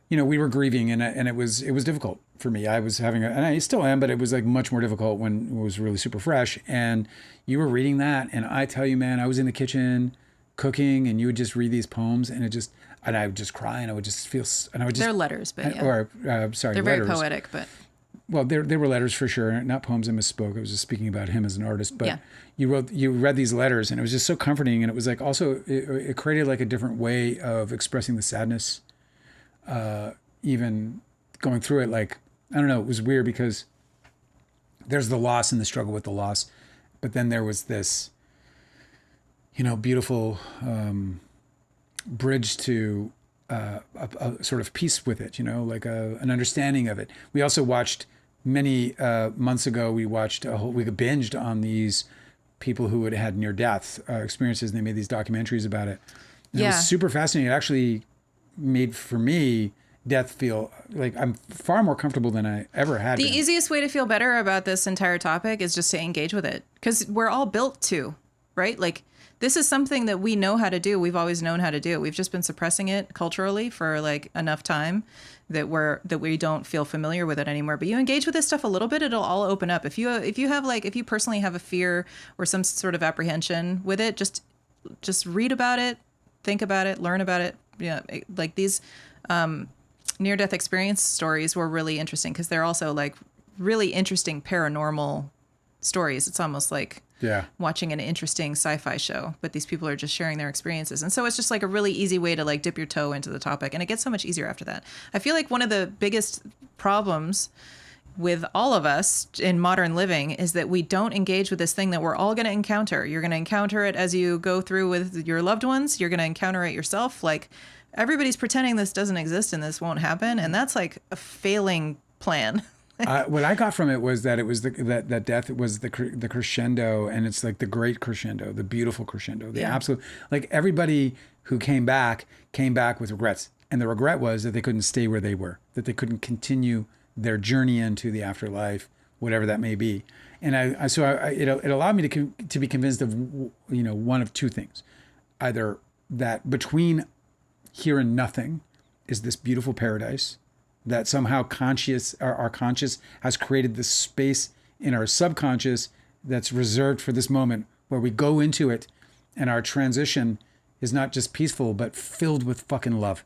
we were grieving and it was difficult for me. I was having and I still am, but it was like much more difficult when it was really super fresh. And you were reading that, and I tell you, man, I was in the kitchen cooking, and you would just read these poems, and I would just cry, and I would just feel, and I would just. They're letters, but sorry, they're letters. very poetic, but. Well, they were letters for sure, not poems. I misspoke. I was just speaking about him as an artist, but you read these letters, and it was just so comforting, and it was like also it created like a different way of expressing the sadness, even going through it. Like, I don't know, it was weird because there's the loss and the struggle with the loss, but then there was this, beautiful bridge to a sort of peace with it, like an understanding of it. We also watched many months ago, we binged on these people who had had near-death experiences, and they made these documentaries about it. And it was super fascinating. It actually made, for me, death feel like I'm far more comfortable than I ever had The been. easiest way to feel better about this entire topic is just to engage with it, because we're all built to, right? Like, this is something that we know how to do. We've always known how to do. We've just been suppressing it culturally for like enough time that we don't feel familiar with it anymore. But you engage with this stuff a little bit, it'll all open up. If you personally have a fear or some sort of apprehension with it, just read about it, think about it, learn about it. Yeah, like these near-death experience stories were really interesting because they're also like really interesting paranormal stories. It's almost like watching an interesting sci-fi show, but these people are just sharing their experiences. And so it's just like a really easy way to like dip your toe into the topic. And it gets so much easier after that. I feel like one of the biggest problems with all of us in modern living is that we don't engage with this thing that we're all going to encounter. You're going to encounter it as you go through with your loved ones. You're going to encounter it yourself. Like, everybody's pretending this doesn't exist and this won't happen. And that's like a failing plan. What I got from it was that it was that death was the crescendo, and it's like the great crescendo, the beautiful crescendo, the absolute, like everybody who came back with regrets. And the regret was that they couldn't stay where they were, that they couldn't continue their journey into the afterlife, whatever that may be. And it allowed me to be convinced of, one of two things. Either that between here and nothing is this beautiful paradise, that somehow our conscious has created this space in our subconscious that's reserved for this moment where we go into it, and our transition is not just peaceful, but filled with fucking love.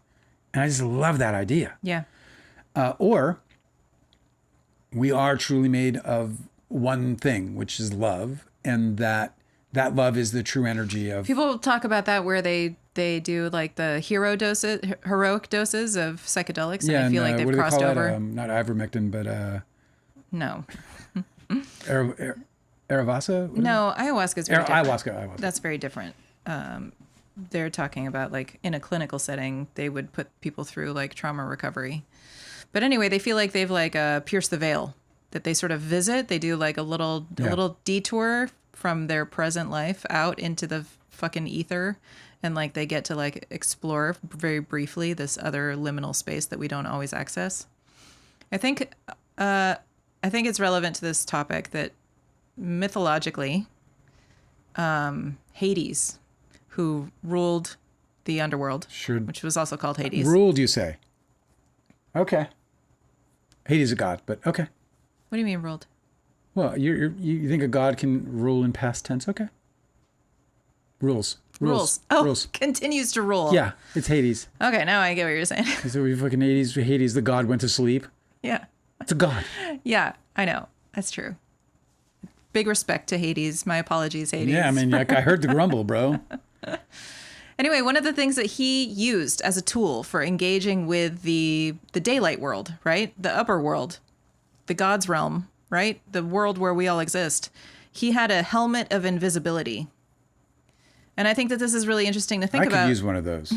And I just love that idea. Yeah. Or we are truly made of one thing, which is love. And that love is the true energy of... People talk about that where they do like the heroic doses of psychedelics. And I feel like they've crossed over. Not ivermectin, but... No. Aravasa? No, ayahuasca is very different. Ayahuasca. That's very different. They're talking about like in a clinical setting, they would put people through like trauma recovery. But anyway, they feel like they've like pierced the veil, that they sort of visit. They do like a little detour from their present life out into the fucking ether. And like they get to like explore very briefly this other liminal space that we don't always access. I think it's relevant to this topic that mythologically, Hades, who ruled the underworld, which was also called Hades. Ruled, you say? Okay. Hades is a god, but okay. What do you mean ruled? Well, you think a god can rule in past tense? Okay. Rules. Oh, rules. Continues to rule. Yeah, it's Hades. Okay, now I get what you're saying. So we fucking Hades, the god went to sleep. Yeah. It's a god. Yeah, I know. That's true. Big respect to Hades. My apologies, Hades. Yeah, I mean, I heard the grumble, bro. Anyway, one of the things that he used as a tool for engaging with the daylight world, right? The upper world, the God's realm, right? The world where we all exist. He had a helmet of invisibility. And I think that this is really interesting to think about. I could use one of those.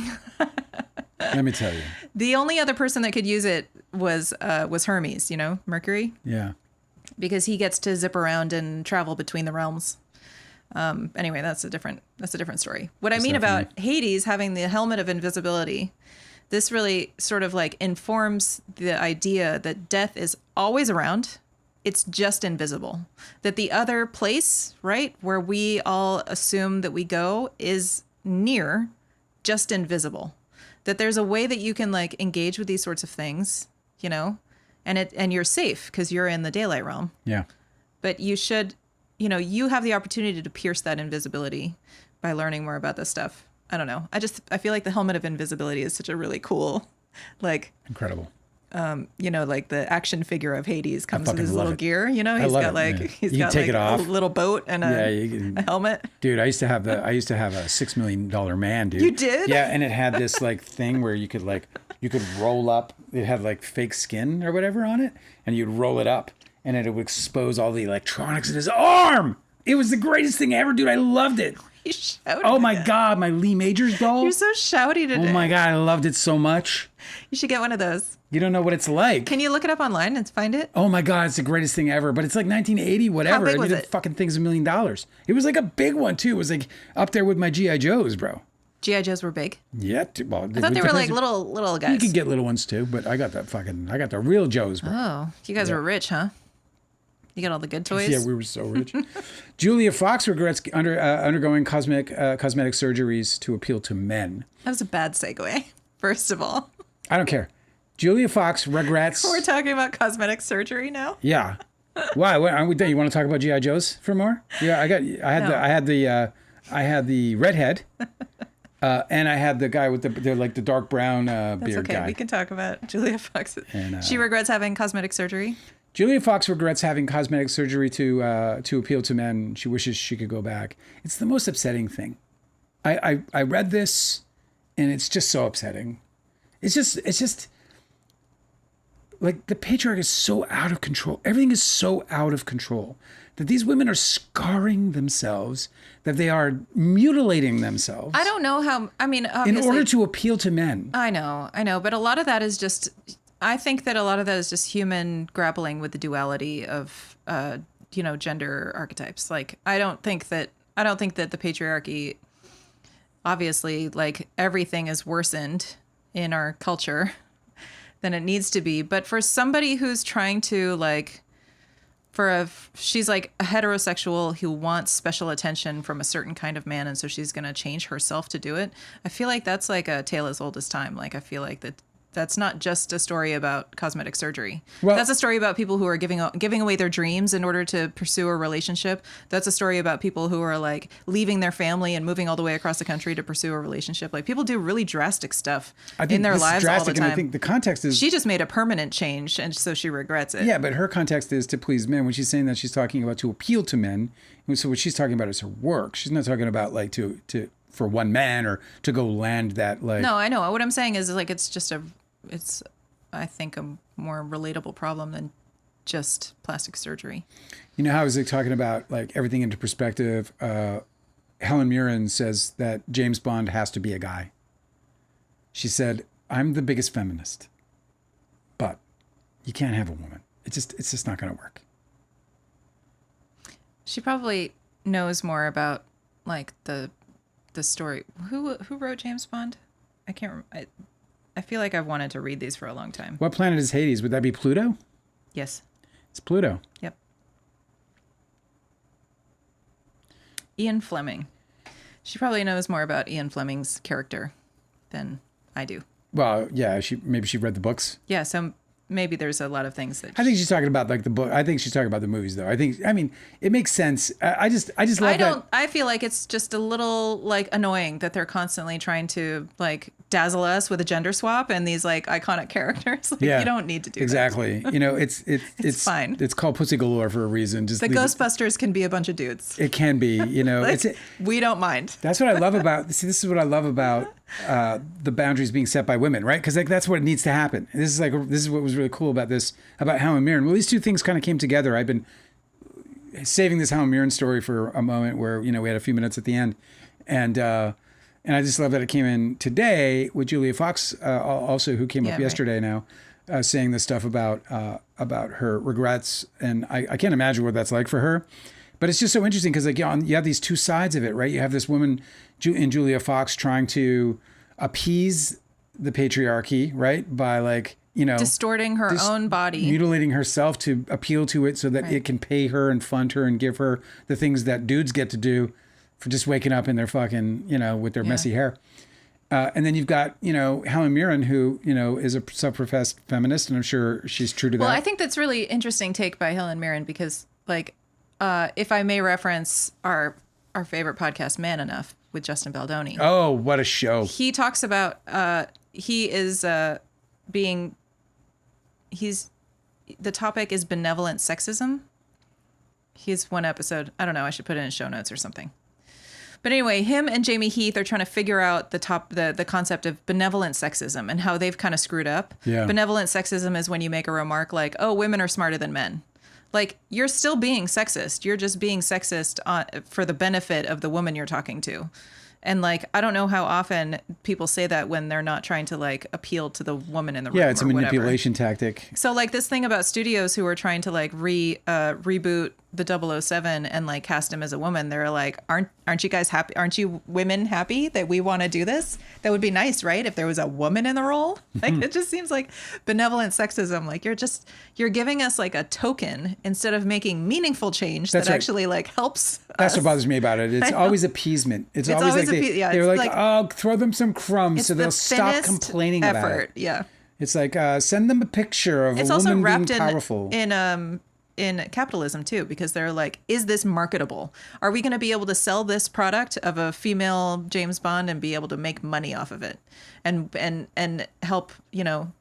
Let me tell you. The only other person that could use it was Hermes, Mercury. Yeah. Because he gets to zip around and travel between the realms. Anyway, that's a different story. What I mean about Hades having the helmet of invisibility, this really sort of like informs the idea that death is always around. It's just invisible. That the other place, right, where we all assume that we go is near, just invisible. That there's a way that you can like engage with these sorts of things, and you're safe because you're in the daylight realm. Yeah. But you should, you have the opportunity to pierce that invisibility by learning more about this stuff. I don't know. I feel like the helmet of invisibility is such a really cool, like... Incredible. Like the action figure of Hades comes with his little gear, he's got a little boat and a helmet. Dude, I used to have a $6 million man, dude. You did? Yeah. And it had this like thing where you could roll up, it had like fake skin or whatever on it. And you'd roll it up and it would expose all the electronics in his arm. It was the greatest thing ever, dude. I loved it. You shouted. Oh my God. My Lee Majors doll. You're so shouty today. Oh my God. I loved it so much. You should get one of those. You don't know what it's like. Can you look it up online and find it? Oh my God, it's the greatest thing ever. But it's like 1980, whatever. How big was it? The fucking thing's $1 million. It was like a big one too. It was like up there with my G.I. Joes, bro. GI Joes were big. Yeah. Well, I thought they were like little guys. You could get little ones too, but I got the real Joes, bro. Oh, you guys were rich, huh? You got all the good toys? Yeah, we were so rich. Julia Fox regrets undergoing cosmetic surgeries to appeal to men. That was a bad segue, first of all. I don't care. Julia Fox regrets... We're talking about cosmetic surgery now? Yeah. Why? What, aren't we done? You want to talk about GI Joes for more? Yeah, I had the redhead, and I had the guy with the dark brown beard okay. guy. We can talk about Julia Fox. And, she regrets having cosmetic surgery. Julia Fox regrets having cosmetic surgery to appeal to men. She wishes she could go back. It's the most upsetting thing. I read this, and it's just so upsetting. It's just like the patriarchy is so out of control. Everything is so out of control that these women are scarring themselves, that they are mutilating themselves. I don't know how. I mean, obviously, in order to appeal to men. I know, but a lot of that is just. I think that a lot of that is just human grappling with the duality of, gender archetypes. Like, I don't think that the patriarchy, obviously, like everything is worsened in our culture than it needs to be. But for somebody who's trying to she's like a heterosexual who wants special attention from a certain kind of man. And so she's going to change herself to do it. I feel like that's like a tale as old as time. Like, I feel like that's not just a story about cosmetic surgery. Well, that's a story about people who are giving away their dreams in order to pursue a relationship. That's a story about people who are like leaving their family and moving all the way across the country to pursue a relationship. Like, people do really drastic stuff in their lives all the time. And I think the context is she just made a permanent change, and so she regrets it. Yeah, but her context is to please men. When she's saying that, she's talking about to appeal to men. So what she's talking about is her work. She's not talking about like to for one man or to go land that like. No, I know. What I'm saying is like it's I think a more relatable problem than just plastic surgery. You know how I was like, talking about like everything into perspective. Helen Mirren says that James Bond has to be a guy. She said, "I'm the biggest feminist, but you can't have a woman. It's just not going to work." She probably knows more about like the story. Who wrote James Bond? I can't remember. I feel like I've wanted to read these for a long time. What planet is Hades? Would that be Pluto? Yes. It's Pluto. Yep. Ian Fleming. She probably knows more about Ian Fleming's character than I do. Well, yeah, maybe she read the books. Yeah, so maybe there's a lot of things that I think she's talking about like the book. I think she's talking about the movies though. I mean, it makes sense. I just love that. I feel like it's just a little like annoying that they're constantly trying to like dazzle us with a gender swap and these like iconic characters. Like, you don't need to do exactly. that. You know, it's fine. It's called Pussy Galore for a reason. Just the Ghostbusters can be a bunch of dudes. It can be, you know. Like, we don't mind. That's what I love about. See, this is what I love about the boundaries being set by women, right? Because like that's what needs to happen. This is what was really cool about this, about Helen Mirren. Well, these two things kind of came together. I've been saving this Helen Mirren story for a moment where, you know, we had a few minutes at the end, and I just love that it came in today with Julia Fox, also, who came up yesterday now, saying this stuff about her regrets, and I can't imagine what that's like for her. But it's just so interesting because like you have these two sides of it, right? You have this woman in Julia Fox trying to appease the patriarchy, right? By like, you know, distorting her own body, mutilating herself to appeal to it so that it can pay her and fund her and give her the things that dudes get to do for just waking up in their fucking, you know, with their messy hair. And then you've got, you know, Helen Mirren, who, you know, is a self-professed feminist, and I'm sure she's true to that. Well, I think that's really interesting take by Helen Mirren because, like, if I may reference our favorite podcast, Man Enough, with Justin Baldoni. Oh, what a show. He talks about, the topic is benevolent sexism. He's one episode. I don't know. I should put it in show notes or something. But anyway, him and Jamie Heath are trying to figure out the concept of benevolent sexism and how they've kind of screwed up. Yeah. Benevolent sexism is when you make a remark like, "Oh, women are smarter than men." Like, you're still being sexist. You're just being sexist for the benefit of the woman you're talking to. And like, I don't know how often people say that when they're not trying to like appeal to the woman in the room. Yeah, it's a manipulation manipulation tactic. So like this thing about studios who are trying to like reboot the 007 and like cast him as a woman, they're like, aren't you guys happy? Aren't you women happy that we want to do this? That would be nice, right? If there was a woman in the role. Like it just seems like benevolent sexism. Like you're giving us like a token instead of making meaningful change that actually like helps. That's what bothers me about it. It's always appeasement. It's always like they're like, oh, throw them some crumbs so they'll stop complaining about it. Yeah. It's like send them a picture of a woman being powerful. In capitalism too, because they're like, is this marketable? Are we going to be able to sell this product of a female James Bond and be able to make money off of it, and help, you know,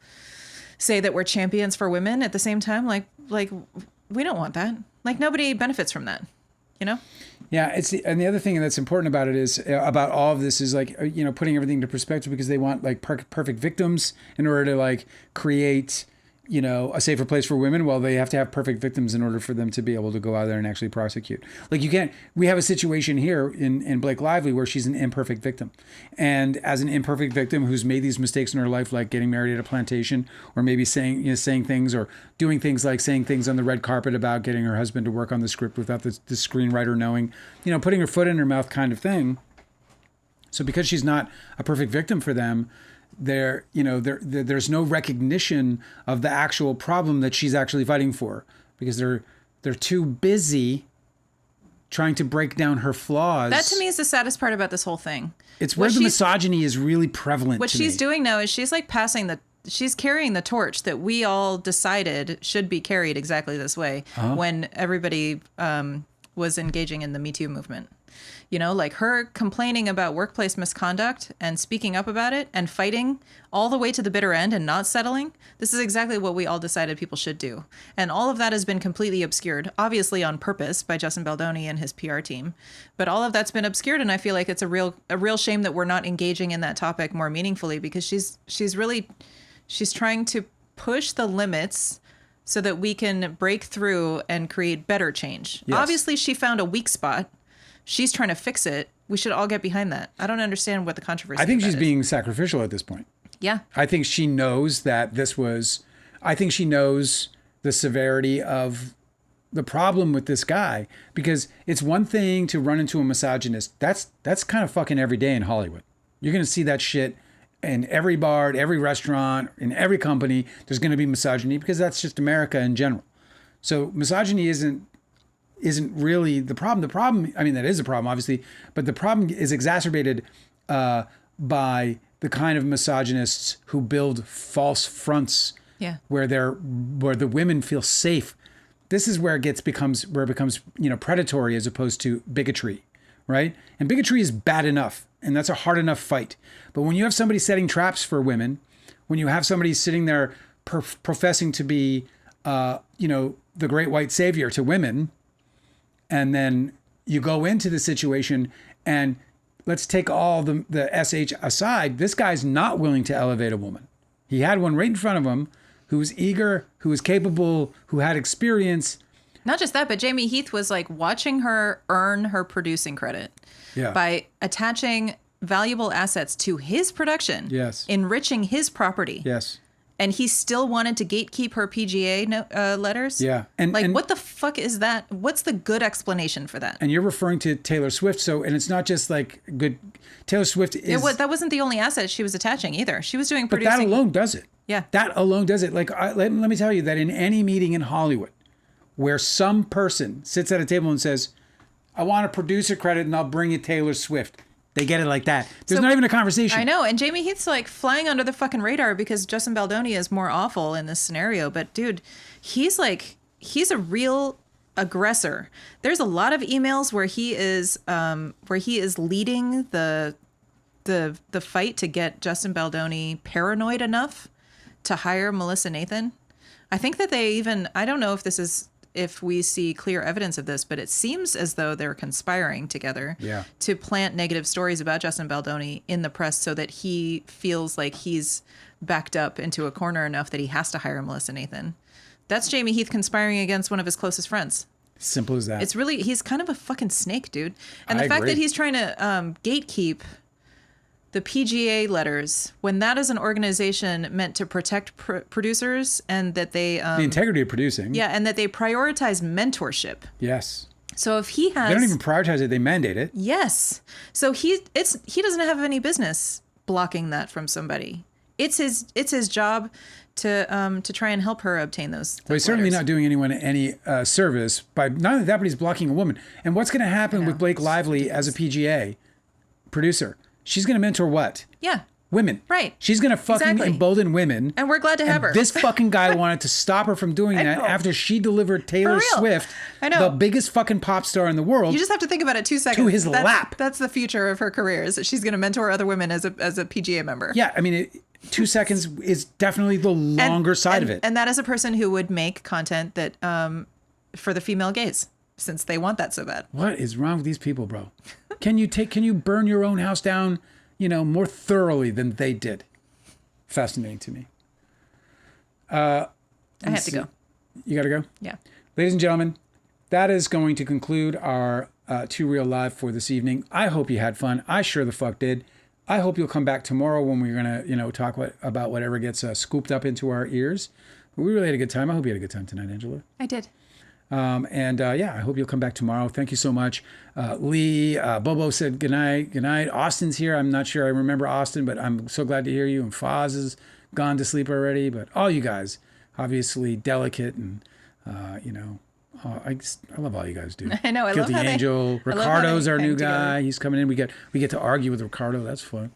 say that we're champions for women at the same time? Like we don't want that. Like nobody benefits from that, you know? Yeah, and the other thing that's important about it is about all of this is like, you know, putting everything into perspective, because they want like perfect victims in order to like create, you know, a safer place for women. Well, they have to have perfect victims in order for them to be able to go out there and actually prosecute. Like we have a situation here in Blake Lively where she's an imperfect victim. And as an imperfect victim who's made these mistakes in her life, like getting married at a plantation, or maybe saying things or doing things like saying things on the red carpet about getting her husband to work on the script without the screenwriter knowing, you know, putting her foot in her mouth kind of thing. So because she's not a perfect victim for them, there's no recognition of the actual problem that she's actually fighting for, because they're too busy trying to break down her flaws. That to me is the saddest part about this whole thing. It's where the misogyny is really prevalent. What she's doing now is she's like she's carrying the torch that we all decided should be carried exactly this way when everybody was engaging in the Me Too movement. You know, like her complaining about workplace misconduct and speaking up about it and fighting all the way to the bitter end and not settling. This is exactly what we all decided people should do. And all of that has been completely obscured, obviously on purpose by Justin Baldoni and his PR team. But all of that's been obscured. And I feel like it's a real shame that we're not engaging in that topic more meaningfully, because she's trying to push the limits so that we can break through and create better change. Yes. Obviously, she found a weak spot. She's trying to fix it. We should all get behind that. I don't understand what the controversy is. I think she's being sacrificial at this point. Yeah. I think she knows that I think she knows the severity of the problem with this guy, because it's one thing to run into a misogynist. That's kind of fucking every day in Hollywood. You're going to see that shit in every bar, at every restaurant, in every company. There's going to be misogyny, because that's just America in general. So misogyny isn't really the problem. The problem, I mean, that is a problem, obviously, but the problem is exacerbated by the kind of misogynists who build false fronts, where the women feel safe. This is where it becomes you know, predatory as opposed to bigotry, right? And bigotry is bad enough, and that's a hard enough fight. But when you have somebody setting traps for women, when you have somebody sitting there professing to be, you know, the great white savior to women, and then you go into the situation, and let's take all the SH aside. This guy's not willing to elevate a woman. He had one right in front of him who was eager, who was capable, who had experience. Not just that, but Jamie Heath was like watching her earn her producing credit by attaching valuable assets to his production, enriching his property. Yes. And he still wanted to gatekeep her PGA letters? Yeah. And what the fuck is that? What's the good explanation for that? And you're referring to Taylor Swift. And it's not just like good. Taylor Swift is. That wasn't the only asset she was attaching either. She was doing producing. But that alone does it. Yeah. That alone does it. Like, let me tell you that in any meeting in Hollywood where some person sits at a table and says, I want a producer credit and I'll bring you Taylor Swift. They get it like that. There's not even a conversation. I know. And Jamie Heath's like flying under the fucking radar because Justin Baldoni is more awful in this scenario. But dude, he's a real aggressor. There's a lot of emails where he is leading the fight to get Justin Baldoni paranoid enough to hire Melissa Nathan. I think that I don't know if we see clear evidence of this, but it seems as though they're conspiring together to plant negative stories about Justin Baldoni in the press so that he feels like he's backed up into a corner enough that he has to hire Melissa Nathan. That's Jamie Heath conspiring against one of his closest friends. Simple as that. It's really, he's kind of a fucking snake, dude. And the fact that he's trying to gatekeep the PGA letters, when that is an organization meant to protect producers and that they the integrity of producing. yeah, and that they prioritize mentorship. Yes. So if he has, They don't even prioritize it; they mandate it. yes. So he doesn't have any business blocking that from somebody. It's his job to try and help her obtain those. Well, he's certainly not doing anyone any service by not only that, but he's blocking a woman. And what's going to happen with Blake Lively as a PGA producer? She's going to mentor what? Yeah. Women. Right. She's going to fucking embolden women. And we're glad to have her. This fucking guy wanted to stop her from doing that after she delivered Taylor Swift, the biggest fucking pop star in the world. You just have to think about it 2 seconds. To his lap. That's the future of her career, is that she's going to mentor other women as a PGA member. Yeah, I mean, 2 seconds is definitely the longer side of it. And that is a person who would make content that for the female gaze, since they want that so bad. What is wrong with these people, bro? Can you burn your own house down, more thoroughly than they did? Fascinating to me. I have to go. You got to go? Yeah. Ladies and gentlemen, that is going to conclude our Too Real Live for this evening. I hope you had fun. I sure the fuck did. I hope you'll come back tomorrow when we're going to, talk about whatever gets scooped up into our ears. But we really had a good time. I hope you had a good time tonight, Angela. I did. I hope you'll come back tomorrow. Thank you so much. Lee, Bobo said good night. Good night. Austin's here. I'm not sure I remember Austin, but I'm so glad to hear you. And Foz is gone to sleep already. But all you guys, obviously delicate and, I love all you guys do. I know. I Guilty love how Angel. Ricardo's our new guy. He's coming in. We get to argue with Ricardo. That's fun.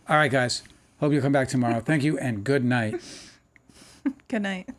All right, guys. Hope you'll come back tomorrow. Thank you and good night. Good night.